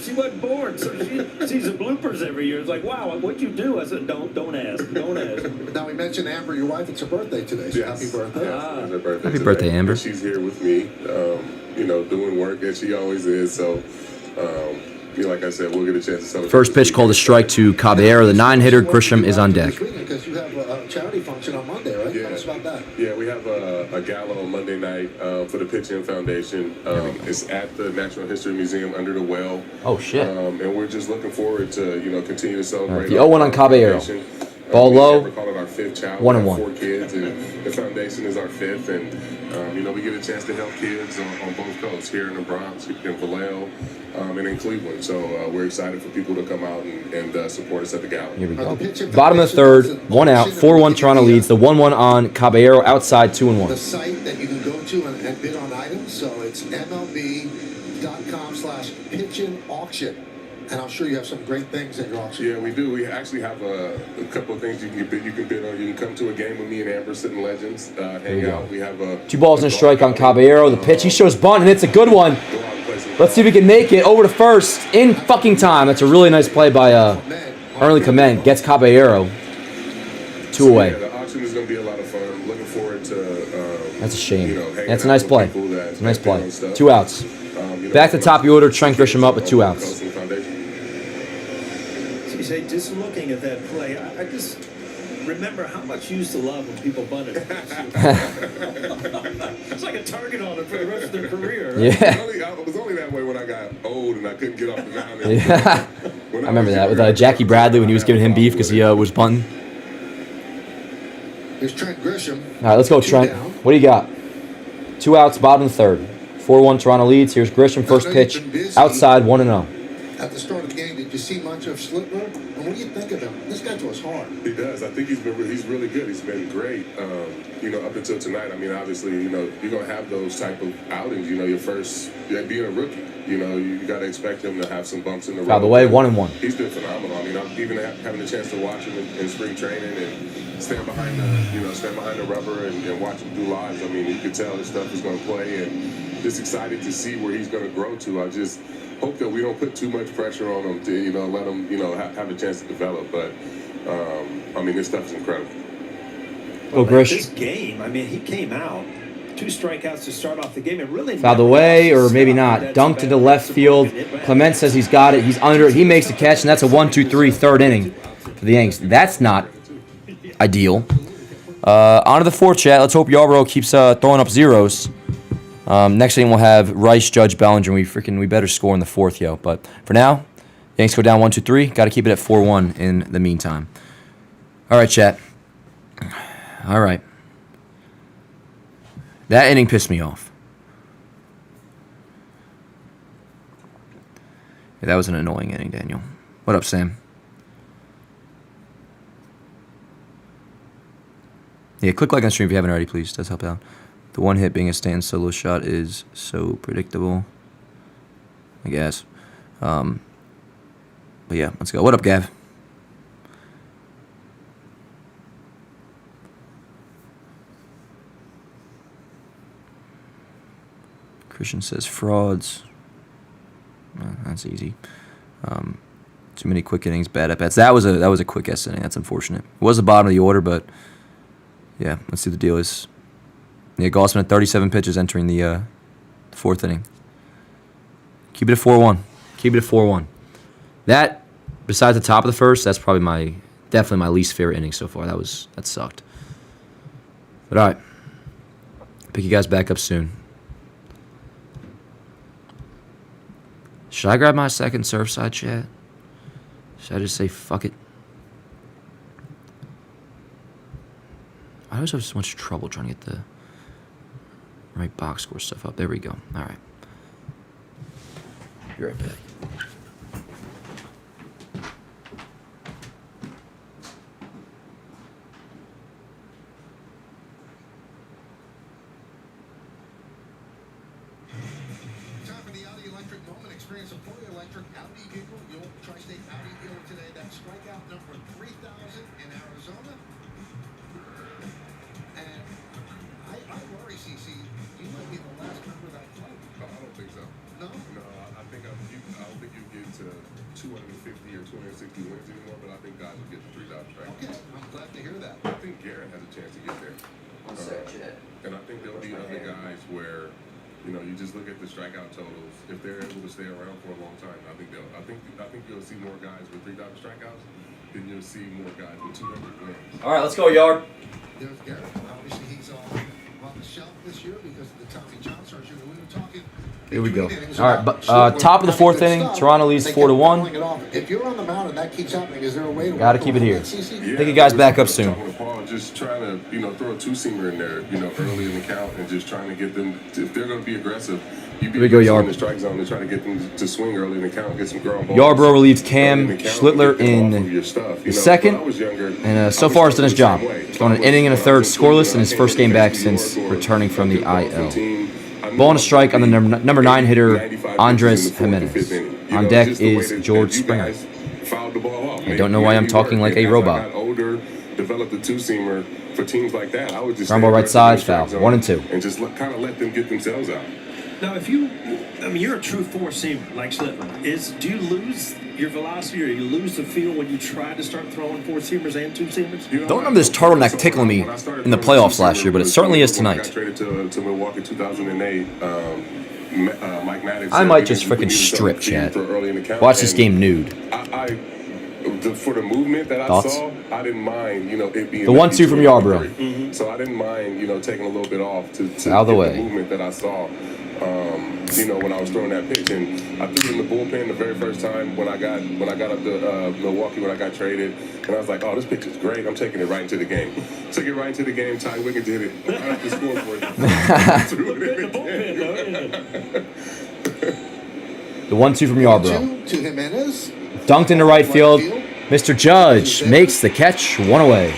She wasn't born, so she sees the bloopers every year. It's like, wow, what'd you do? I said, don't ask. Don't ask. Now, we mentioned Amber, your wife. It's her birthday today, so happy birthday. It's her birthday Happy birthday, Amber. She's here with me, doing work, as she always is. So, like I said, we'll get a chance to celebrate. First pitch called a strike to Caballero. The 9-hitter, Grisham, is on deck. Because you have a charity function on Monday, right? Yeah. Tell us about that. Yeah, we have a gala on Monday night for the Pitch In Foundation. It's at the Natural History Museum under the well. Oh, shit. And we're just looking forward to, continue to celebrate. The 0-1 on Caballero. Ball low. We call it our 5th child. 1-1. 4 kids, and the foundation is our 5th. And, we get a chance to help kids on both coasts, here in the Bronx, in Vallejo, and in Cleveland. So we're excited for people to come out and support us at the gala. Here we go. Bottom of the third, 1 out, 4-1 Toronto leads. The 1-1 on Caballero, outside, 2-1. The site that you can go to and bid on items, so it's MLB.com/pitchin-auction. And I'm sure you have some great things at your auction. Yeah, we do. We actually have a couple of things you can bid on. You can come to a game with me and Amber, Sitting Legends, hang out. We have 2 balls and a strike on Caballero. The pitch, he shows bunt, and it's a good one. Let's see if we can make it over to first in fucking time. That's a really nice play by Early Clement. Gets Caballero 2 away. Yeah, the auction is going to be a lot of fun. I'm looking forward to. That's a shame. That's a nice play. It's a nice play. 2 outs. Back to the top of the order. Trent Grisham up with 2 outs. You say, just looking at that play, I just remember how much you used to love when people bunted. It's like a target on them for the rest of their career. Right? Yeah. It was only that way when I got old and I couldn't get off the mound. Yeah. I remember that with Jackie Bradley when he was giving him beef because he was bunting. Here's Trent Grisham. All right, let's go, Trent. What do you got? 2 outs, bottom of the third. 4-1 Toronto leads. Here's Grisham, first pitch, outside, 1-0. At the start of the game, did you see much of Slipper? And what do you think of him? This guy throws hard. He does. I think he's really good. He's been great. Up until tonight. I mean, obviously, you're gonna have those type of outings. Your first being a rookie. You got to expect him to have some bumps in the road. By the way, 1-1. He's been phenomenal. I mean, I'm even having a chance to watch him in spring training and stand behind the rubber and watch him do lives. I mean, you could tell his stuff is going to play, and just excited to see where he's going to grow to. I just hope that we don't put too much pressure on him to let him have a chance to develop. But this stuff's incredible. Go Grish. This game, I mean, he came out 2 strikeouts to start off the game. It really Fouled away, or maybe not. Dunked into left field. Clement says he's got it. He's under it. He makes the catch, and that's a 1-2-3 third inning for the Yanks. That's not ideal. On to the fourth, chat. Let's hope Yarbrough keeps throwing up zeros. Next thing we'll have Rice, Judge, Bellinger. We better score in the fourth, yo. But for now, Yanks go down 1-2-3. Got to keep it at 4-1 in the meantime. All right, chat. All right. That inning pissed me off. Yeah, that was an annoying inning, Daniel. What up, Sam? Yeah, click like on stream if you haven't already, please. It does help out. The one hit being a Stanton solo shot is so predictable, I guess. But yeah, let's go. What up, Gav? Christian says frauds. That's easy. Too many quick innings, bad at bats. That was a quick S inning. That's unfortunate. It was the bottom of the order, but yeah, let's see what the deal is. Yeah, Gossman at 37 pitches entering the fourth inning. Keep it at 4-1. Keep it at 4-1. That, besides the top of the first, that's probably definitely my least favorite inning so far. That sucked. But all right, pick you guys back up soon. Should I grab my second Surfside chat? Should I just say fuck it? I always have so much trouble trying to get the right box score stuff up. There we go. All right. Be right back. Time for the Audi Electric moment. Experience a fully electric Audi vehicle. The old Tri-State Audi dealer today. That's strikeout number 3,000 in Arizona. And I worry, CC, you might be the last member of that club. I don't think so. No? No, I don't think you get to 250 or 260 wins anymore, but I think guys will get to 3,000 strikeouts. Okay, I'm glad to hear that. I think Garrett has a chance to get there. And I think there'll be other guys where, you just look at the strikeout totals. If they're able to stay around for a long time, I think you'll see more guys with 3,000 strikeouts than you'll see more guys with 200 wins. All right, let's go, Yard. There's Garrett. Obviously, he's on the shelf this year because of the Tommy John surgery. We were talking. Here we go. All right, but top of the fourth inning, Toronto leads 4-1. If you're on the mound and that keeps happening, is there a way to Gotta keep it here. Yeah, Take you guys back up soon. Paul, just trying to, throw a two-seamer in there, early in the count, and just trying to get them. If they're going to be aggressive, you be in the strike zone and try to get them to swing early in the count, get some ground balls. Yarbrough relieves Cam Schlittler in the second, and so far has done his job. He's thrown an inning and a third scoreless in his first game back since returning from the IL. Ball and a strike on the number 9 hitter, Andres Jimenez. On deck is George Springer. I don't know why I'm talking like a robot. Develop the two-seamer for teams like that. I would just ground ball right side, foul. 1-2. And just kind of let them get themselves out. Now, you're a true four-seamer like Schlittler. Do you lose your velocity or you lose the feel when you try to start throwing four-seamers and two-seamers? Don't remember this turtleneck tickling me in the playoffs last year, but it certainly is tonight. I traded to Milwaukee 2008. Mike Maddox. I might just freaking strip, chat. Watch this game nude. For the movement that I saw, I didn't mind, it being the 1-2 from Yarbrough. So I didn't mind, taking a little bit off to out of the way. The movement that I saw. When I was throwing that pitch, and I threw it in the bullpen the very first time when I got up to Milwaukee when I got traded, and I was like, oh, this pitch is great. I'm taking it right into the game. Took it right into the game. Ty Wiggins did it right off the scoreboard. Threw it in the game. The 1-2 from Yarbrough. To Jimenez. Dunked into right field. Mr. Judge makes the catch. One away.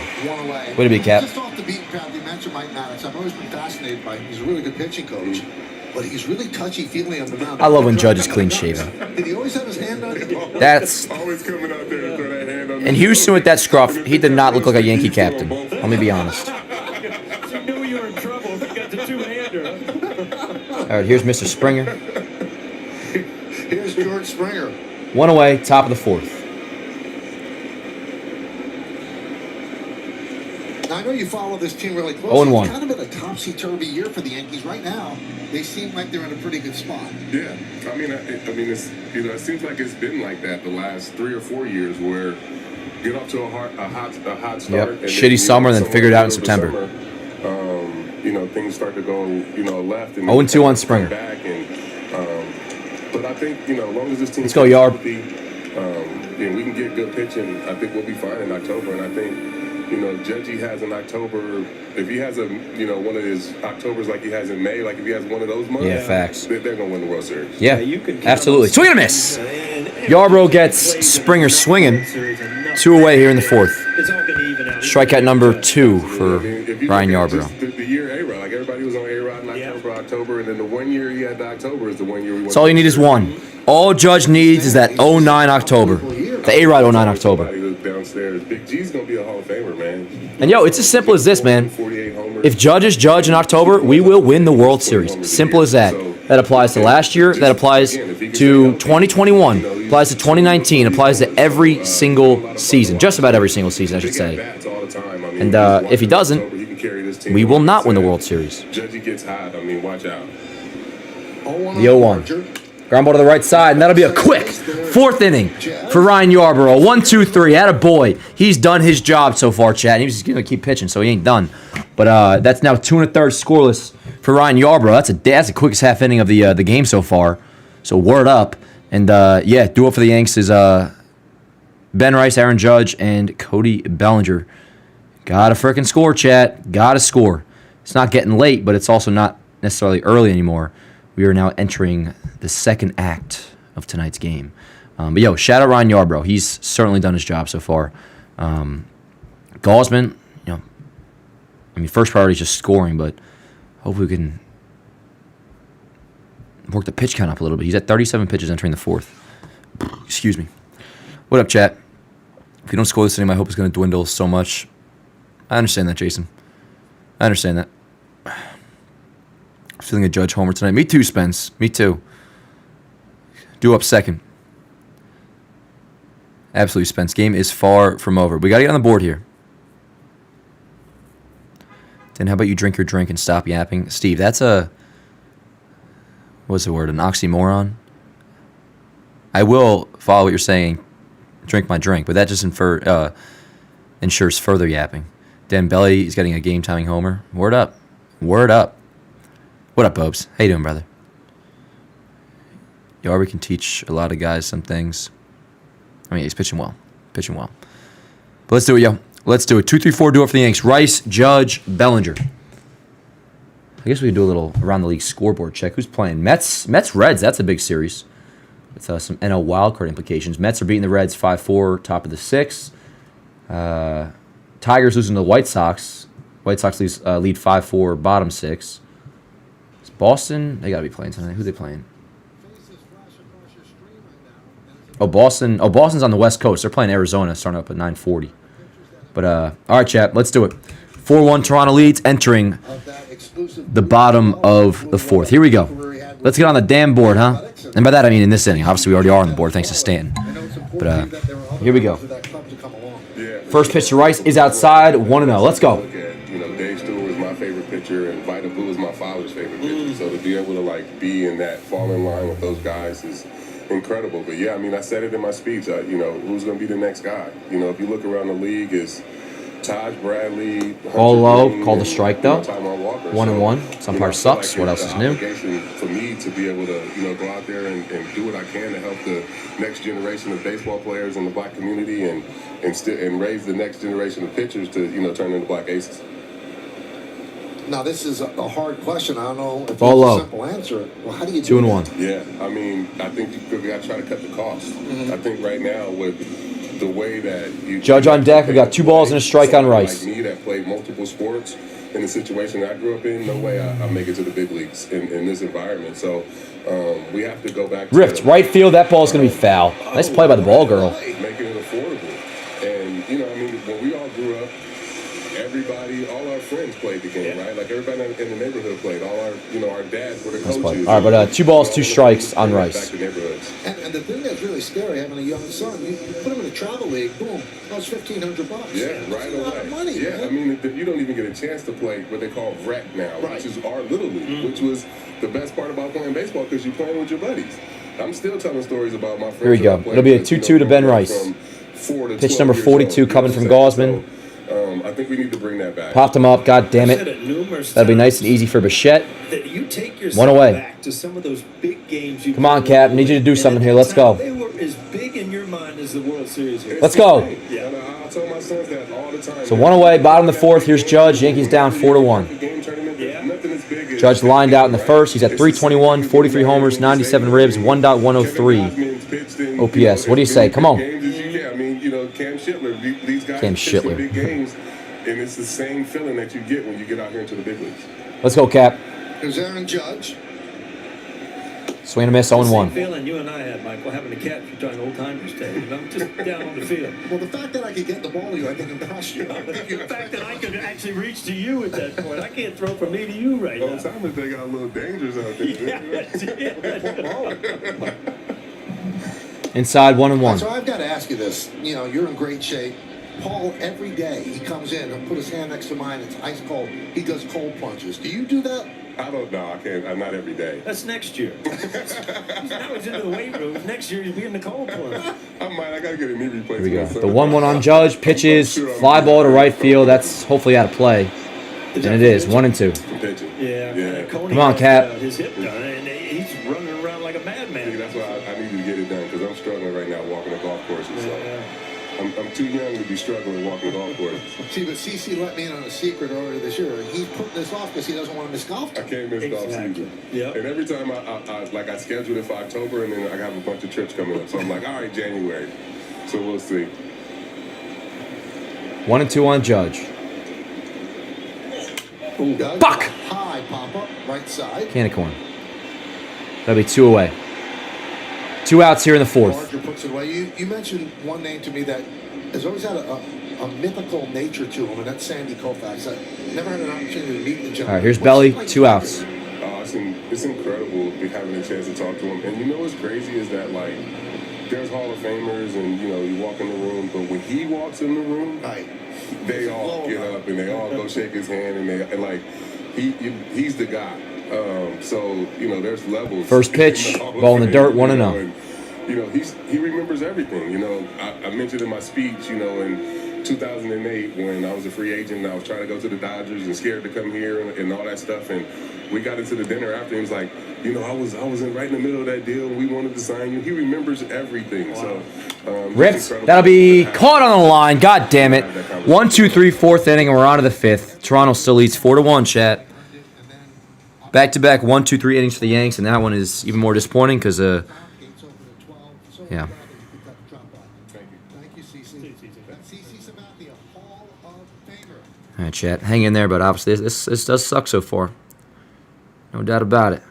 Way to be, Cap. Just off the beaten path, you mentioned Mike Maddox. I've always been fascinated by him. He's a really good pitching coach, but he's really touchy-feely on the mound. I love when Judge is clean-shaven. Did he always have his hand on you? That's... Always coming out there and throw that hand on In Houston with that scruff, he did not look like a Yankee captain. Let me be honest. You knew you were in trouble if you got the two-hander. All right, here's Mr. Springer. Here's George Springer. One away, top of the fourth. know you follow this team really closely. 0-1. It's kind of been a topsy-turvy year for the Yankees right now. They seem like they're in a pretty good spot. Yeah, I mean, it's it seems like it's been like that the last 3 or 4 years, where get off to a hot start. Yep. And Shitty summer, and then figured it out in September. Things start to go, left. And 0-2 on Springer. Back but I think, as long as this team Let's go, Yarb. healthy, we can get good pitching. I think we'll be fine in October. And I think, Judgy has an October. If he has one of his Octobers like he has in May, like if he has one of those months, Yeah, facts. they're going to win the World Series. Yeah, you can absolutely. Swing and a miss. Yarbrough gets Springer swinging. 2 away here in the 4th. It's all been even out. Strikeout number 2 for If you Ryan look at Yarbrough. just the year A-Rod, like everybody was on A-Rod in October, and then the 1 year he had the October is the 1 year we won. That's all you need is one. All Judge needs is that 09 October. The A-Rod 09 October. Downstairs. Big G's going to be a Hall of Famer, man. And yo, it's as simple as this, man. 48 homers. If Judge is Judge in October, we will win the World Series. Simple as that. That applies to last year. That applies to 2021. Applies to 2019. Applies to every single season. Just about every single season, I should say. And if he doesn't, we will not win the World Series. Judgy gets hot. I mean, watch out. The 0-1. Ground ball to the right side, and that'll be a quick 4th inning for Ryan Yarbrough. 1-2-3. Attaboy. He's done his job so far, Chad. He was just going to keep pitching, so he ain't done. But that's now 2 1/3 scoreless for Ryan Yarbrough. That's the quickest half inning of the game so far. So word up. And duo for the Yanks is Ben Rice, Aaron Judge, and Cody Bellinger. Gotta frickin' score, chat. Gotta score. It's not getting late, but it's also not necessarily early anymore. We are now entering the second act of tonight's game. But yo, shout out Ryan Yarbrough. He's certainly done his job so far. Gaussman, first priority is just scoring, but hopefully we can work the pitch count up a little bit. He's at 37 pitches entering the 4th. Excuse me. What up, chat? If you don't score this inning, my hope is going to dwindle so much. I understand that, Jason. I understand that. Feeling a Judge homer tonight. Me too, Spence. Me too. Due up second. Absolutely, Spence. Game is far from over. We got to get on the board here. Then how about you drink your drink and stop yapping? Steve, that's what's the word? An oxymoron? I will follow what you're saying. Drink my drink. But that just ensures further yapping. Dan Belly is getting a game-timing homer. Word up. Word up. What up, Bobes? How you doing, brother? Yarby can teach a lot of guys some things. He's pitching well. Pitching well. But let's do it, yo. Let's do it. 2-3-4 duo for the Yanks. Rice, Judge, Bellinger. I guess we can do a little around the league scoreboard check. Who's playing? Mets, Reds. That's a big series. With some NL wildcard implications. Mets are beating the Reds 5-4, top of the 6th. Tigers losing to the White Sox. White Sox lead 5-4, bottom 6. Boston, they got to be playing tonight. Who are they playing? Boston's on the West Coast. They're playing Arizona, starting up at 9:40. But, all right, chat, let's do it. 4-1 Toronto leads, entering the bottom of the 4th. Here we go. Let's get on the damn board, huh? And by that, I mean in this inning. Obviously, we already are on the board, thanks to Stanton. But here we go. First pitch to Rice is outside, 1-0. Let's go. Dave Stewart was my favorite pitcher, and Vita Blue is my father's favorite pitcher. So to be able to be in that fall in line with those guys is incredible. But yeah, I said it in my speech. Who's going to be the next guy? If you look around the league, is Taj Bradley. All low, called the strike though. 1-1. Some part sucks. What else is new? For me to be able to go out there and do what I can to help the next generation of baseball players in the black community and raise the next generation of pitchers to turn into black aces. Now, this is a hard question. I don't know if Ball there's low. a simple answer. Well, how do you do 2-1. Yeah, I think you got to try to cut the cost. I think right now with the way that you Judge on deck. We got 2 balls and a strike on Rice. Like me that played multiple sports in the situation I grew up in, no way I make it to the big leagues in this environment. So we have to go back to Rift, right field. That ball's going to be foul. Nice play by the ball girl. Making it affordable. And, when we all grew up, everybody, all our friends played the game, right? Like everybody in the neighborhood played. All our, our dads were the Nice coaches. play. All right, but 2 balls, 2 strikes on Rice. Back to neighborhoods. And the thing that's really scary, having a young son, you put him in a travel league, boom, that was $1,500. Yeah, That's right a lot of away. money, Yeah, man. I mean, you don't even get a chance to play what they call rec now, Right. which is our little league, which was the best part about playing baseball because you're playing with your buddies. I'm still telling stories about my friends. Here we go. It'll be a 2-2 to Ben Rice. Pitch number 42 coming from Gosman. I think we need to bring that back. Popped him up. God damn it. That'll be nice and easy for Bichette. One away. Back to some of those big games you Come on, Cap. Need you to do something here. Let's go. They were as big in your mind as the World Series here. Let's go. Yeah, I tell my sons that all the time. So 1 away, bottom of the 4th. Here's Judge. Yankees down 4-1. Judge lined out in the first. He's at 321, 43 homers, 97 ribs, 1.103 OPS. What do you say? Come on. I mean, Cam Shittler, these guys Cam pitch some Shittler. big games, and it's the same feeling that you get when you get out here into the big leagues. Let's go, Cap. Here's Aaron Judge. Swing and a miss, 0-1. Feeling you and I had, Michael, having a catch for trying old timers day. I'm just down on the field. Well, the fact that I could get the ball to you, I think impressed you. The fact that I could actually reach to you at that point, I can't throw from me to you right now. Old timers, they got a little dangerous out there. Inside, So 1-1. I've got to ask you this. You're in great shape. Paul, every day he comes in and put his hand next to mine. It's ice cold. He does cold plunges. Do you do that? I don't know. I can't. I'm not every day. That's next year. Now he's into the weight room. Next year he's be in the cold plunge. I got to get a knee replacement. Here we go. The 1-1 on Judge. Pitches. Fly ball to right field. That's hopefully out of play. And it is. 1-2. Yeah. Come on, Cap. His hip done, and he's running around like a madman. That's why I need to get it done because I'm struggling right now walking the golf courses. So I'm too young to be struggling walking golf courses. See, but CC let me in on a secret earlier this year. He's putting this off because he doesn't want to miss golf. I can't miss golf season. Yep. And every time I scheduled it for October, and then I have a bunch of trips coming up. So I'm like, all right, January. So we'll see. 1-2 on Judge. Fuck! High pop-up, right side. Can of corn. That'll be 2 away. 2 outs here in the 4th. Barger puts it away. You mentioned one name to me that has always had a mythical nature to him, and that's Sandy Koufax. I never had an opportunity to meet the gentleman. All right, here's Belly. 2 outs. It's incredible having a chance to talk to him. And what's crazy is that, like, there's Hall of Famers and, you walk in the room, but when he walks in the room, Right. they all get up and they all go shake his hand he's the guy. So there's levels. First pitch, ball in the dirt, 1-0. He remembers everything. I mentioned in my speech, in 2008 when I was a free agent and I was trying to go to the Dodgers and scared to come here and all that stuff. And we got into the dinner after. He was like, I was right in the middle of that deal. We wanted to sign you. He remembers everything. Wow. So Ripped. That'll be caught on the line. God damn it. 1, 2, 3, 4th inning, and we're on to the 5th. Toronto still leads 4-1, chat. Back-to-back 1, 2, 3 innings for the Yanks, and that one is even more disappointing because, yeah. All right, chat. Hang in there, but obviously this does suck so far. No doubt about it.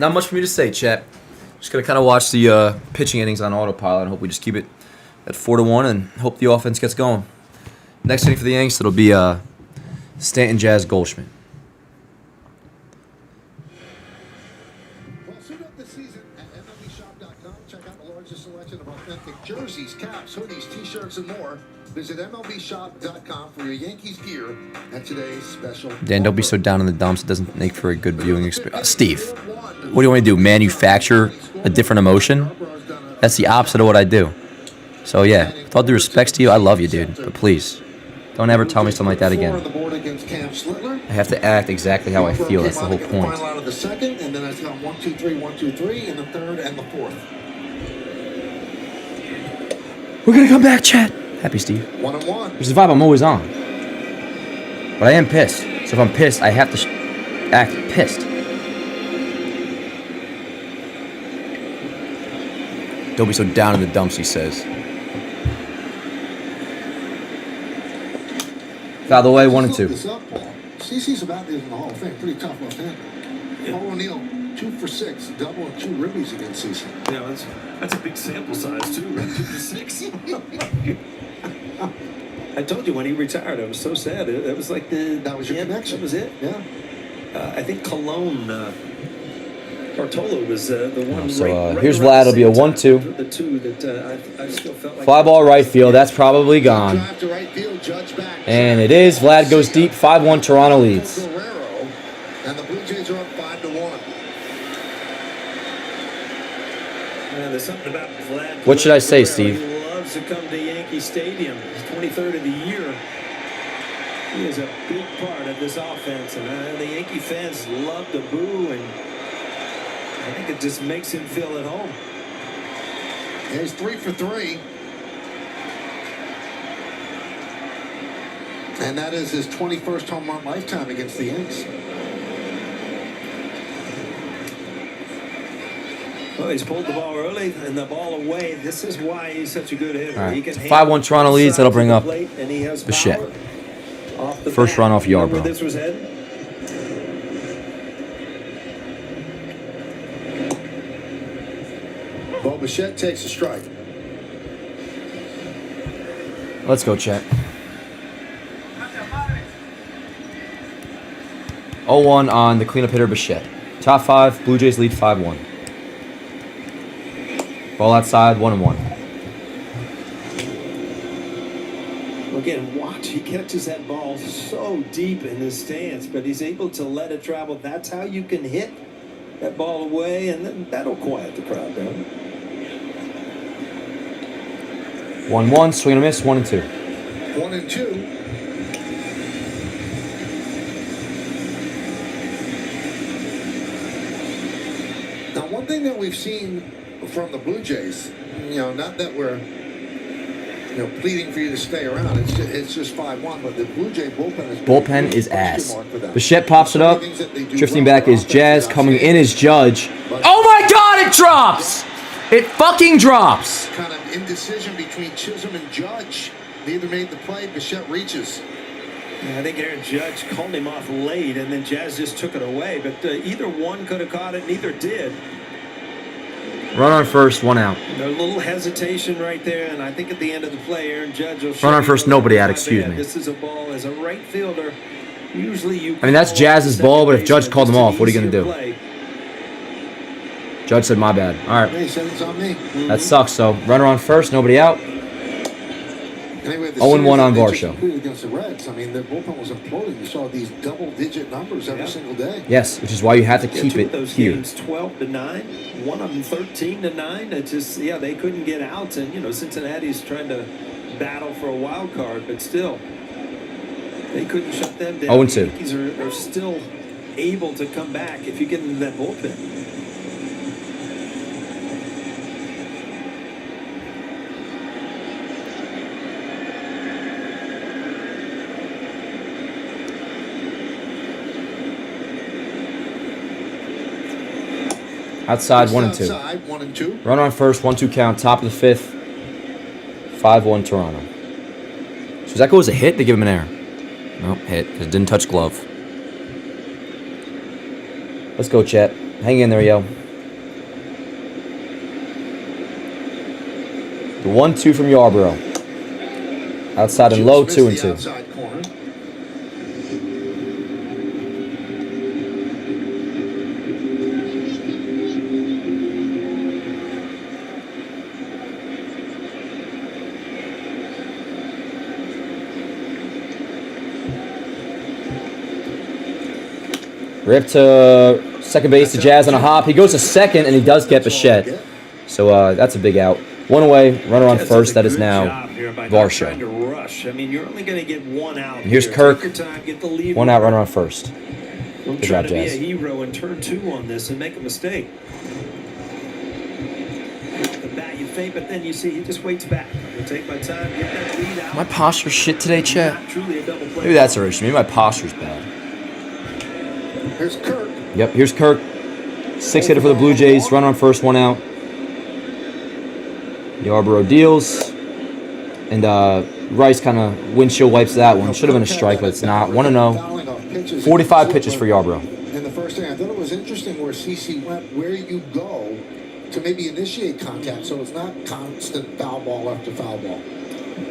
not much for me to say, chat. Just gonna kind of watch the pitching innings on autopilot and hope we just keep it at 4-1 and hope the offense gets going. Next inning for the Yanks, it'll be Stanton, Jazz, Goldschmidt. Well, suit up this season at MLBshop.com. Check out the largest selection of authentic jerseys, caps, hoodies, t-shirts, and more. Visit MLBshop.com for your Yankees gear and today's special. Dan, don't be so down in the dumps. It doesn't make for a good viewing experience. Steve, what do you want me to do? Manufacture a different emotion? That's the opposite of what I do. So, yeah, with all due respects to you, I love you, dude. But please, don't ever tell me something like that again. I have to act exactly how I feel. That's the whole point. Out of the second, and then I got 1, 2, 3, 1, 2, 3, and the third and the fourth. We're going to come back, chat. Happy, Steve. 1-1. There's the vibe I'm always on. But I am pissed. So if I'm pissed, I have to act pissed. Don't be so down in the dumps, he says. Foul the way, 1 and 2. CC's about this in the Hall of Fame. Pretty tough left-hander. Paul O'Neill, 2 for 6, double and 2 ribbies against CC. Yeah, that's a big sample size too, right? 2 for 6. I told you when he retired, I was so sad. It was like That was your connection. That was it. Yeah. I think Cologne, Bartolo was the one. So right here's around Vlad. It'll be a the same 1-2. time. The two that I still felt like. Fly ball right field. That's probably gone. Drive to right field, Judge back. And it is. Vlad goes deep. 5-1. Toronto leads. Guerrero, and the Blue Jays are up 5-1. There's something about Vlad. What should I say, Guerrero. Steve? He loves to come to Yankee Stadium. He's 23rd of the year. He is a big part of this offense, and the Yankee fans love to boo, and I think it just makes him feel at home. He's 3 for 3. And that is his 21st home run lifetime against the Yanks. Well, he's pulled the ball early and the ball away. This is why he's such a good hitter. All right. He can 5-1 Toronto leads. That'll bring up Bichette. First run off Yarbrough. Where this was headed. Well, Bichette takes a strike. Let's go, chat. 0-1 on the cleanup hitter, Bichette. Top 5. Blue Jays lead 5-1. Ball outside, 1-1. Again, watch. He catches that ball so deep in his stance, but he's able to let it travel. That's how you can hit that ball away, and then that'll quiet the crowd down. 1-1, swing and a miss, 1 and 2. 1 and 2. Now, one thing that we've seen from the Blue Jays, not that we're, pleading for you to stay around. It's just 5-1, but the Blue Jay bullpen is ass. Bichette pops it up. Drifting back is Jazz. Coming in is Judge. Oh my God! It drops. It fucking drops. Kind of indecision between Chisholm and Judge. Neither made the play. Bichette reaches. Yeah, I think Aaron Judge called him off late, and then Jazz just took it away. But either one could have caught it, neither did. Run on first, 1 out. A little hesitation right there, and I think at the end of the play, Aaron Judge will show Run on first, nobody out, excuse me. This is a ball as a right fielder. Usually you. I mean, that's Jazz's ball, but if Judge called him off, what are you going to do? Judge said, my bad. All right. He said it's on me. That sucks, so runner on first, nobody out. Anyway, 0-1 on Varsho. Against the Reds. I mean, their bullpen was imploding. You saw these double-digit numbers every single day. Yes, which is why you have to keep it those here. Games 12-9, one of them 13-9. It just they couldn't get out, and Cincinnati's trying to battle for a wild card, but still they couldn't shut them down. 0-2. The Yankees are still able to come back if you get into that bullpen. Outside, 1 and 2. Outside, 1 and 2. Run on first, 1-2 count, top of the 5th. 5-1 Toronto. So does that go as a hit? They give him an error. Nope, hit, because it didn't touch glove. Let's go, chat. Hang in there, yo. The 1-2 from Yarborough. Outside and low, 2-2. Outside corner. Rip to second base to Jazz on a hop. He goes to second, and he does get Bichette. So that's a big out. One away, runner on first. That is now Varsho. I mean, you're only going to get one out. Here's here. Kirk. Take your time, get the lead. One out, runner on first. Don't Good try job, to be a Jazz. hero and turn 2 on this and make a mistake. The bat you think, but then you see he just waits back. I'll take my time, get that lead out. My posture shit today, Chet. Not truly a double play. Maybe that's our issue. Maybe my posture's bad. Here's Kirk. Yep, here's Kirk. 6-hitter for the Blue Jays. Runner on first, one out. Yarborough deals. And Rice kind of windshield wipes that one. Should have been a strike, but it's not. 1-0. 45 pitches for Yarborough. In the first inning, I thought it was interesting where CC went where you go to maybe initiate contact, so it's not constant foul ball after foul ball.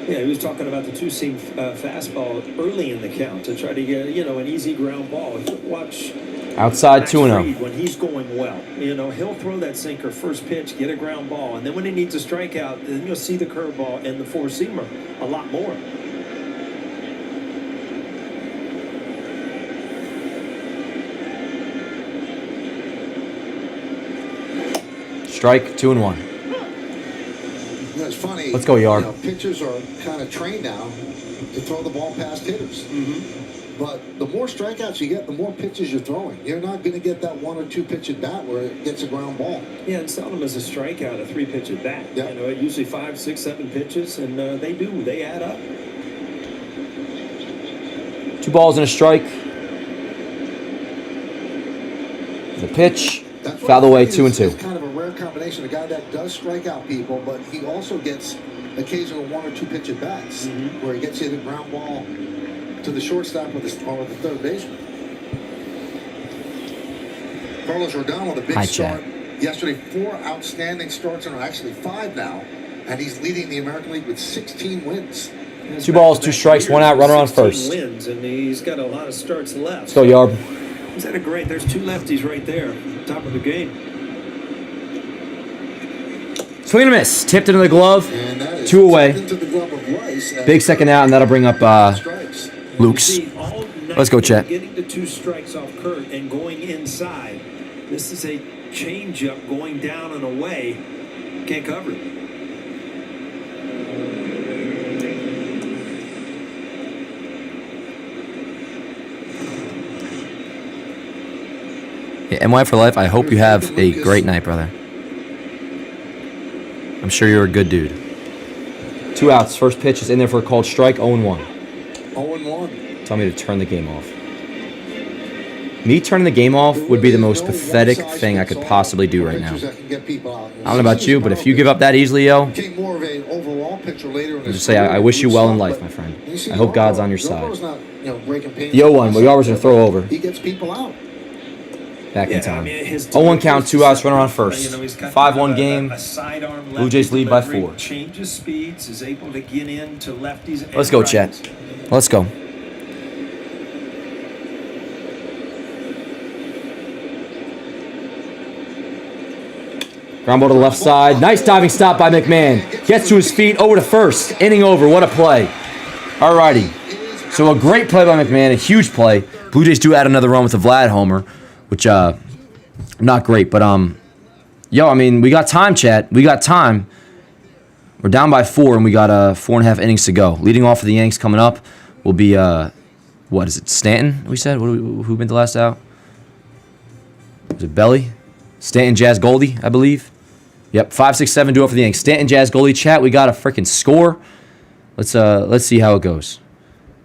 Yeah, he was talking about the two-seam fastball early in the count to try to get, an easy ground ball. Watch Outside, Max 2-0. Fried when he's going well. He'll throw that sinker first pitch, get a ground ball, and then when he needs a strikeout, then you'll see the curveball and the four-seamer a lot more. Strike, 2-1. It's funny. Let's go, Yard. Pitchers are kind of trained now to throw the ball past hitters. But the more strikeouts you get, the more pitches you're throwing. You're not going to get that 1 or 2 pitch at bat where it gets a ground ball. Yeah, and seldom is a strikeout a 3-pitch at bat. Yeah. Usually 5, 6, 7 pitches, and they add up. 2 balls and a strike. The pitch. That's Foul away, it's 2-2. It's kind of a rare combination. A guy that does strike out people, but he also gets occasional 1 or 2 pitch at bats where he gets you the ground ball to the shortstop or the third baseman. Carlos Rodon with a big start yesterday. 4 outstanding starts, and actually 5 now, and he's leading the American League with 16 wins. 2 balls, 2 strikes, 1 out, runner on first. Wins, and he's got a lot of starts left. Let's go, Yarb. He's had a great. There's 2 lefties right there, top of the game. Swing and a miss. Tipped into the glove. And that is 2 away. into the glove of Rice. Big second out, and that'll bring up Strikes. Luke's. See, all night Let's go, Chet. Getting the 2 strikes off Kurt and going inside. This is a changeup going down and away. Can't cover it. Yeah, NY for life. I hope you have a great night, brother. I'm sure you're a good dude. 2 outs. First pitch is in there for a called strike. 0-1. 0-1. Tell me to turn the game off. Me turning the game off would be the most pathetic thing I could possibly do right now. I don't know about you, but if you give up that easily, yo, I'll just say I wish you well in life, my friend. I hope God's on your side. The 0-1, well, Yarber's going to throw over. He gets people out. Back in time. 0-1 count, 2 outs, runner on first. 5-1 game. Blue Jays lead by 4. Changes speeds, is able to get into lefties. Let's go, Chet. Let's go. Ground ball to the left side. Nice diving stop by McMahon. Gets to his feet, over to first. Inning over. What a play. Alrighty. So a great play by McMahon. A huge play. Blue Jays do add another run with a Vlad homer, which, not great. But, yo, I mean, we got time, Chat. We got time. We're down by 4, and we got 4.5 innings to go. Leading off for the Yanks coming up will be, what is it, Stanton, we said? Who been the last out? Was it Belly? Stanton, Jazz, Goldie, I believe. Yep, 5, 6, 7 do it for the Yanks. Stanton, Jazz, Goldie, Chat. We got a freaking score. Let's see how it goes.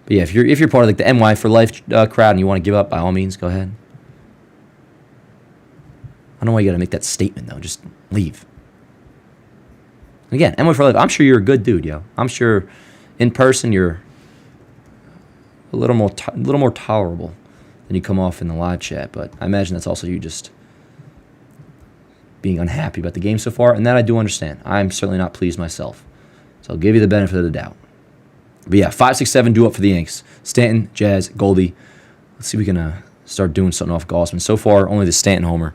But yeah, if you're part of like the NY for life crowd and you want to give up, by all means, go ahead. I don't know why you got to make that statement though. Just leave. Again, NY for life. I'm sure you're a good dude, yo. I'm sure in person you're a little more tolerable than you come off in the live chat. But I imagine that's also you just being unhappy about the game so far, and that I do understand. I'm certainly not pleased myself. So I'll give you the benefit of the doubt. But yeah, 5, 6, 7 do up for the Yanks. Stanton, Jazz, Goldie. Let's see if we can start doing something off Gausman. So far, only the Stanton homer.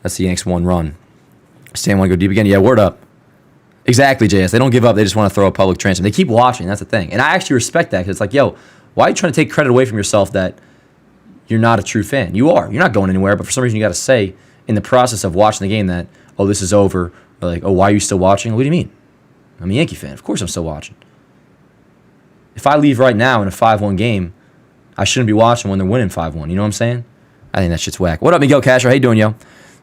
That's the Yanks' one run. Stanton want to go deep again? Yeah, word up. Exactly, JS. They don't give up. They just want to throw a public transom. They keep watching. That's the thing. And I actually respect that because it's like, yo, why are you trying to take credit away from yourself that you're not a true fan? You are. You're not going anywhere, but for some reason you got to say in the process of watching the game that, oh, this is over. Or like, oh, why are you still watching? What do you mean? I'm a Yankee fan. Of course I'm still watching. If I leave right now in a 5-1 game, I shouldn't be watching when they're winning 5-1. You know what I'm saying? I think that shit's whack. What up, Miguel Castro? How you doing, yo?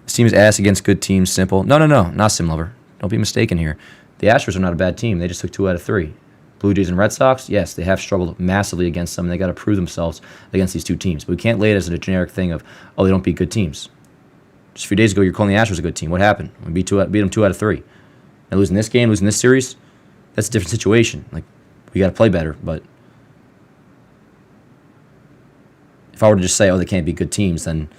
This team is ass against good teams. Simple. No. Not sim lover. Don't be mistaken here. The Astros are not a bad team. They just took 2 out of 3. Blue Jays and Red Sox, yes, they have struggled massively against them, and they got to prove themselves against these 2 teams. But we can't lay it as a generic thing of, oh, they don't beat good teams. Just a few days ago, you're calling the Astros a good team. What happened? We beat them 2 out of 3. Now losing this game, losing this series, that's a different situation. Like, we got to play better. But if I were to just say, oh, they can't be good teams, then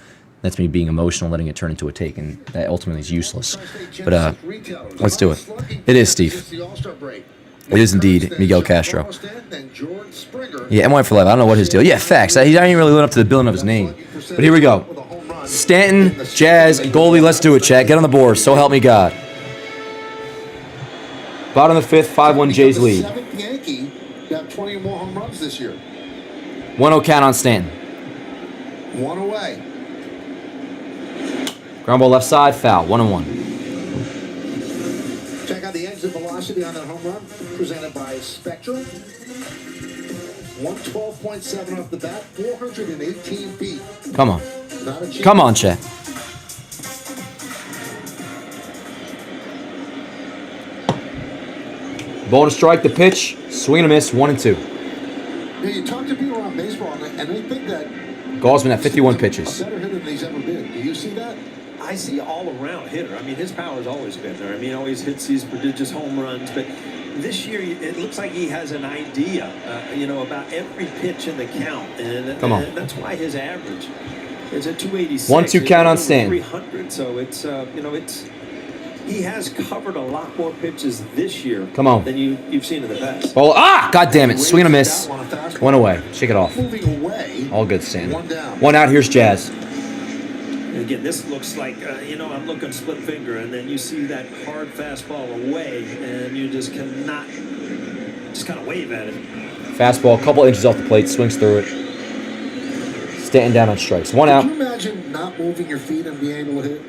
that's me being emotional, letting it turn into a take, and that ultimately is useless. But let's do it. It is, Steve. It is indeed Miguel Castro. Yeah, M1 for life. I don't know what his deal. Yeah, facts. He didn't even really live up to the billing of his name. But here we go. Stanton, Jazz, Goldie. Let's do it, chat. Get on the board. So help me God. Bottom of the 5th, 5-1 Jays lead. 7th Yankee got 20 more home runs this year. 1-0 count on Stanton. 1 away. Ground ball left side, foul. 1-1. Check out the exit velocity on that home run, presented by Spectrum. 112.7 off the bat, 418 feet. Come on. Not a cheap. Come on, chat. Ball to strike, the pitch, swing and a miss, 1-2. You talk to people around baseball, and they think that Gausman at 51 pitches. a better hitter than he's ever been. Do you see that? I see all-around hitter. I mean, his power's always been there. I mean, he always hits these prodigious home runs. But this year, it looks like he has an idea, about every pitch in the count. And, Come on. and that's why his average is at 286. 1-2 count on Stanton. 300. So it's, he has covered a lot more pitches this year Come on. than you've seen in the past. Ball, God damn it. Swing and a miss. 1 away. Shake it off. Moving away. All good, Stanton. 1 down. 1 out. Here's Jazz. And again, this looks like, I'm looking split finger, and then you see that hard fastball away, and you just cannot, just kind of wave at it. Fastball, a couple inches off the plate, swings through it. Stanton down on strikes. 1 out. Could you imagine not moving your feet and being able to hit?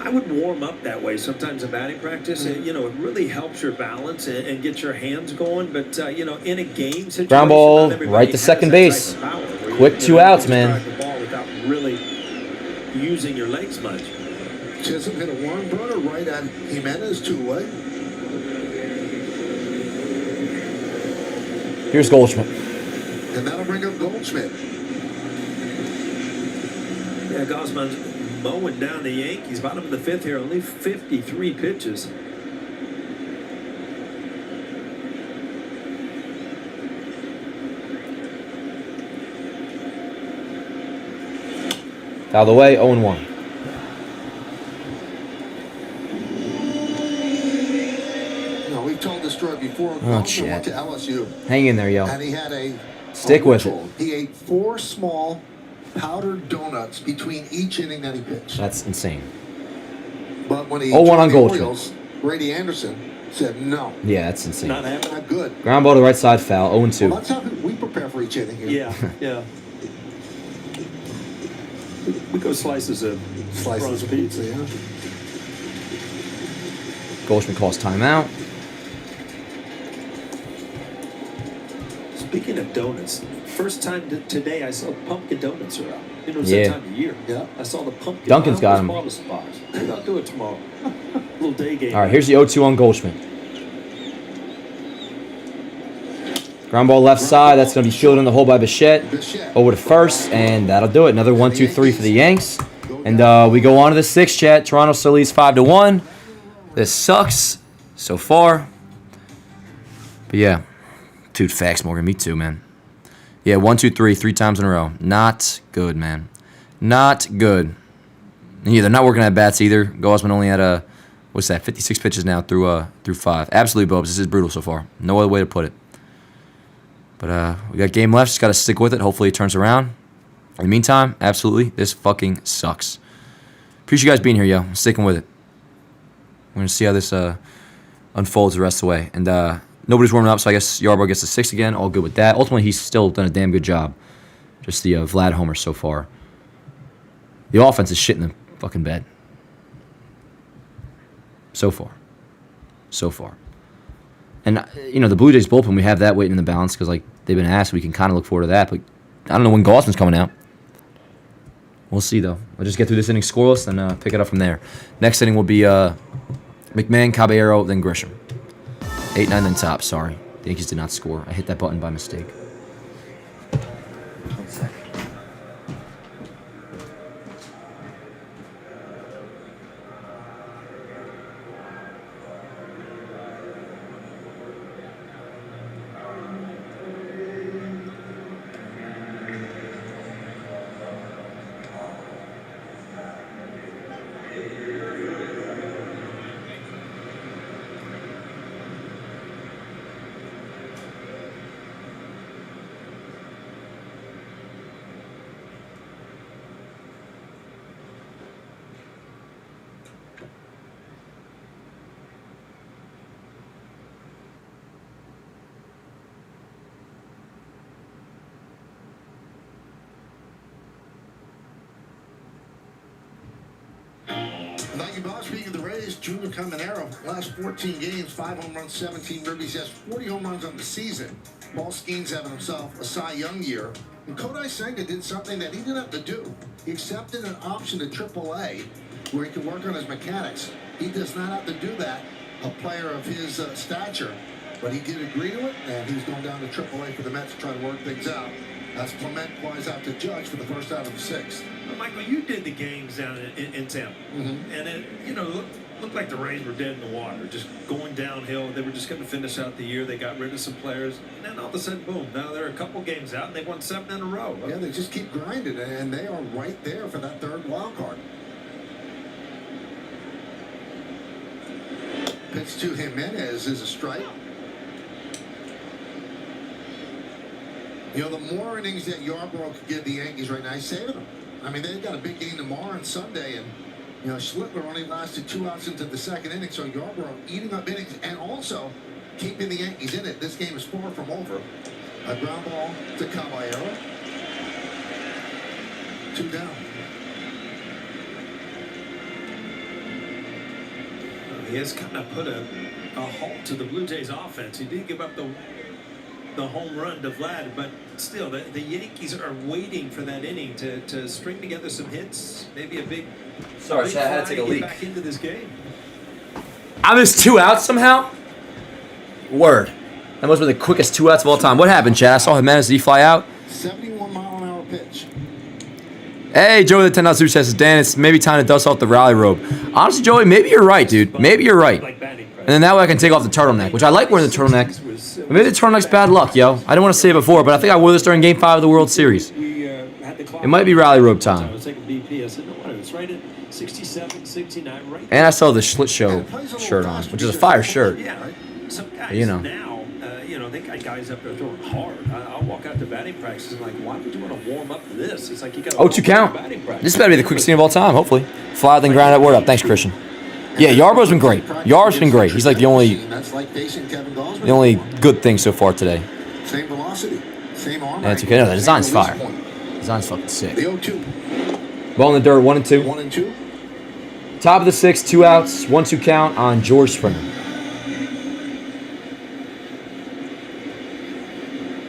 I would warm up that way sometimes in batting practice. And, it really helps your balance and get your hands going. But, in a game situation, Ground ball, not everybody right to has second that base. type of power where you, Quick 2 outs, man. drive the ball without really using your legs much. Chisholm hit a long burner right at Jimenez 2 away. Here's Goldschmidt. And that'll bring up Goldschmidt. Yeah, Gausman's mowing down the Yankees. Bottom of the 5th here, only 53 pitches. Out of the way, 0-1. We've told this story before. Oh, Goldschmidt shit. went to LSU. Hang in there, yo. And he had a Stick with it. ritual. He ate 4 small powdered donuts between each inning that he pitched. That's insane. But when he 0-1 joined on the Goldschmidt. Orioles, Brady Anderson said no, Yeah, that's insane. Not happening. not good. Ground ball to the right side, foul, 0-2. Well, that's how we prepare for each inning here. Yeah. We go slices of Slices of pizza, yeah. Goldschmidt calls timeout. Speaking of donuts, first time today I saw pumpkin donuts are out. It's Yeah. that time of year. Yeah. I saw the pumpkin. Duncan's got 'em. Maybe I'll do it tomorrow. Little day game. All right, here's the 0-2 on Goldschmidt. Ground ball left side. That's going to be fielded in the hole by Bichette. Over to first, and that'll do it. Another 1-2-3 for the Yanks. And we go on to the 6th, chat. Toronto still leads 5-1. This sucks so far. But yeah. Dude, facts, Morgan. Me too, man. Yeah, 1-2-3, 3 times in a row. Not good, man. Not good. And yeah, they're not working at bats either. Gausman only had what's that, 56 pitches now through 5. Absolutely, Bobs. This is brutal so far. No other way to put it. But we got game left. Just got to stick with it. Hopefully it turns around. In the meantime, absolutely, this fucking sucks. Appreciate you guys being here, yo. I'm sticking with it. We're going to see how this unfolds the rest of the way. And nobody's warming up, so I guess Yarbrough gets the 6 again. All good with that. Ultimately, he's still done a damn good job. Just the Vlad homer so far. The offense is shit in the fucking bed. So far. And, the Blue Jays bullpen, we have that waiting in the balance because, they've been asked. We can kind of look forward to that. But I don't know when Gausman's coming out. We'll see, though. We'll just get through this inning scoreless and pick it up from there. Next inning will be McMahon, Caballero, then Grisham. 8-9, then top. Sorry. The Yankees did not score. I hit that button by mistake. Thank you, Bob. Speaking of the Rays, Junior Caminero, last 14 games, 5 home runs, 17 ribbies. He has 40 home runs on the season. Paul Skeens having himself a Cy Young year. And Kodai Senga did something that he didn't have to do. He accepted an option to AAA where he could work on his mechanics. He does not have to do that, a player of his stature. But he did agree to it, and he's going down to AAA for the Mets to try to work things out. As Clement flies out to Judge for the first out of the 6th. Well, Michael, you did the games down in Tampa. Mm-hmm. And it, looked like the Rays were dead in the water, just going downhill. They were just going to finish out the year. They got rid of some players. And then all of a sudden, boom, now they're a couple games out, and they won 7 in a row. Yeah, they just keep grinding, and they are right there for that 3rd wild card. Pitch to Jimenez is a strike. The more innings that Yarbrough could give the Yankees right now, he's saving them. I mean, they've got a big game tomorrow and Sunday, and, Schlittler only lasted 2 outs into the 2nd inning, so Yarbrough eating up innings and also keeping the Yankees in it. This game is far from over. A ground ball to Caballero. 2 down. He has kind of put a halt to the Blue Jays offense. He did give up the home run to Vlad, but still, the Yankees are waiting for that inning to string together some hits, maybe a big. Sorry, Chad, I had to take a leak. Back into this game. I missed 2 outs somehow? Word. That must have been the quickest 2 outs of all time. What happened, Chad? I saw Jimenez. Did he fly out? 71-mile-an-hour pitch. Hey, Joey, the $10 super chat says, Dan, it's maybe time to dust off the rally robe. Honestly, Joey, maybe you're right, dude. Maybe you're right. And then that way I can take off the turtleneck, which I like wearing the turtleneck. But maybe the turtleneck's bad luck, yo. I didn't want to say it before, but I think I wore this during Game 5 of the World Series. It might be rally robe time. And I saw the Schlitt Show shirt on, which is a fire shirt. Yeah, some guys You know. now, they got guys up there throwing hard. I'll walk out to batting practice and like, why would you want to warm up to this? It's like you got to 0-2 count. This better be the quickest game of all time, hopefully. Fly out, then ground that word up. Thanks, Christian. Yeah, Yarbrough's been great. Yarbrough's been great. He's like the only good thing so far today. Same velocity, same arm. Yeah, it's okay. No, the design's fire. Design's fucking sick. The 0-2. Ball in the dirt, 1-2. 1-2. Top of the 6th, 2 outs, 1-2 count on George Springer.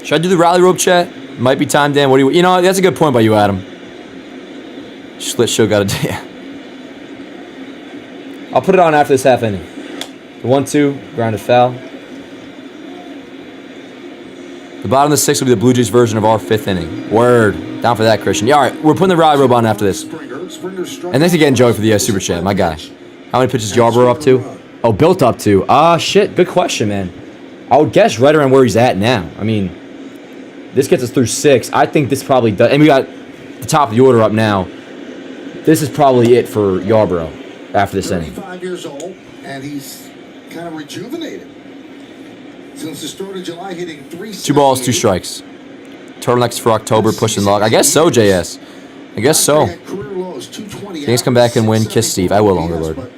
Should I do the rally rope chat? Might be time, Dan. What do you? That's a good point by you, Adam. Schlitt Show got a yeah. I'll put it on after this half inning. The 1-2, grounded foul. The bottom of the 6th will be the Blue Jays version of our 5th inning. Word. Down for that, Christian. Yeah, all right. We're putting the rally robe on after this. And thanks again, Joey, for the super chat. My guy. How many pitches Yarbrough up to? Oh, built up to. Shit. Good question, man. I would guess right around where he's at now. I mean, this gets us through 6. I think this probably does. And we got the top of the order up now. this is probably it for Yarbrough after this inning. 35 years old, and he's kind of rejuvenated. Since the start of July, hitting 378. 2 balls, 2 strikes. Turtlenecks for October, pushing luck. I guess so, JS. I guess so. Yankees come back and win. Kiss Steve. I will, Underlord.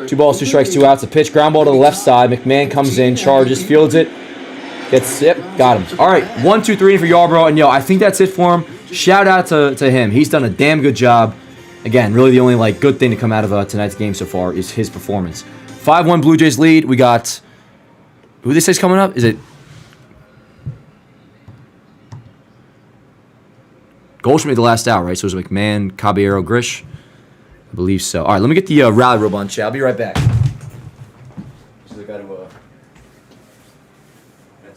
2 balls, 2 strikes, 2 outs. A pitch, ground ball to the left side. McMahon comes in, charges, fields it. Gets, yep, got him. All right, 1, 2, 3 for Yarbrough. And, yo, I think that's it for him. Shout out to him. He's done a damn good job. Again, really the only, like, good thing to come out of tonight's game so far is his performance. 5-1 Blue Jays lead. We got, who this is coming up? Is it Goldschmidt the last out, right? So it was McMahon, Caballero, Grish. I believe so. All right, let me get the rally robe on, chat. I'll be right back. So I got to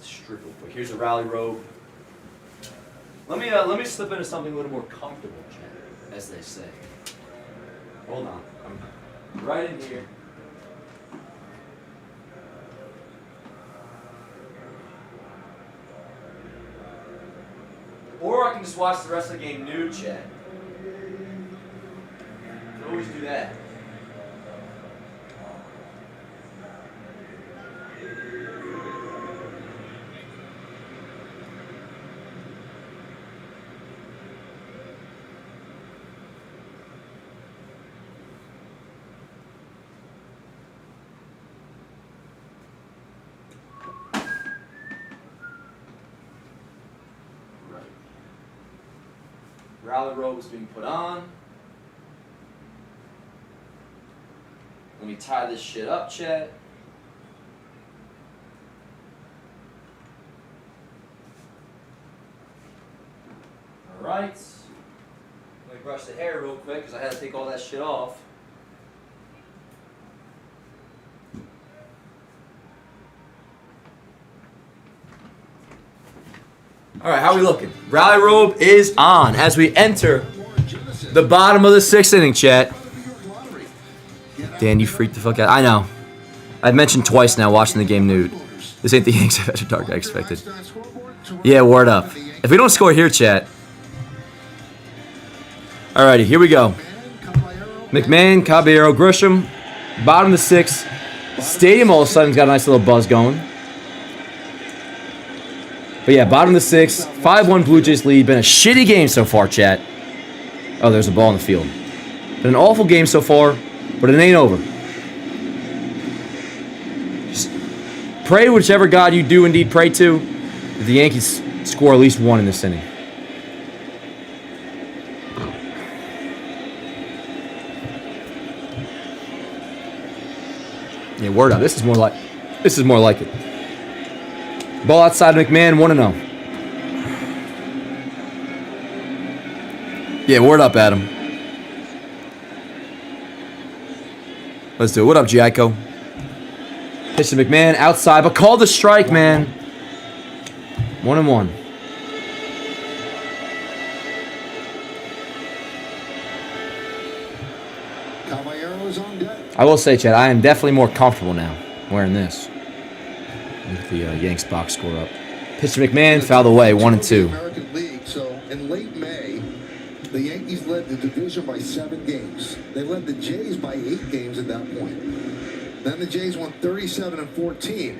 strip real quick. Here's the rally robe. Let me slip into something a little more comfortable, chat, as they say. Hold on. I'm right in here. Or I can just watch the rest of the game nude, chat. Can always do that. Rally robe is being put on. Let me tie this shit up, chat. Alright. Let me brush the hair real quick because I had to take all that shit off. Alright, how are we looking? Rally robe is on as we enter the bottom of the 6th inning, chat. Dan, you freaked the fuck out. I know. I've mentioned twice now watching the game nude. This ain't the Yanks after dark I expected. Yeah, word up. If we don't score here, chat. Alrighty, here we go. McMahon, Caballero, Grisham. Bottom of the 6th. Stadium all of a sudden's got a nice little buzz going. But yeah, bottom of the 6th. 5-1 Blue Jays lead. Been a shitty game so far, chat. Oh, there's a ball in the field. Been an awful game so far, but it ain't over. Just pray whichever God you do indeed pray to, that the Yankees score at least 1 in this inning. Yeah, word up. This is more like it. Ball outside McMahon, 1-0. Yeah, word up, Adam. Let's do it. What up, Giaco? Pitch to McMahon, outside, but called the strike, man. 1-1. I will say, Chad, I am definitely more comfortable now wearing this. With the Yanks box score up. Pitch to McMahon, fouled away, 1-2. American League. So in late May, the Yankees led the division by 7 games. They led the Jays by 8 games at that point. Then the Jays won 37-14,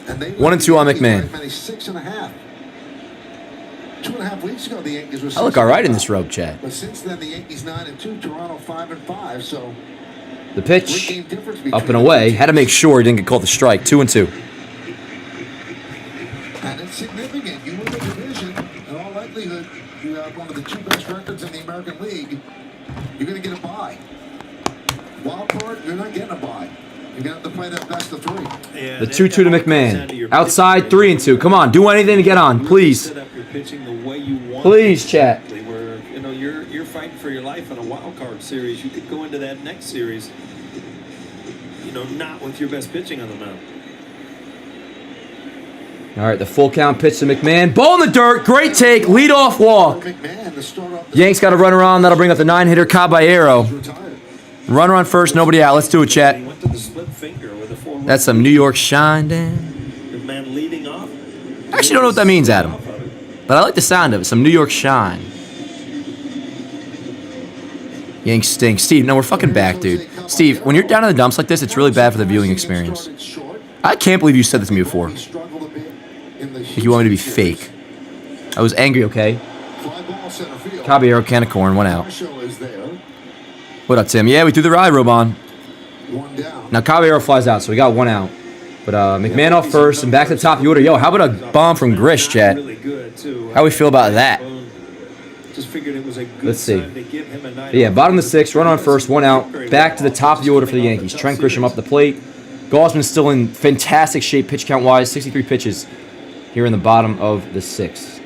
and they 1-2 on McMahon. 6.5. 2.5 weeks ago, the Yankees were. I look all right in this robe, Chad. But since then, the Yankees 9-2, Toronto 5-5. So the pitch up and away. Had to make sure he didn't get called the strike. 2-2. And it's significant. You win the division. In all likelihood, you have one of the 2 best records in the American League. You're going to get a bye. Wild card, you're not getting a bye. You're going to have to play that best of 3. Yeah, the 2-2 to McMahon. Outside, 3-2. Come on, do anything to get on, please. Set up your pitching the way you want. Please, chat. Where you're fighting for your life in a wild card series. You could go into that next series, not with your best pitching on the mound. All right, the full count pitch to McMahon. Ball in the dirt. Great take. Leadoff walk. Yanks got a runner on. That'll bring up the 9-hitter Caballero. Runner on first. Nobody out. Let's do it, chat. That's some New York shine, Dan. I actually don't know what that means, Adam. But I like the sound of it. Some New York shine. Yanks stink. Steve, no, we're fucking back, dude. Steve, when you're down in the dumps like this, it's really bad for the viewing experience. I can't believe you said this to me before. Like you want me to be fake. I was angry, okay? Caballero, can of corn, 1 out. What up, Tim? Yeah, we threw the ride, Robon. Now Caballero flies out, so we got 1 out. But McMahon off first and back to the top of the order. Yo, how about a bomb from Grish, chat? How we feel about that? Let's see. Yeah, bottom of the 6th, run on first, 1 out. Back to the top of the order for the Yankees. Trent Grisham up the plate. Gausman's still in fantastic shape pitch count-wise. 63 pitches here in the bottom of the 6th.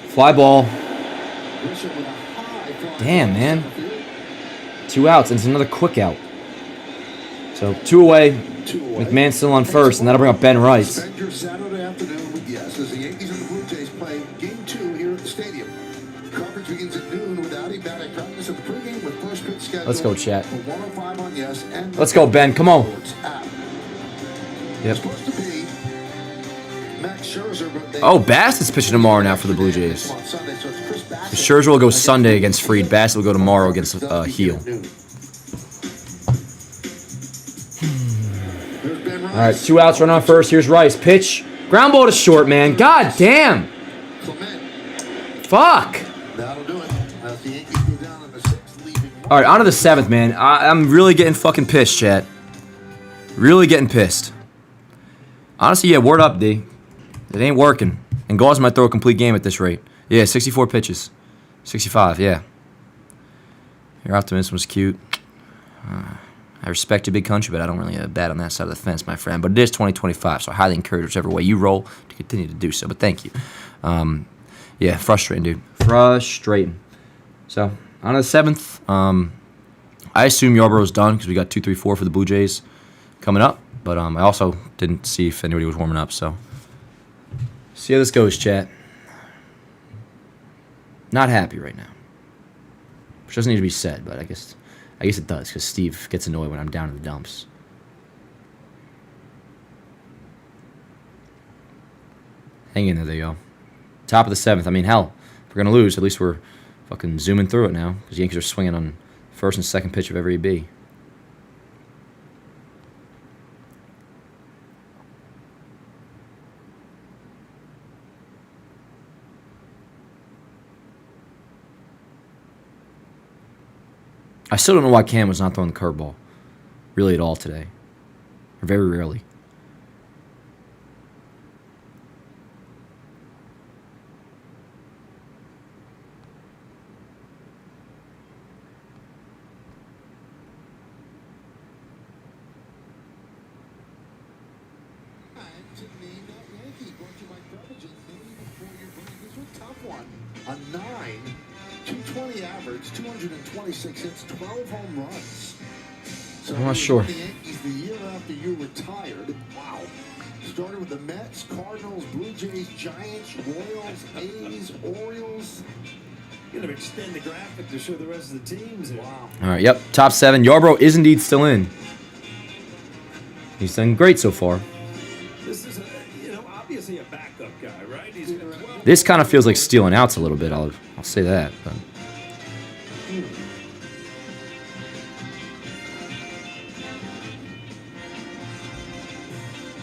Fly ball. Damn, man. 2 outs, and it's another quick out. So 2 away. McMahon still on first, and that'll bring up Ben Rice. Spend your Saturday afternoon with Yes as the Yankees and the Blue Jays play Game 2 here at the stadium. Coverage begins at noon with Audi batting practice at the pregame with first pitch scheduled. Let's go, chat. For 105 on Yes and Let's go, Ben. Come on. Yep. Supposed to be Max Scherzer, but they Bass is pitching tomorrow now for the Blue Jays. Scherzer will go Sunday against Fried. Bass will go tomorrow against Heel. All right, 2 outs, run on first. Here's Rice. Pitch. Ground ball to short, man. God damn. Fuck. All right, on to the 7th, man. I'm really getting fucking pissed, chat. Really getting pissed. Honestly, yeah, word up, D. It ain't working. And Gauze might throw a complete game at this rate. Yeah, 64 pitches. 65, yeah. Your optimism was cute. I respect your big country, but I don't really have a bat on that side of the fence, my friend. But it is 2025, so I highly encourage whichever way you roll to continue to do so. But thank you. Yeah, frustrating, dude. Frustrating. So, on to the 7th. I assume Yarborough's done because we got 2, 3, 4 for the Blue Jays coming up. But I also didn't see if anybody was warming up, so. See how this goes, chat. Not happy right now. Which doesn't need to be said, but I guess it does, because Steve gets annoyed when I'm down in the dumps. Hang in there, yo. Top of the 7th. I mean, hell, if we're going to lose, at least we're fucking zooming through it now, because the Yankees are swinging on first and second pitch of every AB. I still don't know why Cam was not throwing the curveball, really at all today, or very rarely. A 220 average, 226 hits, 12 home runs. So I'm not sure. The Yankees the year after you retired. Wow. Started with the Mets, Cardinals, Blue Jays, Giants, Royals, A's, Orioles. You're going to extend the graphic to show the rest of the teams. Wow. All right, yep, top 7. Yarbrough is indeed still in. He's done great so far. This is, obviously a backup guy, right? He's got 12. This kind of feels like stealing outs a little bit. I'll say that. But.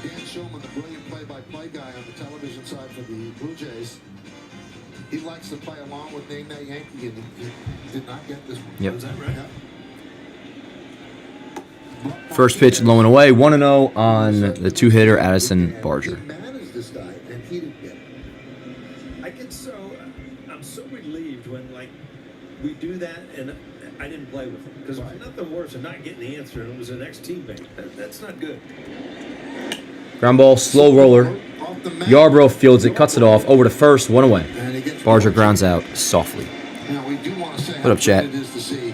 Dan Shulman, the brilliant play-by-play guy on the television side for the Blue Jays, he likes to play along with Name That Yankee, and he did not get this one. Yep. Is that right? Yeah. First pitch low and away. 1-0 on the 2-hitter Addison Barger. I'm so relieved when we do that and I didn't play with him, because there's nothing worse than not getting the answer and it was an ex-teammate. That's not good. Ground ball, slow roller. Yarbrough fields it, cuts it off, over to first, 1 away. Barger grounds out softly. Now, we do want to say what up, chat? It is to see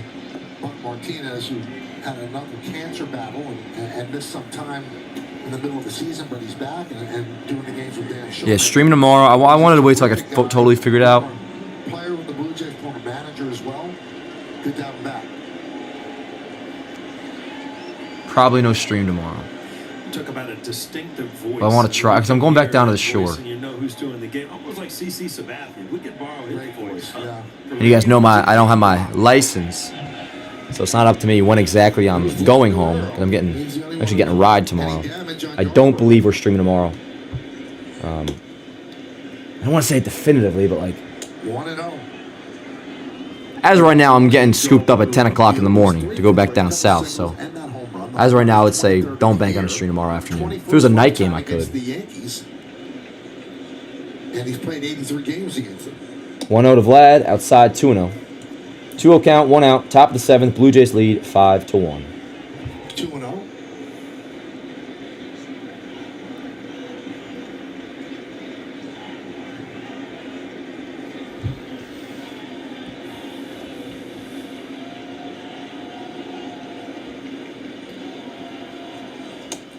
Buck Martinez, who had another cancer battle and missed some time in the middle of the season, but he's back and doing the games with Dan Shulman. Yeah, streaming tomorrow. I wanted to wait till I could totally figure it out. Player with the Blue Jays, former manager as well. Good to have him back. Probably no stream tomorrow. It took about a distinctive voice. I want to try because I'm going back down to the shore. And you know who's doing the game. Almost like CC Sabathia. We could borrow his voice. And you guys know I don't have my license, so it's not up to me when exactly I'm going home. I'm actually getting a ride tomorrow. I don't believe we're streaming tomorrow. I don't want to say it definitively, but like, 1-0. as of right now, I'm getting scooped up at 10 o'clock in the morning to go back down south. So as of right now, I would say don't bank on a stream tomorrow afternoon. If it was a night game, I could. The Yankees, and he's played 83 games against them. 1-0 to Vlad, outside 2-0. 2-0 count, 1 out, top of the 7th. Blue Jays lead 5-1. 2-0.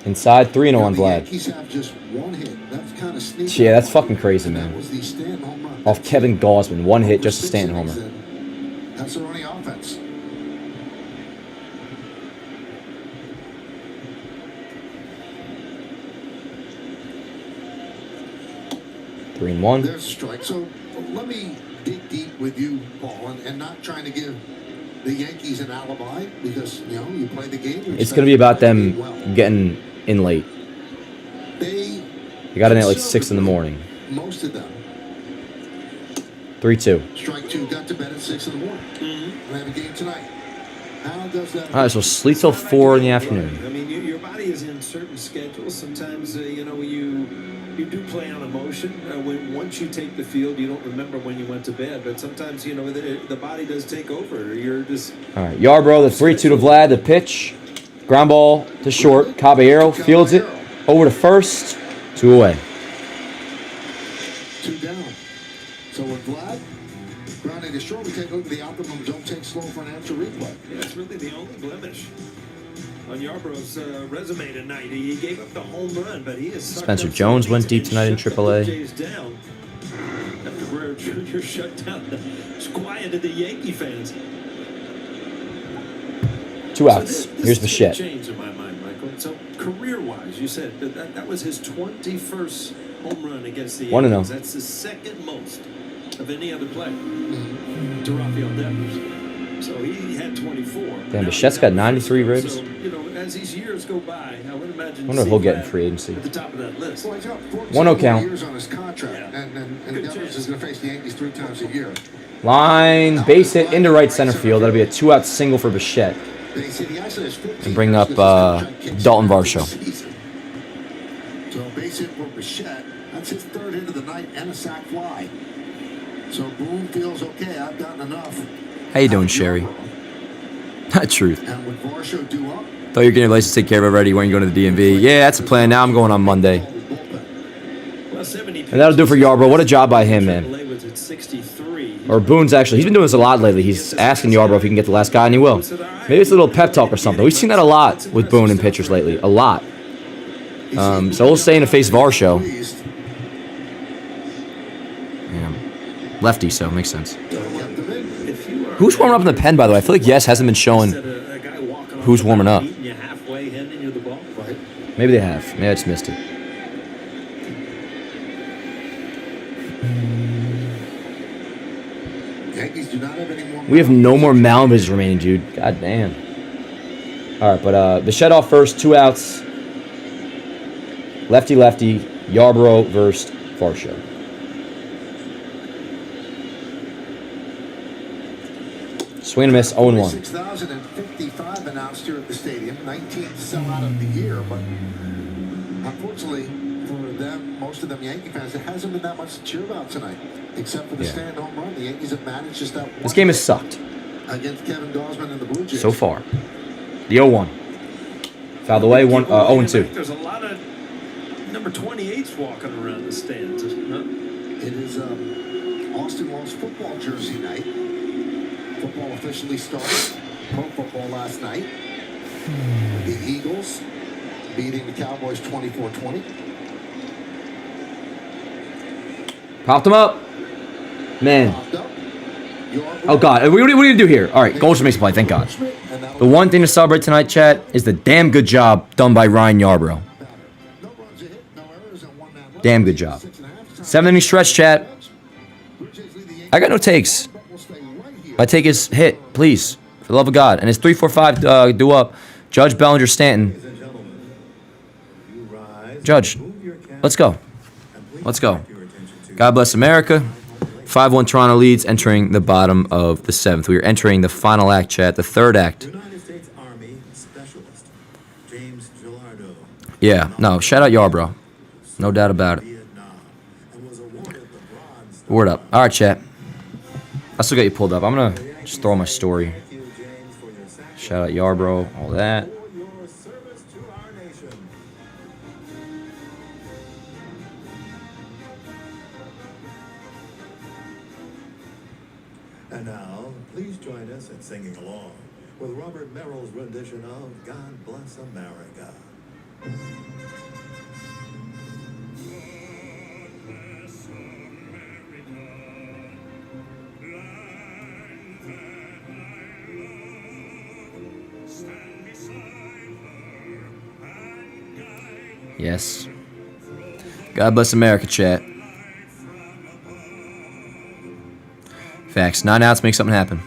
Inside 3-0 on The Vlad. Yankees have just one hit. That's kind of sneaky. Yeah, that's fucking crazy, And that man. was the Stanton home run. Off Kevin Gausman, 1 hit, just a Stanton homer. That's their only offense. Three and 1. There's a strike. So let me dig deep with you, Paul, and not trying to give the Yankees an alibi because, you know, you play the game. It's going to be about them getting in late. They got in at like 6 in the morning. Most of them. 3-2. Strike 2 got to bed at 6 in the morning. And they have a game tonight. How does that? All right, so sleep till 4 in the afternoon. I mean, your body is in certain schedules. Sometimes, you know, you do play on emotion. Once you take the field, you don't remember when you went to bed. But sometimes, you know, the body does take over. You're just... All right, Yarbrough, the 3-2 to Vlad, the pitch. Ground ball to short. Caballero fields it. Over to first. 2 away. 2 down. So with Vlad grounding to short, we take a look at the optimum don't take slow for an answer replay. Yeah, it's really the only blemish on Yarbrough's resume tonight. He gave up the home run, but he is... Spencer Jones went deep tonight in AAA. Jays down. After Guerrero Jr. shut down, it's quieted the Yankee fans. 2 outs. Here's Bichette. Change in my mind, Michael. So career-wise, you said that was his 21st home run against the 1-0. Yankees. That's the second most of any other player to Rafael Devers. So he had 24. Damn, Bichette's got 93 ribs. So, you know, as these years go by, I would imagine. I wonder if he'll get in free agency. At the top of that list. Well, he's got 1-0 count. years on his contract, and Devers is going to face the Yankees 3 times a year. Line, base hit into right center field. That'll be a 2-out single for Bichette. And bring up Dalton Varsho. So base hit for Bichette. That's his 3rd hit of the night and a sac fly. So Boone feels okay. I've gotten enough. How you doing, Sherry? Truth. And with Varsho due up, Thought you were getting your license taken care of already when you going to the DMV. Yeah, that's the plan. Now I'm going on Monday. And that'll do for Yarbrough. What a job by him, man. Or Boone's actually. He's been doing this a lot lately. He's asking Yarbrough if he can get the last guy, and he will. Maybe it's a little pep talk or something. We've seen that a lot with Boone and pitchers lately. A lot. So we'll stay in the face Varsho. Yeah. Lefty, so it makes sense. Who's warming up in the pen, by the way? I feel like Yes hasn't been showing who's warming up. Maybe they have. Maybe I just missed it. Yankees do not have any more. We have no more mound visits remaining, dude. God damn. All right, but Bichette off first, 2 outs. Lefty, Yarbrough versus Varsho. Swing and miss, 0-1. 6,055 announced here at the stadium. 19th sellout of the year, but unfortunately for them, most of them Yankee fans, it hasn't been that much to cheer about tonight, except for the Stanton home run. The Yankees have managed just that one. This game has sucked Against Kevin Gausman and the Blue Jays. so far. The 0-1. Fouled away, 0-2. There's a lot of number 28s walking around the stands. It is Austin Walls football jersey night. Football officially started. Pro football last night. The Eagles beating the Cowboys 24-20. Popped him up. Man. Oh, God. What are we going to do here? All right, Goldschmidt makes a play. Thank God. The one thing to celebrate tonight, chat, is the damn good job done by Ryan Yarbrough. Damn good job. 7-inning stretch, chat. I got no takes. My take is hit, please. For the love of God. And it's 3-4-5 due up. Judge, Bellinger, Stanton. Judge, let's go. Let's go. God bless America. 5-1 Toronto leads, entering the bottom of the 7th. We are entering the final act, chat, the third act. Yeah, no, shout out Yarbrough. No doubt about it. Word up. All right, chat. I still got you pulled up. I'm going to just throw my story. Shout out Yarbrough, all that. And now, please join us in singing along with Robert Merrill's rendition of God Bless America. Yes. God bless America, chat. Facts. 9 outs, make something happen.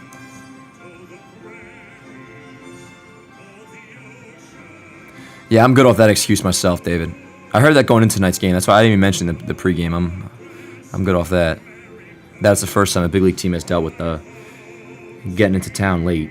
Yeah, I'm good off that excuse myself, David. I heard that going into tonight's game. That's why I didn't even mention the pregame. I'm good off that. That's the first time a big league team has dealt with getting into town late.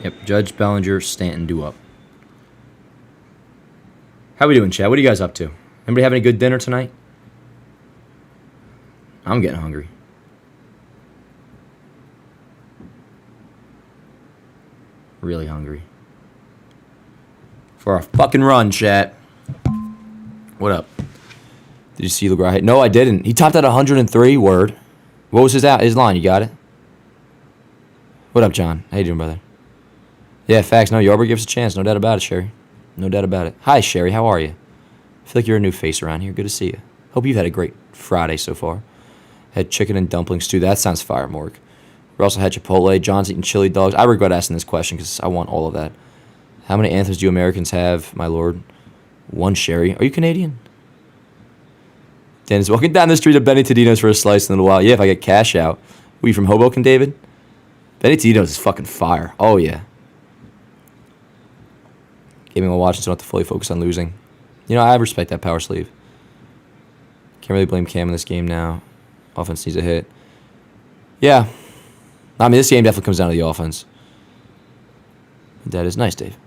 Yep, Judge, Bellinger, Stanton, due up. How we doing, Chad? What are you guys up to? Anybody having a good dinner tonight? I'm getting hungry. Really hungry. For a fucking run, chat. What up? Did you see LeGras hit? No, I didn't. He topped at 103. Word. What was his line? You got it? What up, John? How you doing, brother? Yeah, facts. No, Yarbrough gives us a chance. No doubt about it, Sherry. No doubt about it. Hi, Sherry. How are you? I feel like you're a new face around here. Good to see you. Hope you've had a great Friday so far. Had chicken and dumplings, too. That sounds fire, Morg. We also had Chipotle. John's eating chili dogs. I regret asking this question because I want all of that. How many anthems do you Americans have, my lord? 1, Sherry. Are you Canadian? Dan is walking down the street of Benny Tadino's for a slice in a little while. Yeah, if I get cash out. Are you from Hoboken, David? Benny Tadino's is fucking fire. Oh, yeah. Gaming while watching, so I don't have to fully focus on losing. You know, I respect that power sleeve. Can't really blame Cam in this game now. Offense needs a hit. Yeah. I mean, this game definitely comes down to the offense. That is nice, Dave.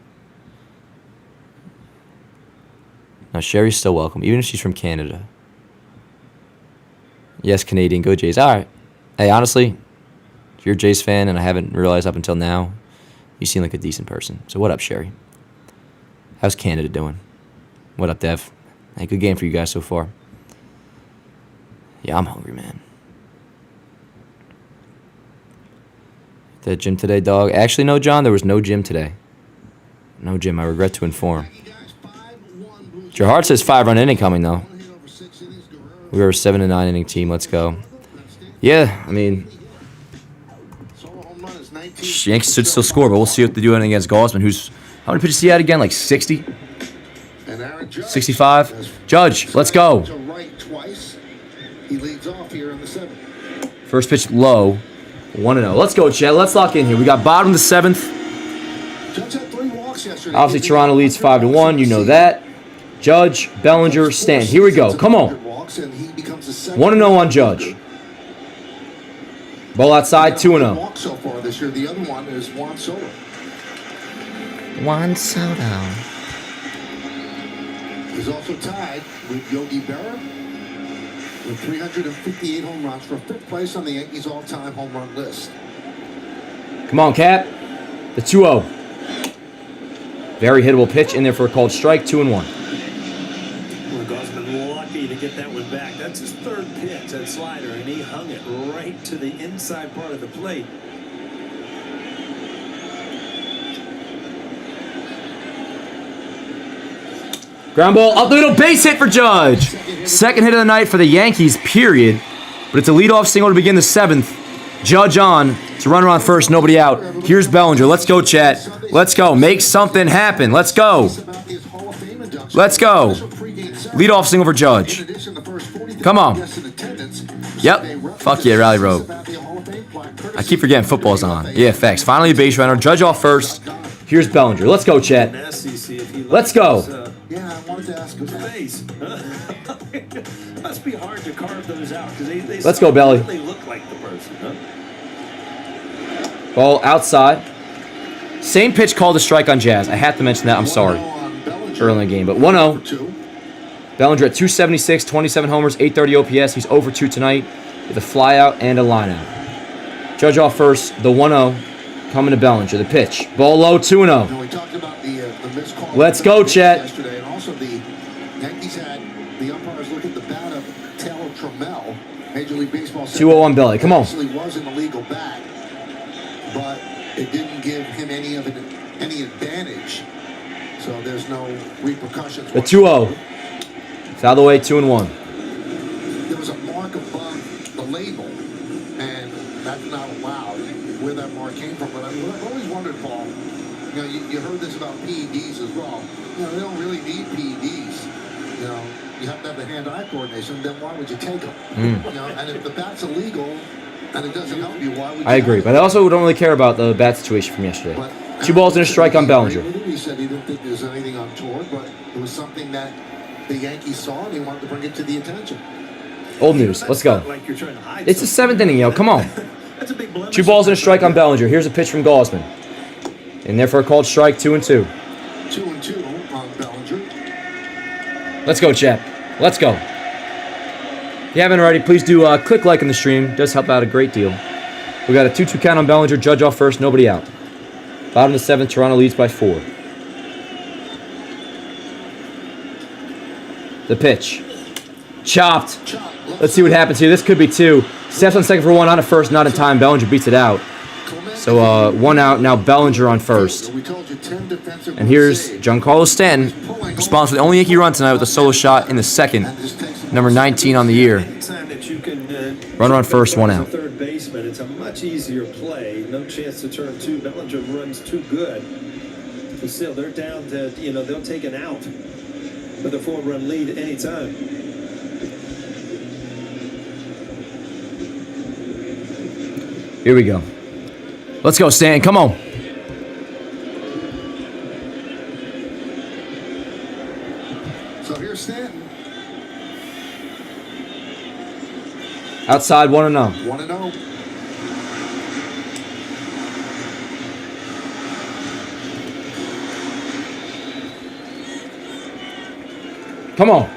Now, Sherry's still welcome, even if she's from Canada. Yes, Canadian. Go Jays. All right. Hey, honestly, if you're a Jays fan and I haven't realized up until now, you seem like a decent person. So what up, Sherry? How's Canada doing? What up, Dev? Hey, good game for you guys so far. Yeah, I'm hungry, man. The gym today, dog? Actually, no, John. There was no gym today. No gym. I regret to inform. Gerhard says 5-run inning coming, though. We are a 7-9 inning team. Let's go. Yeah, I mean, Yankees should still score, but we'll see what they do against Gaussman, who's... How many pitches he had again? Like 60? 65? Judge, let's go. First pitch low. 1-0. Let's go, Chad. Let's lock in here. We got bottom of the 7th. Obviously, Toronto leads 5-1. You know that. Judge, Bellinger, Stanton. Here we go. Come on. 1-0 on Judge. Ball outside, 2-0. So far this year, the other one is Juan Soto. Juan Soto. He's also tied with Yogi Berra with 358 home runs for 5th place on the Yankees all-time home run list. Come on, Cap. The 2-0. Very hittable pitch in there for a called strike. 2-1. Well, Gaussman lucky to get that one back. That's his 3rd pitch, that slider, and he hung it right to the inside part of the plate. Ground ball up the middle, base hit for Judge. Second hit of the night for the Yankees, period. But it's a leadoff single to begin the 7th. Judge on. It's a runner on first, nobody out. Here's Bellinger. Let's go, chat. Let's go. Make something happen. Let's go. Let's go. Leadoff single for Judge. Come on. Yep. Fuck yeah, Rally Road. I keep forgetting football's on. Yeah, facts. Finally a base runner. Judge off first. Here's Bellinger. Let's go, chat. Let's go. Yeah, I wanted to ask him face. Must be hard to carve those out because they Let's go, Belly. They look like the person, huh? Ball outside. Same pitch called a strike on Jazz. I have to mention that. I'm sorry. Early in the game. But 1-0. Bellinger at 276, 27 homers, 830 OPS. He's over 2 tonight with a flyout and a lineout. Judge off first. The 1-0 coming to Bellinger. The pitch. Ball low, 2-0. We talked about the missed call. Let's go, Chet. Yesterday, and also the Yankees had the umpires look at the bat of Taylor Trammell, Major League Baseball. 2-0 on Belly. Come on. Actually was an illegal bat, but it didn't give him any advantage. So there's no repercussions. The 2-0. It's out of the way, 2-1. There was a mark above the label, and that's not allowed. Where that mark came from, but I've always wondered, Paul. You know, you heard this about PEDs as well. You know, they don't really need PEDs. You know, you have to have the hand-eye coordination. Then why would you take them? You know, and if the bat's illegal and it doesn't help you, why would you? I agree, but I also don't really care about the bat situation from yesterday. But 2 balls and a strike on Bellinger. He said he didn't think there was anything untoward, but it was something that the Yankees saw and he wanted to bring it to the attention. Old news. Let's go. Like you're trying to hide It's the 7th inning, yo. Come on. That's a big blemish. 2 balls and a strike on Bellinger. Here's a pitch from Gausman. And therefore called strike 2-2. 2-2 on Bellinger. Let's go, chat. Let's go. If you haven't already, please do click like in the stream. It does help out a great deal. We got a 2-2 count on Bellinger. Judge off first, nobody out. Bottom of the 7th, Toronto leads by 4. The pitch. Chopped. Let's see what happens here. This could be 2. Steps on second for 1, on at first, not in time. Bellinger beats it out. So 1 out, now Bellinger on first. And here's Giancarlo Stanton, responsible for the only Yankee run tonight with a solo shot in the 2nd. Number 19 on the year. Runner on first, 1 out. Third baseman, it's a much easier play. No chance to turn 2. Bellinger runs too good. But still, they're down to, they'll take an out with a 4-run lead anytime. Here we go. Let's go, Stan. Come on. So here's Stanton. Outside, 1-0. 1-0. Come on.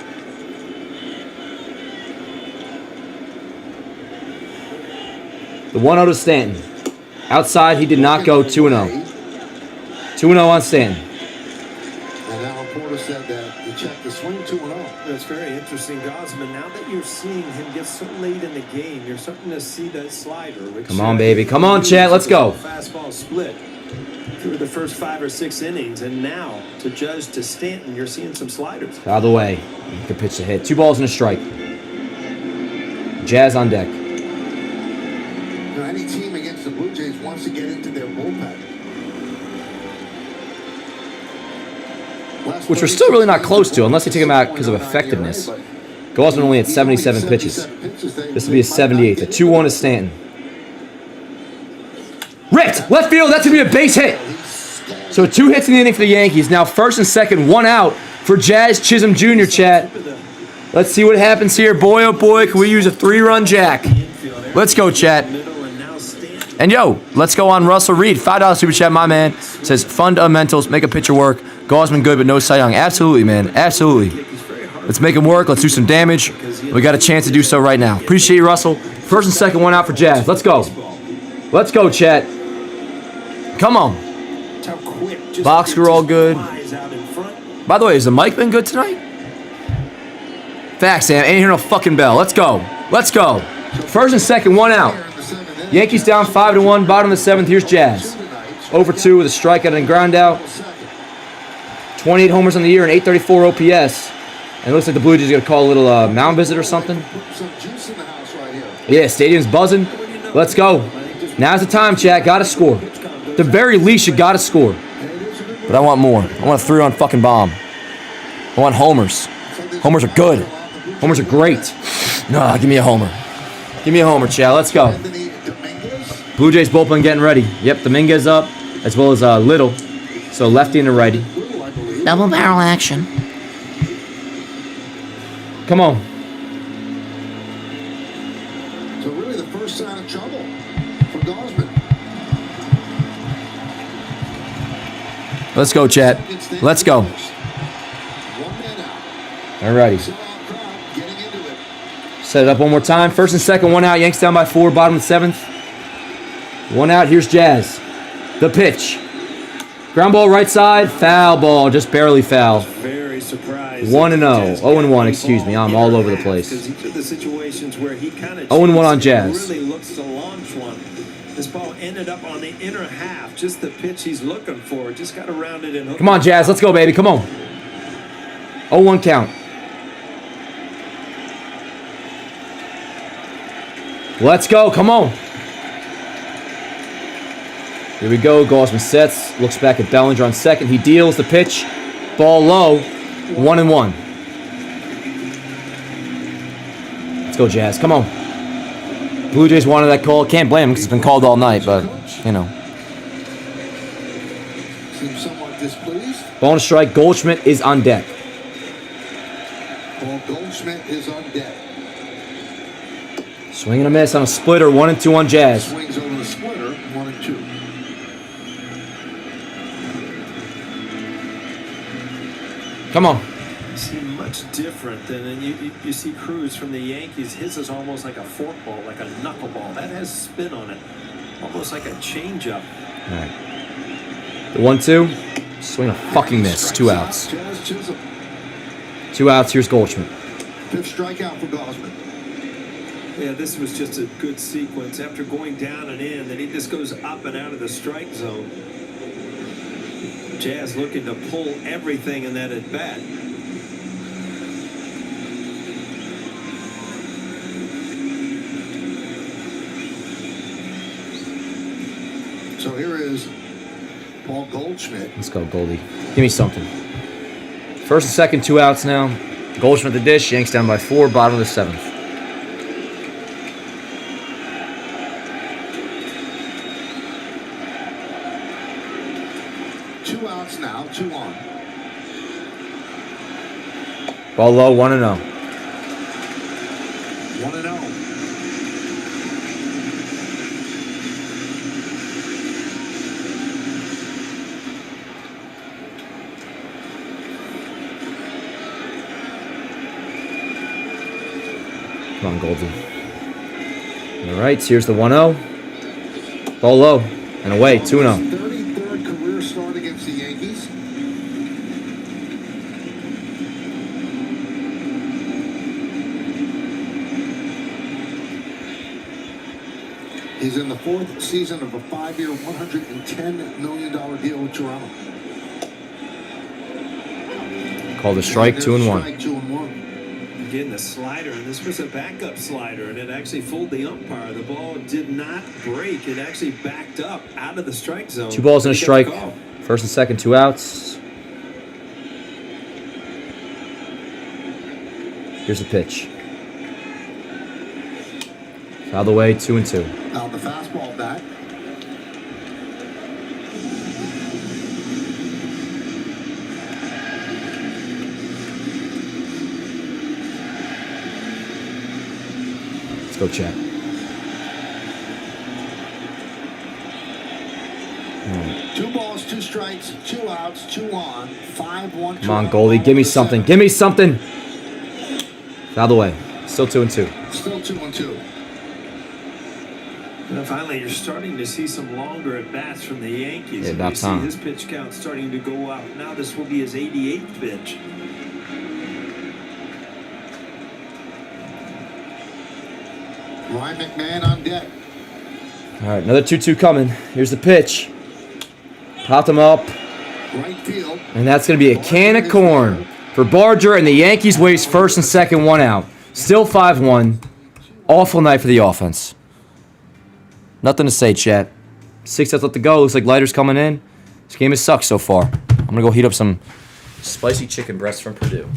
The 1-0 to Stanton. Outside, he did not go 2-0. 2-0 on Stanton. And Alan Porter said that he checked the swing 2-0. That's very interesting, Gausman. Now that you're seeing him get so late in the game, you're starting to see that slider. Which, Come on, baby. Come on, Chad. Let's go. Fastball split through the first 5 or 6 innings, and now to Judge to Stanton, you're seeing some sliders. Out of the way. You can pitch the hit. 2 balls and a strike. Jazz on deck. You know, any team against the Blue Jays wants to get into their bullpen. Which we're still really not close to, unless they take him out because of effectiveness. Gausman only at 77 pitches. This will be a 78th. A 2-1 to Stanton. Ripped! Left field, that's going to be a base hit. So 2 hits in the inning for the Yankees. Now first and second, 1 out for Jazz Chisholm Jr., chat. Let's see what happens here. Boy, oh boy, can we use a 3-run jack. Let's go, chat. And yo, let's go on Russell Reed. $5 super chat, my man. Says fundamentals, make a pitcher work. Gausman good, but no Cy Young. Absolutely, man. Absolutely. Let's make him work. Let's do some damage. We got a chance to do so right now. Appreciate you, Russell. First and second, 1 out for Jazz. Let's go. Let's go, chat. Come on. Boxer all good. By the way, has the mic been good tonight? Facts, Sam. Ain't hear no fucking bell. Let's go. Let's go. First and second, 1 out. Yankees down 5-1. Bottom of the 7th. Here's Jazz. Over 2 with a strikeout and ground out. 28 homers on the year and 834 OPS. And it looks like the Blue Jays are going to call a little mound visit or something. Some juice in the house right here. Yeah, stadium's buzzing. Let's go. Now's the time, chat. Got to score. At the very least, you got to score. But I want more. I want a 3-run fucking bomb. I want homers. Homers are good. Homers are great. No, give me a homer. Give me a homer, chat. Let's go. Blue Jays bullpen getting ready. Yep, Dominguez up, as well as Little. So lefty and a righty. Double barrel action. Come on. So really the first sign of trouble for Gosman. Let's go, chat. Let's go. 1 man out. Alrighty. So crowd getting into it. Set it up one more time. First and second, 1 out. Yanks down by 4, bottom of the 7th. 1 out. Here's Jazz. The pitch. Ground ball right side. Foul ball. Just barely foul. Very surprised. 1-0. 0-1, excuse me. I'm all over the place. Because each of the situations where he kind of 0-1 on Jazz. really looks to launch one. This ball ended up on the inner half. Just the pitch he's looking for. Just got to round it in. Come on, Jazz. Let's go, baby. Come on. 0-1 count. Let's go. Come on. Here we go. Gosman sets. Looks back at Bellinger on second. He deals the pitch. Ball low. 1-1. Let's go, Jazz. Come on. Blue Jays wanted that call. Can't blame him because it's been called all night, but, you know. Seems somewhat displeased. Ball and strike. Goldschmidt is on deck. Paul Goldschmidt is on deck. Swing and a miss on a splitter. 1-2 on Jazz. Swings over the splitter. 1-2. Come on. You see much different than you see Cruz from the Yankees. His is almost like a forkball, like a knuckleball. That has spin on it, almost like a changeup. All right. The 1-2. Swing a fucking miss. 2 outs. Jazz Chisholm. 2 outs. Here's Goldschmidt. 5th strikeout for Gosman. Yeah, this was just a good sequence. After going down and in, then he just goes up and out of the strike zone. Jazz looking to pull everything in that at bat. So here is Paul Goldschmidt. Let's go, Goldie. Give me something. First and second, 2 outs now. Goldschmidt the dish. Yanks down by 4, bottom of the 7th. Now 2 on. Ball low. 1-0. 1-0. Come on, Goldie. All right. Here's the 1-0. Ball low and away. 2-0. 33rd career start against the Yankees. He's in the 4th season of a 5-year, $110 million deal with Toronto. Called a strike. 2-1. Strike 2-1. Again, the slider, and this was a backup slider, and it actually fooled the umpire. The ball did not break. It actually backed up out of the strike zone. 2 balls and a He gets strike. call. First and second, 2 outs. Here's the pitch. Out of the way. 2-2. Now the fastball back. Let's go, chat. Right. 2 balls, 2 strikes, 2 outs, 2 on, 5-1. Come on, Goldie. Give me something. Give me something. Out of the way. Still 2-2. Still 2-2. And finally, you're starting to see some longer at bats from the Yankees. Yeah, about you see time. his pitch count starting to go up. Now this will be his 88th pitch. Ryan McMahon on deck. All right, another 2-2 coming. Here's the pitch. Popped him up. Right field. And that's going to be a can of corn for Barger, and the Yankees waste first and second, one out. Still 5-1. Awful night for the offense. Nothing to say, chat. 6 outs left to go. Looks like Leiter's coming in. This game has sucked so far. I'm going to go heat up some spicy chicken breasts from Purdue.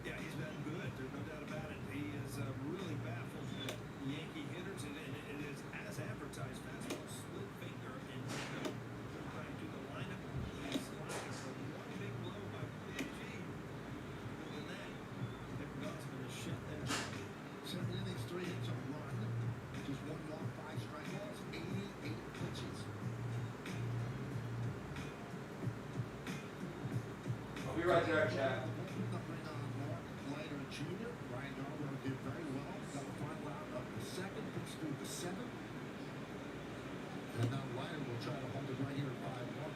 Yeah, he's been good. There's no doubt about it. He is really baffled Yankee hitters, and it is as advertised. Fastball, split finger, and trying to the lineup. He's sliding for one big blow by PG. More than that, Nick Gossman has shut that down. 7 innings, 3 hits, a run. Just 1 walk, 5 strikeouts, 88 pitches. I'll be right there, chat. Later, Jr. Ryan Yarbrough did very well. Got the final out of the 2nd, pitched through the 7th. And now Ryder will try to hold it right here at 5-1.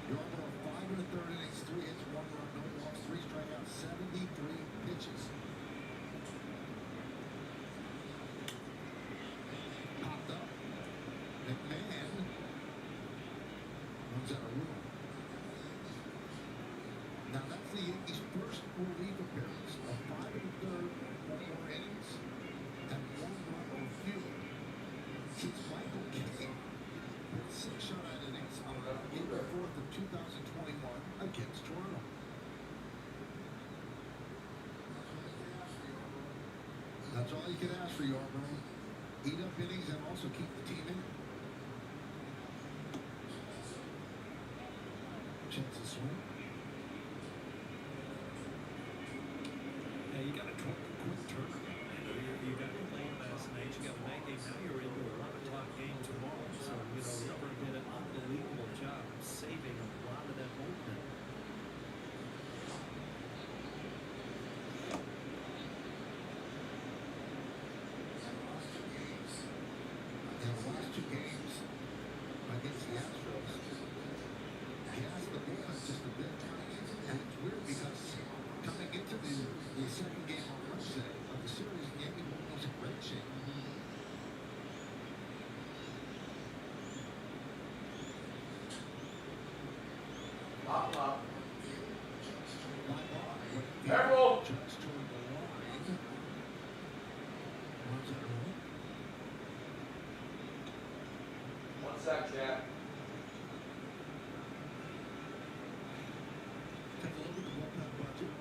Yarbrough 5 1/3 innings, 3 hits, 1 run, no walks, 3 strikeouts, 73 pitches. Popped up. McMahon runs out of room. Now that's the Yankees' first relief appearance of 5 1/3, 1 more innings, and 1 run or fewer since Michael King hit 6 shutout innings on April 4th of 2021 against Toronto. That's all you can ask for, Yarbrough. Eat up innings and also keep the team in. Chance to swing. Yeah, you got a quick turnaround. You got to play last night. You got a night game. Now you're into a 11 o'clock game tomorrow. So, Rubber did an unbelievable job of saving a lot of that bullpen. In the last 2 games against the Astros, he asked the bullpen just a bit. And it's weird because coming into the 2nd game on Wednesday of the series, the Yankee bullpen was in great shape. Careful! Just toward the line. Runs out of room. 1 sec, chat. Take a look at the bullpen budget.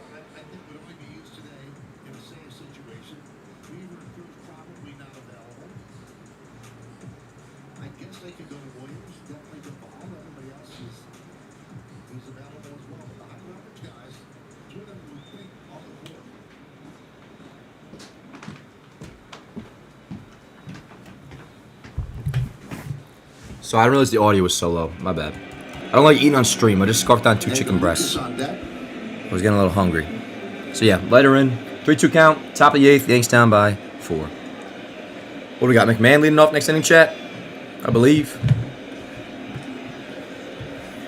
I think would only be used today in a safe situation. Weaver and Cruz probably not available. I guess they could go to Williams, definitely the ball. Everybody else is available as well. But the high leverage guys, 2 of them would think on the court. So I didn't realize the audio was so low. My bad. I don't like eating on stream. I just scarfed down 2 chicken breasts. I was getting a little hungry. So yeah, lighter in. 3-2 count. Top of the 8th. Yanks down by 4. What do we got? McMahon leading off next inning, chat? I believe.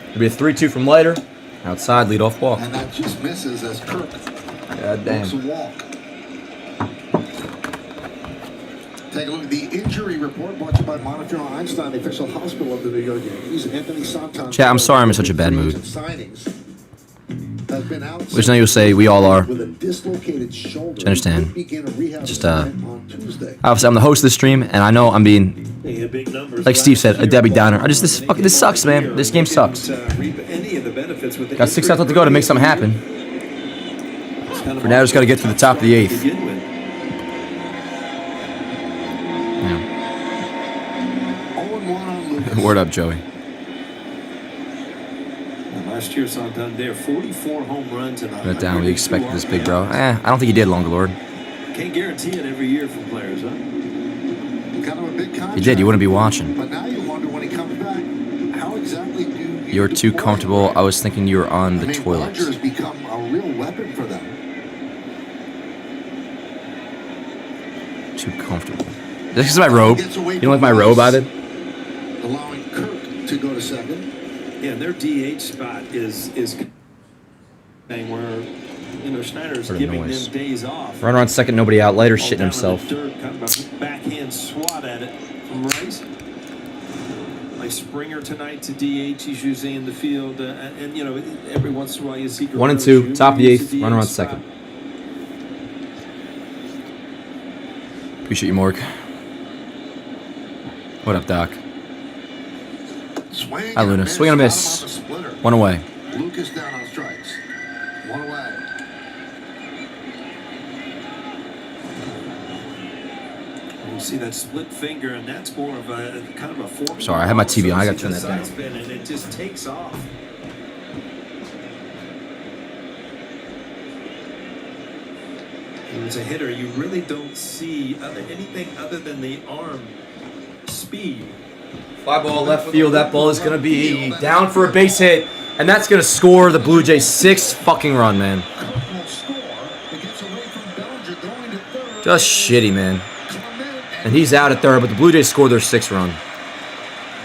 It'll be a 3-2 from Leiter. Outside, leadoff walk. And that just misses as Kirk God damn. takes a walk. Take a look at the injury report brought to you by Montefiore Einstein, the official hospital of the New York Yankees. Anthony Santon. Chat, I'm sorry I'm in such a bad mood. Which now you'll say we all are. With a dislocated shoulder. Do you understand? Just on Tuesday. obviously I'm the host of the stream, and I know I'm being, like Steve said, a Debbie Downer. This sucks, man. This game sucks. Got 6 outs left to go to make something happen. For now, just got to get to the top of the 8th. Yeah. Word up, Joey. Last year, Santander, 44 home runs and Went down. We expected this big bro. I don't think he did, Longer Lord. Can't guarantee it every year from players, huh? Kind of a big contract, He did. You wouldn't be watching. but now you wonder when he comes back, how exactly do You were too deploy comfortable. him? I was thinking you were on the I mean, toilet. Roger has become a real weapon for them. Too comfortable. This is my robe. You don't like my robe either? Allowing Kirk to go to second. Yeah, their DH spot is thing where Schneider's Heard a giving noise. them days off. Runner on second, nobody out. Leiter All shitting down in himself. the dirt, kind of a backhand swat at it from Rice. Like Springer tonight to DH, he's usually in the field, and every once in a while you see 1 and 2, top of the 8th, runner on second. Appreciate you, Morg. What up, Doc? Swing Hi, and Luna. miss. Swing and a Got miss. him on the splitter. 1 away. Lucas down on strikes. 1 away. You see that split finger, and that's more of a kind of a form. Sorry, I had my TV on. I gotta turn that down. And it just takes off. And as a hitter, you really don't see anything other than the arm speed. Fly ball left field. That ball is going to be down for a base hit. And that's going to score the Blue Jays 6th fucking run, man. Kirk will score. It gets away from Bellinger going to third. Just shitty, man. And he's out at third, but the Blue Jays scored their 6th run.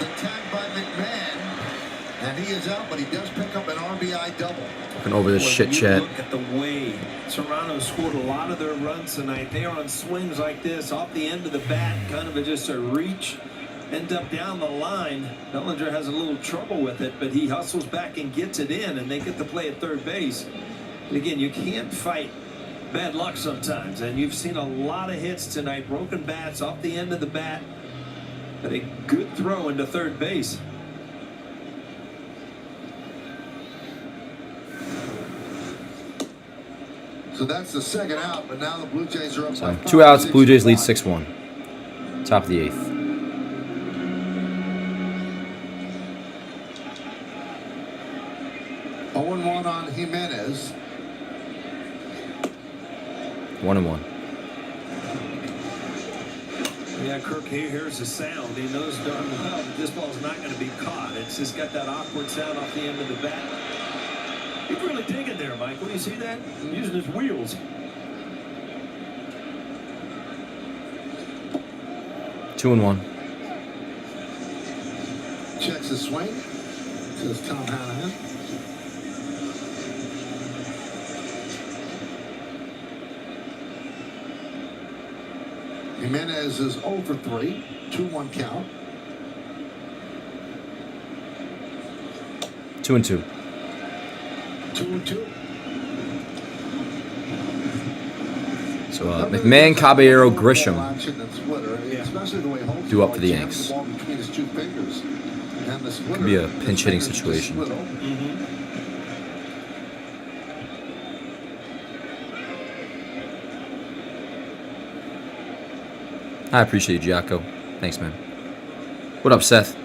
The tag by McMahon. And he is out, but he does pick up an RBI double. Looking over this shit chat. Look at the way Toronto scored a lot of their runs tonight. They are on swings like this, off the end of the bat, kind of just a reach, end up down the line. Bellinger has a little trouble with it, but he hustles back and gets it in, and they get to play at third base. And again, you can't fight bad luck sometimes, and you've seen a lot of hits tonight, broken bats off the end of the bat, but a good throw into third base. So that's the second out, but now the Blue Jays are up. So, by 2 outs. 5, Blue Jays lead 6-1. 6-1. Top of the 8th. Oh, 1 on Jimenez. 1 and 1. Yeah, Kirk, here's the sound. He knows darn well that this ball's not going to be caught. It's just got that awkward sound off the end of the bat. He's really digging there, Mike. When you see that, using his wheels. 2 and 1. Checks the swing. Says Tom Hanahan. Jimenez is 0 for 3. 2-1 count. 2 and 2. 2-2. So McMahon, Caballero, Grisham do up for the Yanks. Could be a pinch hitting situation. I appreciate you, Giaco. Thanks, man. What up, Seth?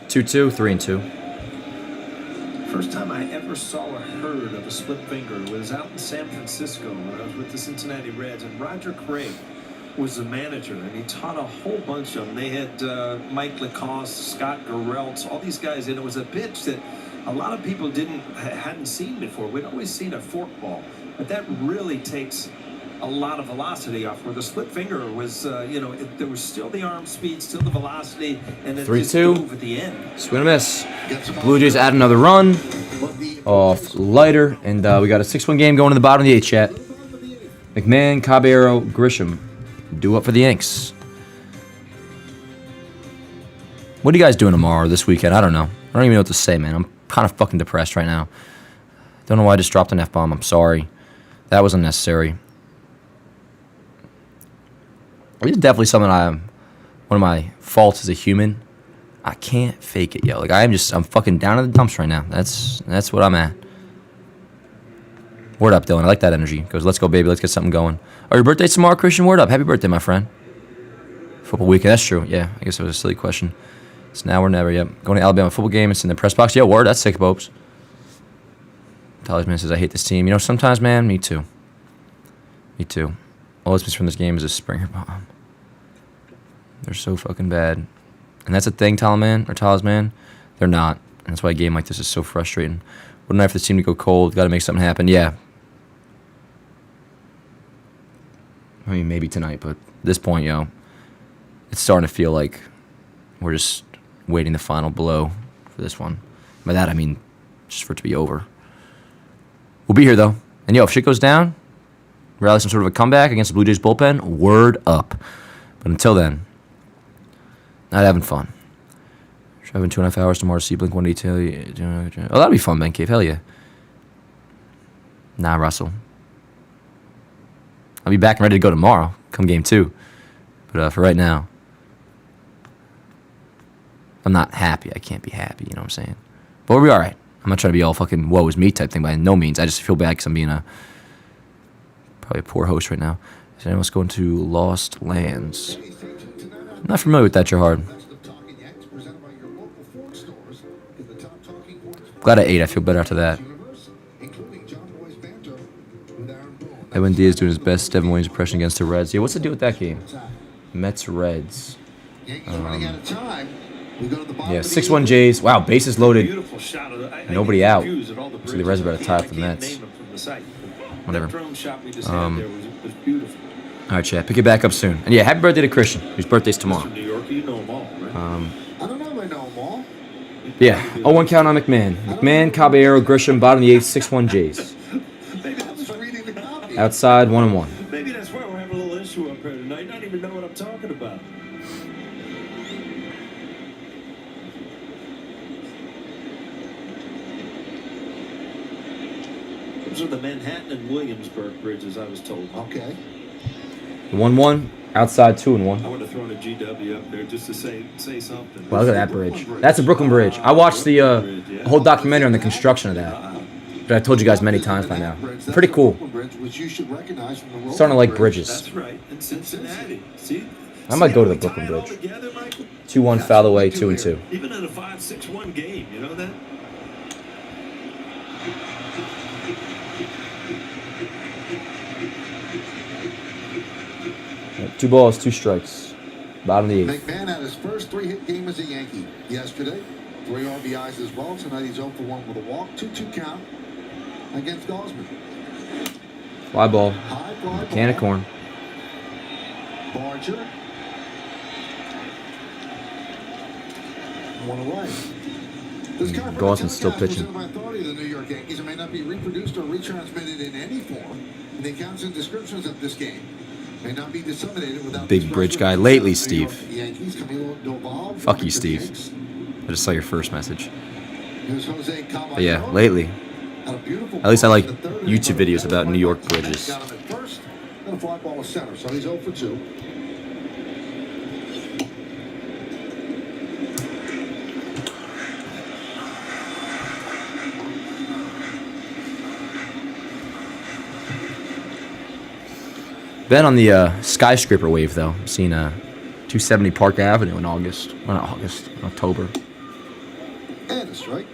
2-2, 3 and 2. First time I ever saw or heard of a split finger was out in San Francisco when I was with the Cincinnati Reds, and Roger Craig was the manager, and he taught a whole bunch of them. They had Mike Lacoste, Scott Gereltz, all these guys, and it was a pitch that a lot of people hadn't seen before. We'd always seen a forkball, but that really takes a lot of velocity off. Where the split finger was, there was still the arm speed, still the velocity, and then 3-2 at the end. Swing and a miss. Blue Jays add another run off Leiter, and we got a 6-1 game going in the bottom of the 8th, chat. McMahon, Caballero, Grisham. Do up for the Yanks. What are you guys doing tomorrow, this weekend? I don't know. I don't even know what to say, man. I'm kind of fucking depressed right now. Don't know why I just dropped an F-bomb. I'm sorry. That was unnecessary. It's definitely something one of my faults as a human. I can't fake it, yo. Like, I'm fucking down in the dumps right now. That's what I'm at. Word up, Dylan. I like that energy. Goes, let's go, baby. Let's get something going. Oh, your birthday's tomorrow, Christian? Word up. Happy birthday, my friend. Football weekend. That's true. Yeah, I guess it was a silly question. It's now or never. Yep. Going to Alabama football game. It's in the press box. Yo, word. That's sick, Bopes. Talisman says, I hate this team. You know, sometimes, man, me too. Me too. All that's missing from this game is a Springer bomb. They're so fucking bad. And that's a thing, Talisman. They're not. And that's why a game like this is so frustrating. Wouldn't I for the team to go cold? Got to make something happen. Yeah. I mean, maybe tonight, but at this point, yo, it's starting to feel like we're just waiting the final blow for this one. By that, I mean just for it to be over. We'll be here, though. And, yo, if shit goes down, rally some sort of a comeback against the Blue Jays bullpen, word up. But until then, not having fun. Driving 2.5 hours tomorrow to see Blink 182. Oh, that'll be fun, Ben Cave. Hell yeah. Nah, Russell. I'll be back and ready to go tomorrow, come game 2. But for right now, I'm not happy. I can't be happy, you know what I'm saying? But we'll be all right. I'm not trying to be all fucking woe is me type thing by no means. I just feel bad because I'm being probably a poor host right now. Is anyone else going to Lost Lands? I'm not familiar with that, Gerhard. Glad I ate. I feel better after that. Edwin Diaz doing his best Devin Williams impression against the Reds. Yeah, what's the deal with that game? Mets-Reds. Yeah, 6-1 Jays. Wow, bases loaded. Nobody out. So the Reds are about to tie up the Mets. Whatever. All right, chat. Pick it back up soon. And yeah, happy birthday to Christian, whose birthday's tomorrow. Yeah, 0-1 count on McMahon. McMahon, Caballero, Grisham, bottom of the 8th, 6-1 Jays. Outside, 1-1. Maybe that's why we're having a little issue up here tonight. Not even know what I'm talking about. Those are the Manhattan and Williamsburg bridges, I was told. Okay. 1-1, outside 2-1. I would have thrown a GW up there just to say something. Wow, look at that bridge. That's a Brooklyn Bridge. I watched the whole documentary on the construction of that. But I told you guys many times by now. Pretty cool. Starting to like bridges. That's right. In Cincinnati. See? I might go to the Brooklyn Bridge. 2-1 foul away, 2-2. Even in a 5-6-1 game, you know that? 2 balls, 2 strikes. Bottom of the 8th. McMahon had his first 3-hit game as a Yankee yesterday. 3 RBIs as well. Tonight he's 0 for 1 with a walk. 2-2 count against Gosman. Fly ball. High fly Can of ball. corn. Barger. One away. Gosman's still pitching. Authority of the New York Yankees. It may not be reproduced or retransmitted in any form. And the accounts and descriptions of this game may not be disseminated without Big bridge guy lately, Steve. Yankees, Fuck you, Steve. I just saw your first message. But yeah, lately. At least I like YouTube videos about New York bridges. And a fly ball was center, so he's 0 for 2. Been on the skyscraper wave, though. I've seen 270 Park Avenue in August. Well, not August, October. And a strike.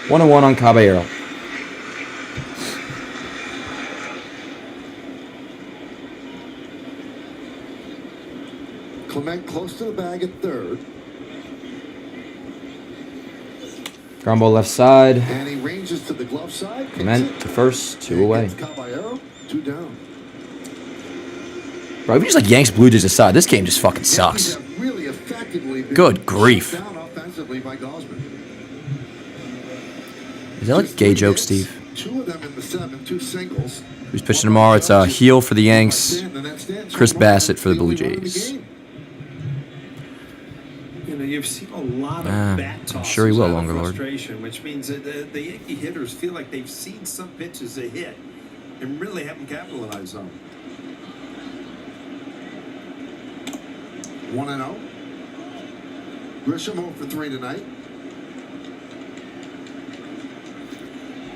1-1 on Caballero. Clement close to the bag at third. Ground ball left side. And he ranges to the glove side. Clement to first, 2 away. Caballero, 2 down. Bro, if you just like Yanks Blue Jays aside, this game just fucking sucks. Really effectively Good grief. down offensively by Gosman. Is that like a gay joke, Steve? 2 of them in the 7, 2 singles. Who's pitching tomorrow? It's Heel for the Yanks, Chris Bassett for the Blue Jays. You know, you've seen a lot of bat tosses. I'm sure he will, out of Longer Lord. frustration, which means that the Yankee hitters feel like they've seen some pitches they hit and really haven't capitalized on them. 1-0. Grisham 0 for 3 tonight.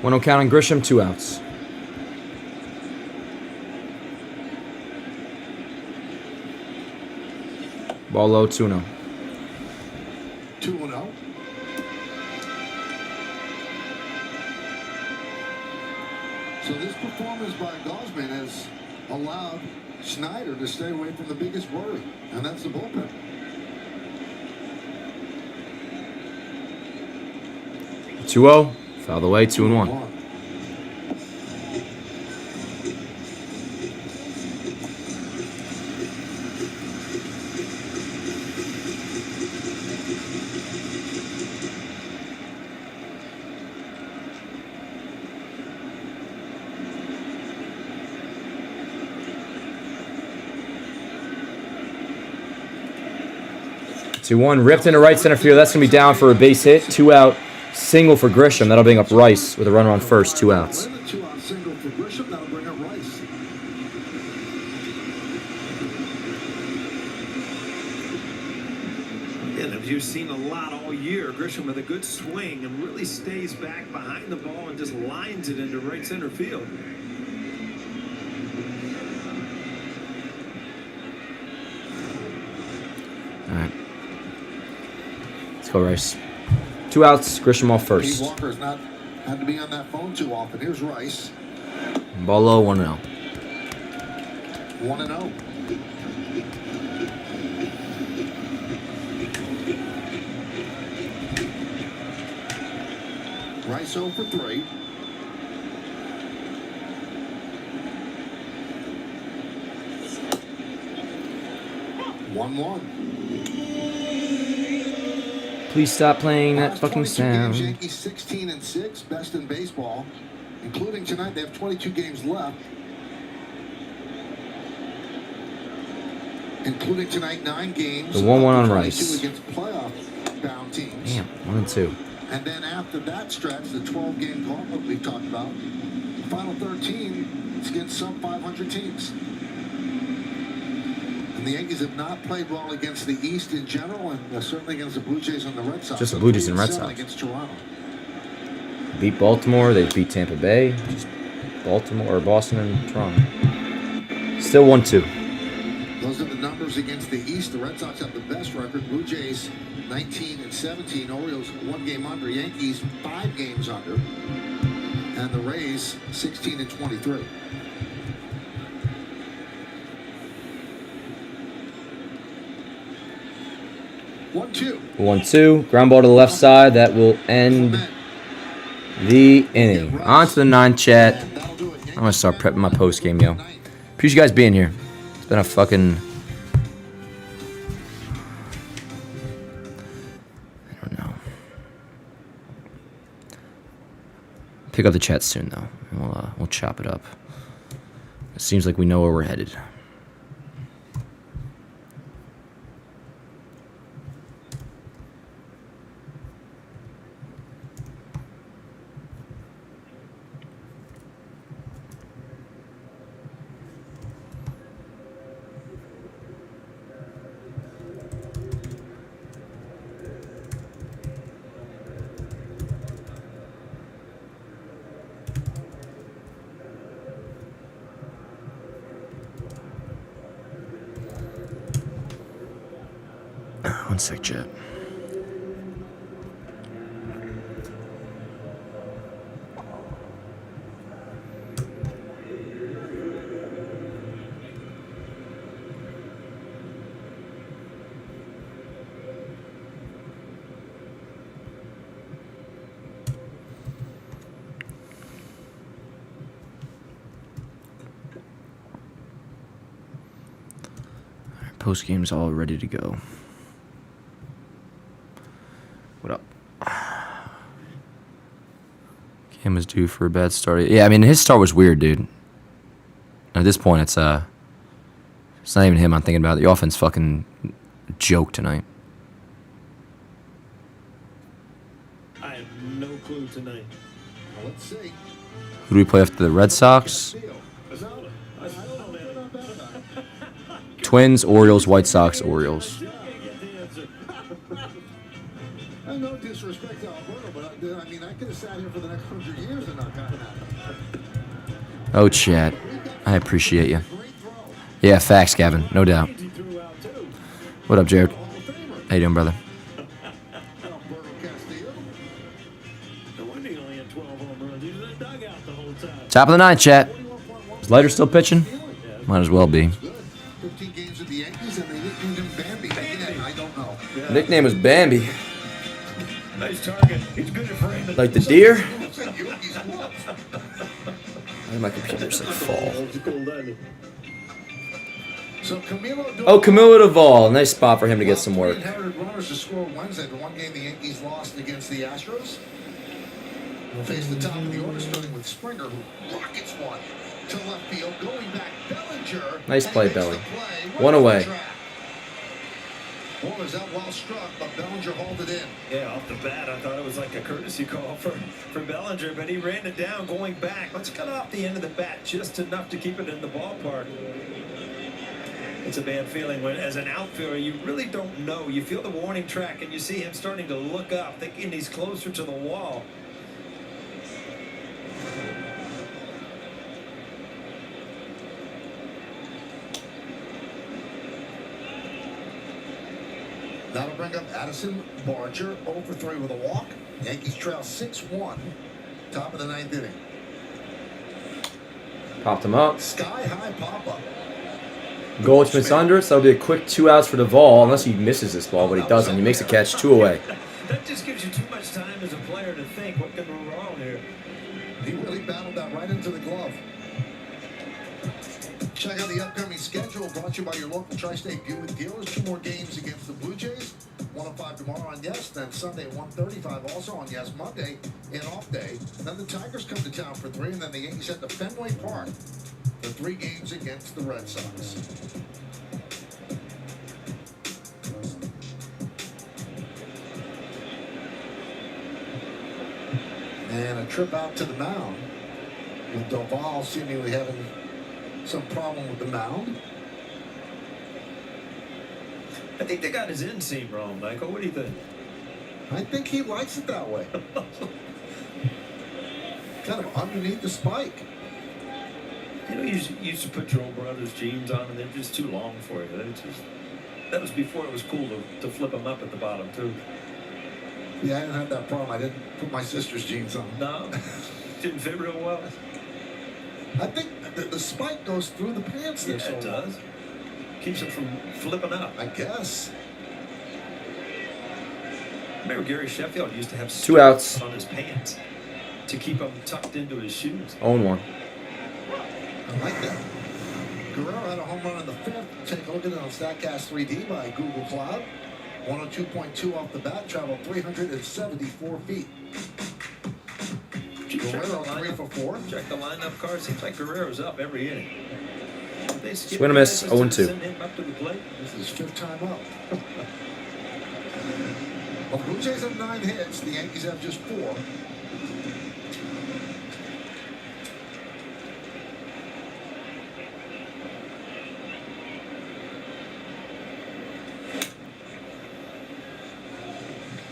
1-0 count on Grisham, 2 outs. Ball low, 2-0. 2-0. So this performance by Gosman has allowed Schneider to stay away from the biggest worry, and that's the bullpen. Two-0, foul away, 2-1. 2-1, ripped into right center field. That's going to be down for a base hit. 2 out, single for Grisham. That'll bring up Rice with a runner on first, 2 outs. 2-out single for Grisham. That'll bring up Rice. And as you've seen a lot all year, Grisham with a good swing and really stays back behind the ball and just lines it into right center field. All right. Let's go, Rice. 2 outs, Grisham off Pete first. Walker's not had to be on that phone too often. Here's Rice. Ball low, 1-0. 1-0. Rice 0 for 3. One. Please stop playing that Last fucking 22 games, sound. Yankees 16-6, best in baseball, including tonight. They have 22 games left, including tonight 9 games. The 1-1 on 22 Rice. against playoff-bound teams. Damn, 1-2. And then after that stretch, the 12-game gauntlet we talked about, the final 13 is against some 500 teams. And the Yankees have not played well against the East in general, and certainly against the Blue Jays and the Red Sox. Just the Blue Jays and Red 3-7 Sox. against Toronto. Beat Baltimore, they beat Tampa Bay. Just Baltimore or Boston and Toronto. Still 1-2. Those are the numbers against the East. The Red Sox have the best record. Blue Jays 19-17. Orioles 1 game under. Yankees 5 games under. And the Rays 16-23. One-two. 1-2. Ground ball to the left side. That will end the inning. On to the 9 chat. I'm going to start prepping my post game, yo. Appreciate you guys being here. It's been a fucking... I don't know. Pick up the chat soon, though. And we'll chop it up. It seems like we know where we're headed. One sec, chat. Post game's all ready to go. What up? Cam was due for a bad start. Yeah, I mean his start was weird, dude. At this point, it's not even him I'm thinking about. The offense fucking joke tonight. I have no clue tonight. Well, let's see. Who do we play after the Red Sox? Twins, Orioles, White Sox, Orioles. No disrespect to Alberto, but I mean, I could have sat here for the next 100 years and not gotten that. Oh, chat. I appreciate you. Yeah, facts, Gavin. No doubt. What up, Jared? How you doing, brother? Alberto Castillo. No wonder he only had 12 home runs. He was in the dugout the whole time. Top of the ninth, chat. Is Leiter still pitching? Might as well be. 15 games with the Yankees, and they nicknamed him Bambi. Again, I don't know. Nickname was Bambi. Nice target. He's good at framing. Like the deer? Yankees won. My computer's like fall. So Camilo Oh, Camilo Duvall. Nice spot for him to get some work. Inherited runners to score Wednesday. The one game the Yankees lost against the Astros. We'll face the top of the order, starting with Springer, who rockets one to left field, going back Bellinger. Nice play, And makes Belly. the play right One on the away. track. Waller's out well struck, but Bellinger hauled it in. Yeah, off the bat, I thought it was like a courtesy call for Bellinger, but he ran it down going back. Let's cut off the end of the bat just enough to keep it in the ballpark. It's a bad feeling when, as an outfielder, you really don't know. You feel the warning track, and you see him starting to look up, thinking he's closer to the wall. That'll bring up Addison Barger, 0 for 3 with a walk. Yankees trail 6-1. Top of the ninth inning. Popped him up. Sky high pop-up. Goldschmidt's under it, so that'll be a quick 2 outs for Duvall, unless he misses this ball, but he doesn't. He makes a catch, 2 away. That just gives you too much time as a player to think what could go wrong here. He really battled that right into the glove. Check out the upcoming schedule brought to you by your local Tri-State Buick dealers. 2 more games against the Blue Jays. 1:05 tomorrow on Yes, then Sunday at 1:35 also on Yes. Monday an off day. Then the Tigers come to town for 3, and then the Yankees head to Fenway Park for 3 games against the Red Sox. And a trip out to the mound with Duvall seemingly having some problem with the mound. I think they got his inseam wrong, Michael. What do you think? I think he likes it that way. Kind of underneath the spike. You know, you used to put your old brother's jeans on, and they're just too long for you. That was before it was cool to flip them up at the bottom, too. Yeah, I didn't have that problem. I didn't put my sister's jeans on. No, didn't fit real well. I think the spike goes through the pants there. Yeah, it does. Keeps it from flipping up. I guess. Remember Gary Sheffield used to have 2 outs. on his pants to keep them tucked into his shoes. Own one. I like that. Guerrero had a home run in the 5th. Take a look at it on StatCast 3D by Google Cloud. 102.2 off the bat, traveled 374 feet. Guerrero 3 for 4. Check the lineup card. Seems like Guerrero's up every inning. Swing and miss, 0-2. This is 5th time up. Well, the Blue Jays have 9 hits. The Yankees have just 4.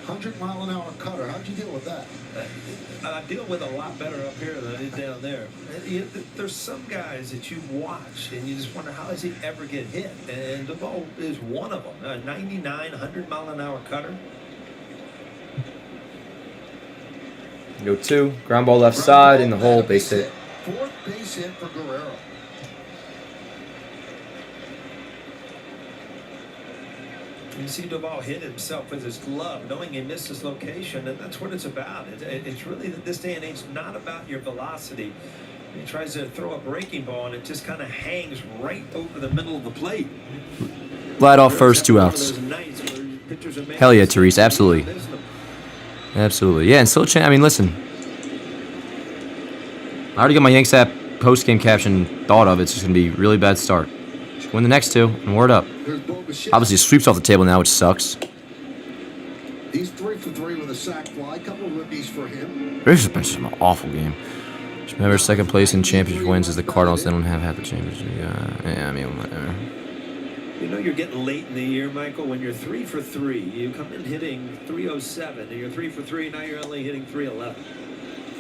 $100-mile-an-hour cutter. How'd you deal with that? I deal with a lot better up here than I did down there. There's some guys that you watch and you just wonder, how does he ever get hit? And Duvall is one of them. A 99, 100-mile-an-hour cutter. Go 2. Ground ball left side in the hole. Base hit. 4th base hit for Guerrero. You see Duvall hit himself with his glove, knowing he missed his location, and that's what it's about. It's really, this day and age, not about your velocity. He tries to throw a breaking ball, and it just kind of hangs right over the middle of the plate. Glad off first, 2 outs. Hell yeah, Therese, absolutely. Absolutely. Yeah, and still I mean, listen. I already got my Yanks app post-game caption thought of. It's just going to be a really bad start. Just win the next 2 and word up. Obviously, sweeps off the table now, which sucks. He's 3 for 3 with a sac fly. Couple of ribbies for him. This has been just an awful game. Just remember, second place in championship wins is the Cardinals. They don't have half the championship. Yeah, I mean, whatever. You know you're getting late in the year, Michael, when you're 3 for 3. You come in hitting 307, and you're 3 for 3. Now you're only hitting 311.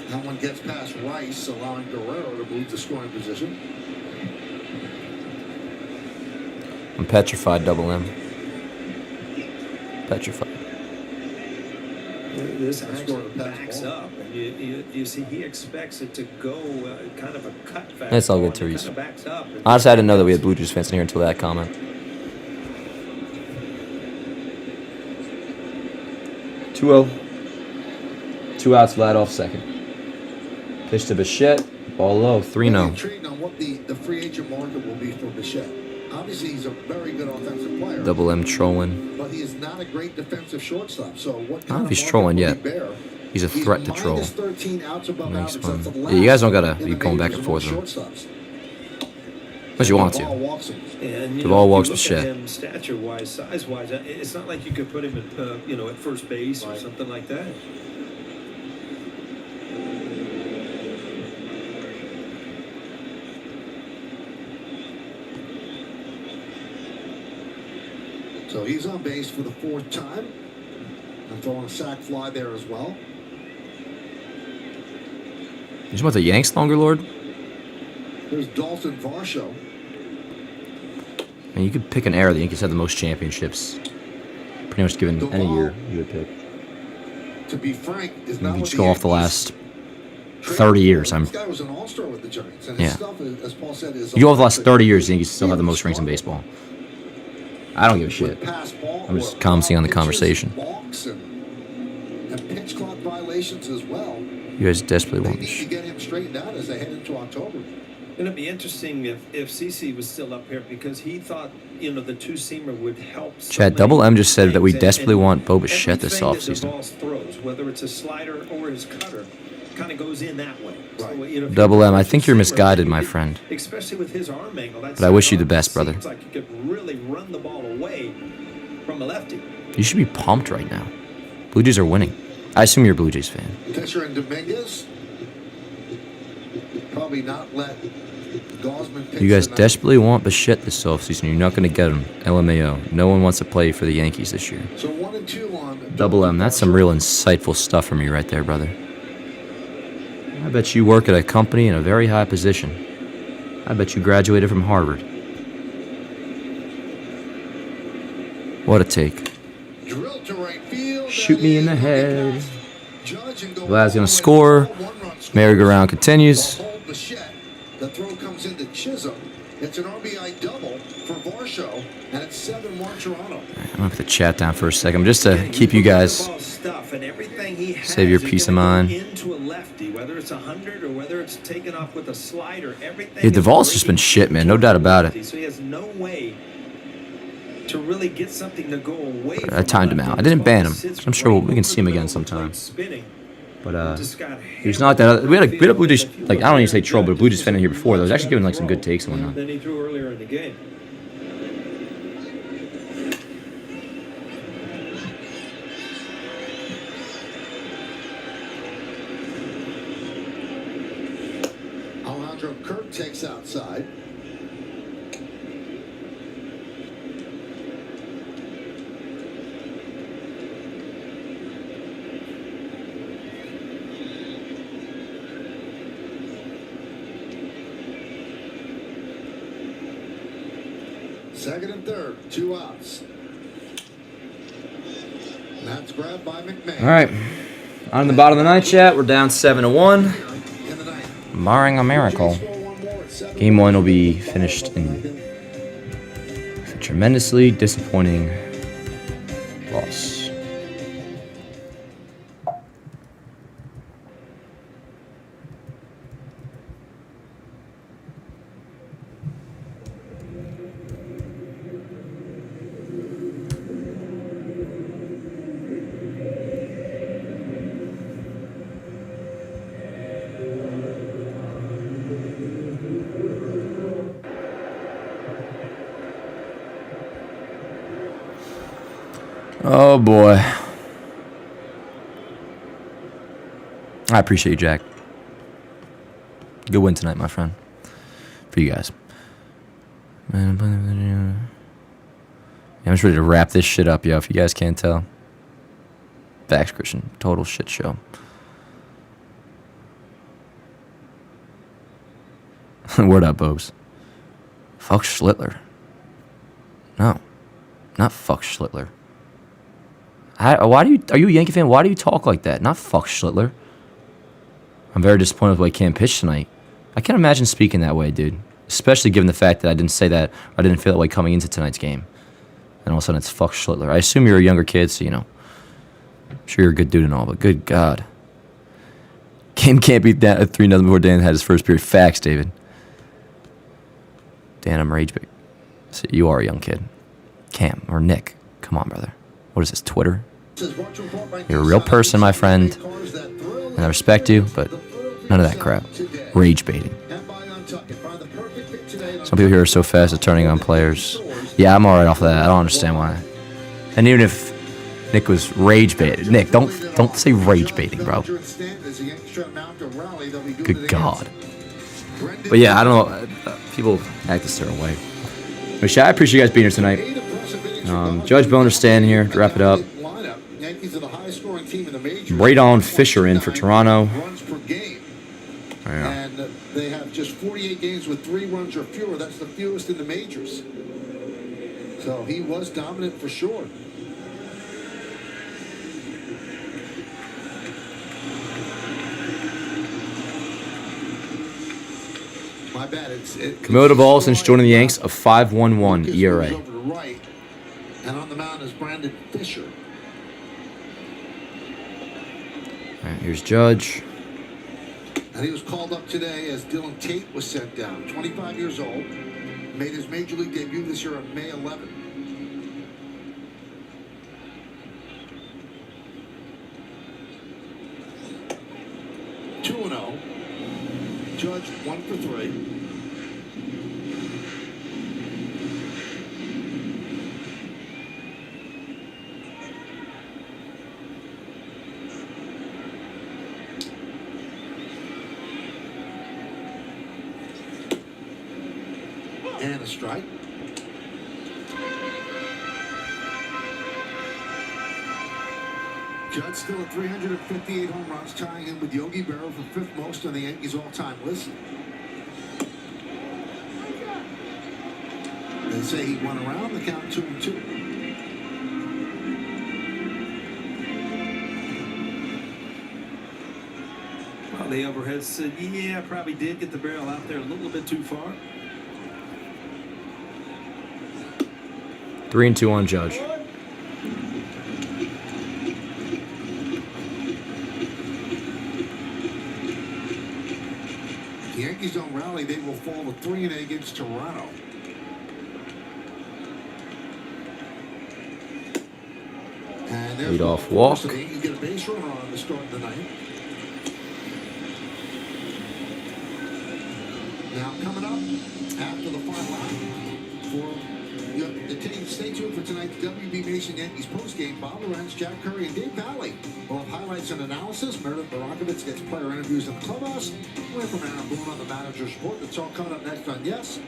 That one gets past Rice, allowing Guerrero to move to scoring position. I'm petrified, Double M. Petrified. This actually backs up, and you see he expects it to go kind of a cut fast. That's all good, Therese. Kind of backs up. Honestly, I didn't know that we had Blue Jays fans in here until that comment. 2-0. 2 outs, Vlad off second. Pitch to Bichette, ball low, 3-0. Intrigued on what the free agent market will be for Bichette. Obviously, he's a very good offensive player. Double M trolling. But he is not a great defensive shortstop. So what I don't know if he's trolling yet. He's a threat to troll. 13 outs above Makes average. fun. That's the Yeah, you guys don't gotta last be in the going back and majors forth. among Though. shortstops. Unless you want The ball to. walks him. And, The ball walks you with look at shit. him stature-wise, size-wise. It's not like you could put him at, at first base or something like that. So he's on base for the 4th time. And throwing a sac fly there as well. You just want the Yanks longer, Lord? There's Dalton Varsho. And you could pick an era. The Yankees had the most championships. Pretty much given any year you would pick. To be frank, is You not could what just the go off the Yankees last 30 years. This guy was an all-star with the Giants. And his Yeah. stuff, as Paul said, is You go off the last 30 years, the Yankees still have the most rings in baseball. I don't give a shit. I'm just commenting on the conversation. And pitch clock violations as well. You guys desperately They want need this to shit. get him straightened out as they head into October. It'd be interesting if CC was still up here because he thought, the two-seamer would help. Chad, Double M just said that we desperately want Bo Bichette this offseason. Throws, whether it's a slider or his cutter, kind of goes in that way. Right. So, if Double you M, I throw think you're two-seamer, misguided, my friend. Especially with his arm angle. But I wish you the best, brother. Seems like he could really run the ball away from a lefty. You should be pumped right now. Blue Jays are winning. I assume you're a Blue Jays fan. Fisher and Dominguez probably not let Gosman pitch You guys tonight. desperately want Bichette this offseason. You're not going to get him. LMAO. No one wants to play for the Yankees this year. So 1-2 on Double M, that's some real insightful stuff from you right there, brother. I bet you work at a company in a very high position. I bet you graduated from Harvard. What a take. Drill to right field. Shoot me in the head. Judge and go Vlad's gonna all score. the way. 1-run score. Merry-go-round continues. The hold Bichette. The throw comes into Chisholm. It's an RBI double for Varsho, and it's 7-1 Toronto. I'm going to put the chat down for a second just to keep you guys save your peace of mind. Into a lefty, whether it's 100 or whether it's taken off with a slider, everything. Yeah, Duvall's just been shit, man. No doubt about it. So he has no way to really get something to go away. I timed him out. I didn't ban him. I'm sure we can see him again sometime. But he's not that. We had a Blue Jays, like, I don't even say troll, but a Blue Jays fan in here before. That was actually giving like some good takes and whatnot. Then he threw earlier in the game. Alejandro Kirk takes outside. Second and third, 2 outs. That's grabbed by McMahon. All right. On the bottom of the night chat, we're down 7-1. In the ninth. Barring a miracle. Score one more at 7. Game 1 will be finished in a tremendously disappointing loss. Oh, boy. I appreciate you, Jack. Good win tonight, my friend. For you guys. I'm just ready to wrap this shit up, yo, if you guys can't tell. Facts, Christian. Total shit show. Word up, Bobes. Fuck Schlittler. No. Not fuck Schlittler. Are you a Yankee fan? Why do you talk like that? Not fuck Schlittler. I'm very disappointed with the way Cam pitched tonight. I can't imagine speaking that way, dude. Especially given the fact that I didn't say that, I didn't feel that way coming into tonight's game. And all of a sudden it's fuck Schlittler. I assume you're a younger kid, so, I'm sure you're a good dude and all, but good God. Cam can't beat that at 3-0 before Dan had his first period. Facts, David. Dan, I'm rage big. So you are a young kid. Cam, or Nick. Come on, brother. What is this, Twitter? You're a real person, my friend. And I respect you, but none of that crap. Rage baiting. Some people here are so fast at turning on players. Yeah, I'm alright off of that. I don't understand why. And even if Nick was rage baited. Nick, don't say rage baiting, bro. Good God. But yeah, I don't know. People act a certain way. But I appreciate you guys being here tonight. Judge Boner standing here to wrap it up. Braydon Fisher in for Toronto. Yeah. And they have just 48 games with 3 runs or fewer. That's the fewest in the majors. So he was dominant for sure. My bad. Cumulative all since joining the Yanks, a 5.11 ERA. Over to right, and on the mound is Brandon Fisher. All right, here's Judge. And he was called up today as Dylan Tate was sent down. 25 years old. Made his major league debut this year on May 11th. Judge 1 for 3. And a strike. Judd still at 358 home runs, tying him with Yogi Berra for 5th most on the Yankees all-time list. They say he won around the count 2-2. Well, the overhead said, yeah, probably did get the barrel out there a little bit too far. 3-2 on Judge. The Yankees don't rally, they will fall to 3-8 against Toronto. And there's lead off walk. So the Yankees get a base runner on the start of the ninth. Now coming up after the final out for the team. Stay tuned for tonight's WB Nation Yankees postgame. Bob Lorenz, Jack Curry, and Dave Valley will have highlights and analysis. Meredith Barakovitz gets player interviews in the clubhouse. We're from Aaron Boone on the manager's report. That's all coming up next on Yes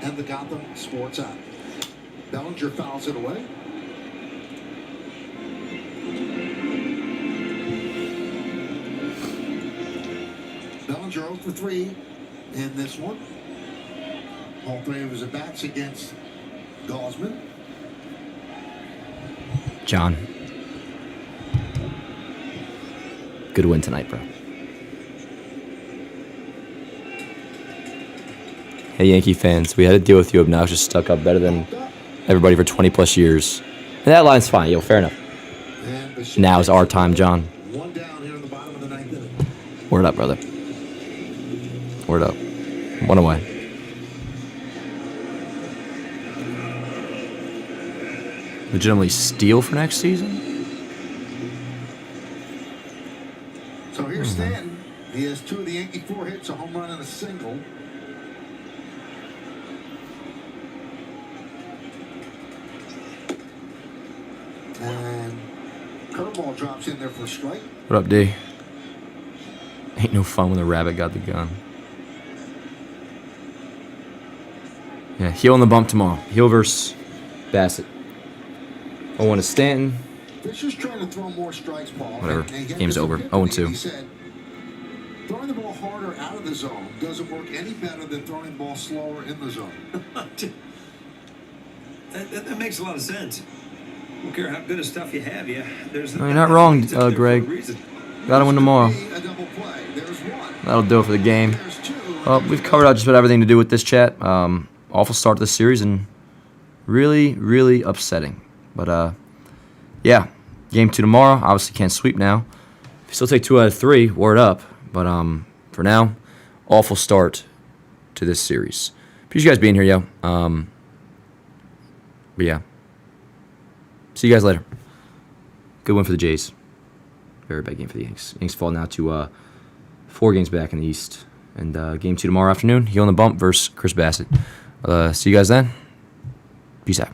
and the Gotham Sports app. Bellinger fouls it away. Bellinger 0 for 3 in this one. All 3 of his at-bats against Gosman. John. Good win tonight, bro. Hey, Yankee fans, we had to deal with you obnoxious stuck-up better than everybody for 20 plus years. And that line's fine, yo, fair enough. Now is our time, John. One down here in the bottom of the ninth inning. Word up, brother. Word up. One away. Legitimately steal for next season? So here's Stanton. He has 2 of the Yankee 4 hits, a home run and a single. And curveball drops in there for a strike. What up, D? Ain't no fun when the rabbit got the gun. Yeah, heel on the bump tomorrow. Heel versus Bassett. 0-1 to Stanton. Fisher's trying to throw more strikes, Paul. Whatever. And he Game's had over. this epiphany. 0-2. He said, throwing the ball harder out of the zone doesn't work any better than throwing the ball slower in the zone. That makes a lot of sense. I don't care how good of stuff you have, there's. No, you're not wrong, Greg. Gotta win tomorrow. A double play. There's one. That'll do it for the game. There's two. Well, we've covered out just about everything to do with this chat. Awful start to the series and really, really upsetting. But, yeah, game 2 tomorrow. Obviously can't sweep now. If you still take 2 out of 3, word up. But for now, awful start to this series. Appreciate you guys being here, yo. But, yeah. See you guys later. Good win for the Jays. Very bad game for the Yankees. Yankees fall now to 4 games back in the East. And game 2 tomorrow afternoon. Heel on the bump versus Chris Bassett. See you guys then. Peace out.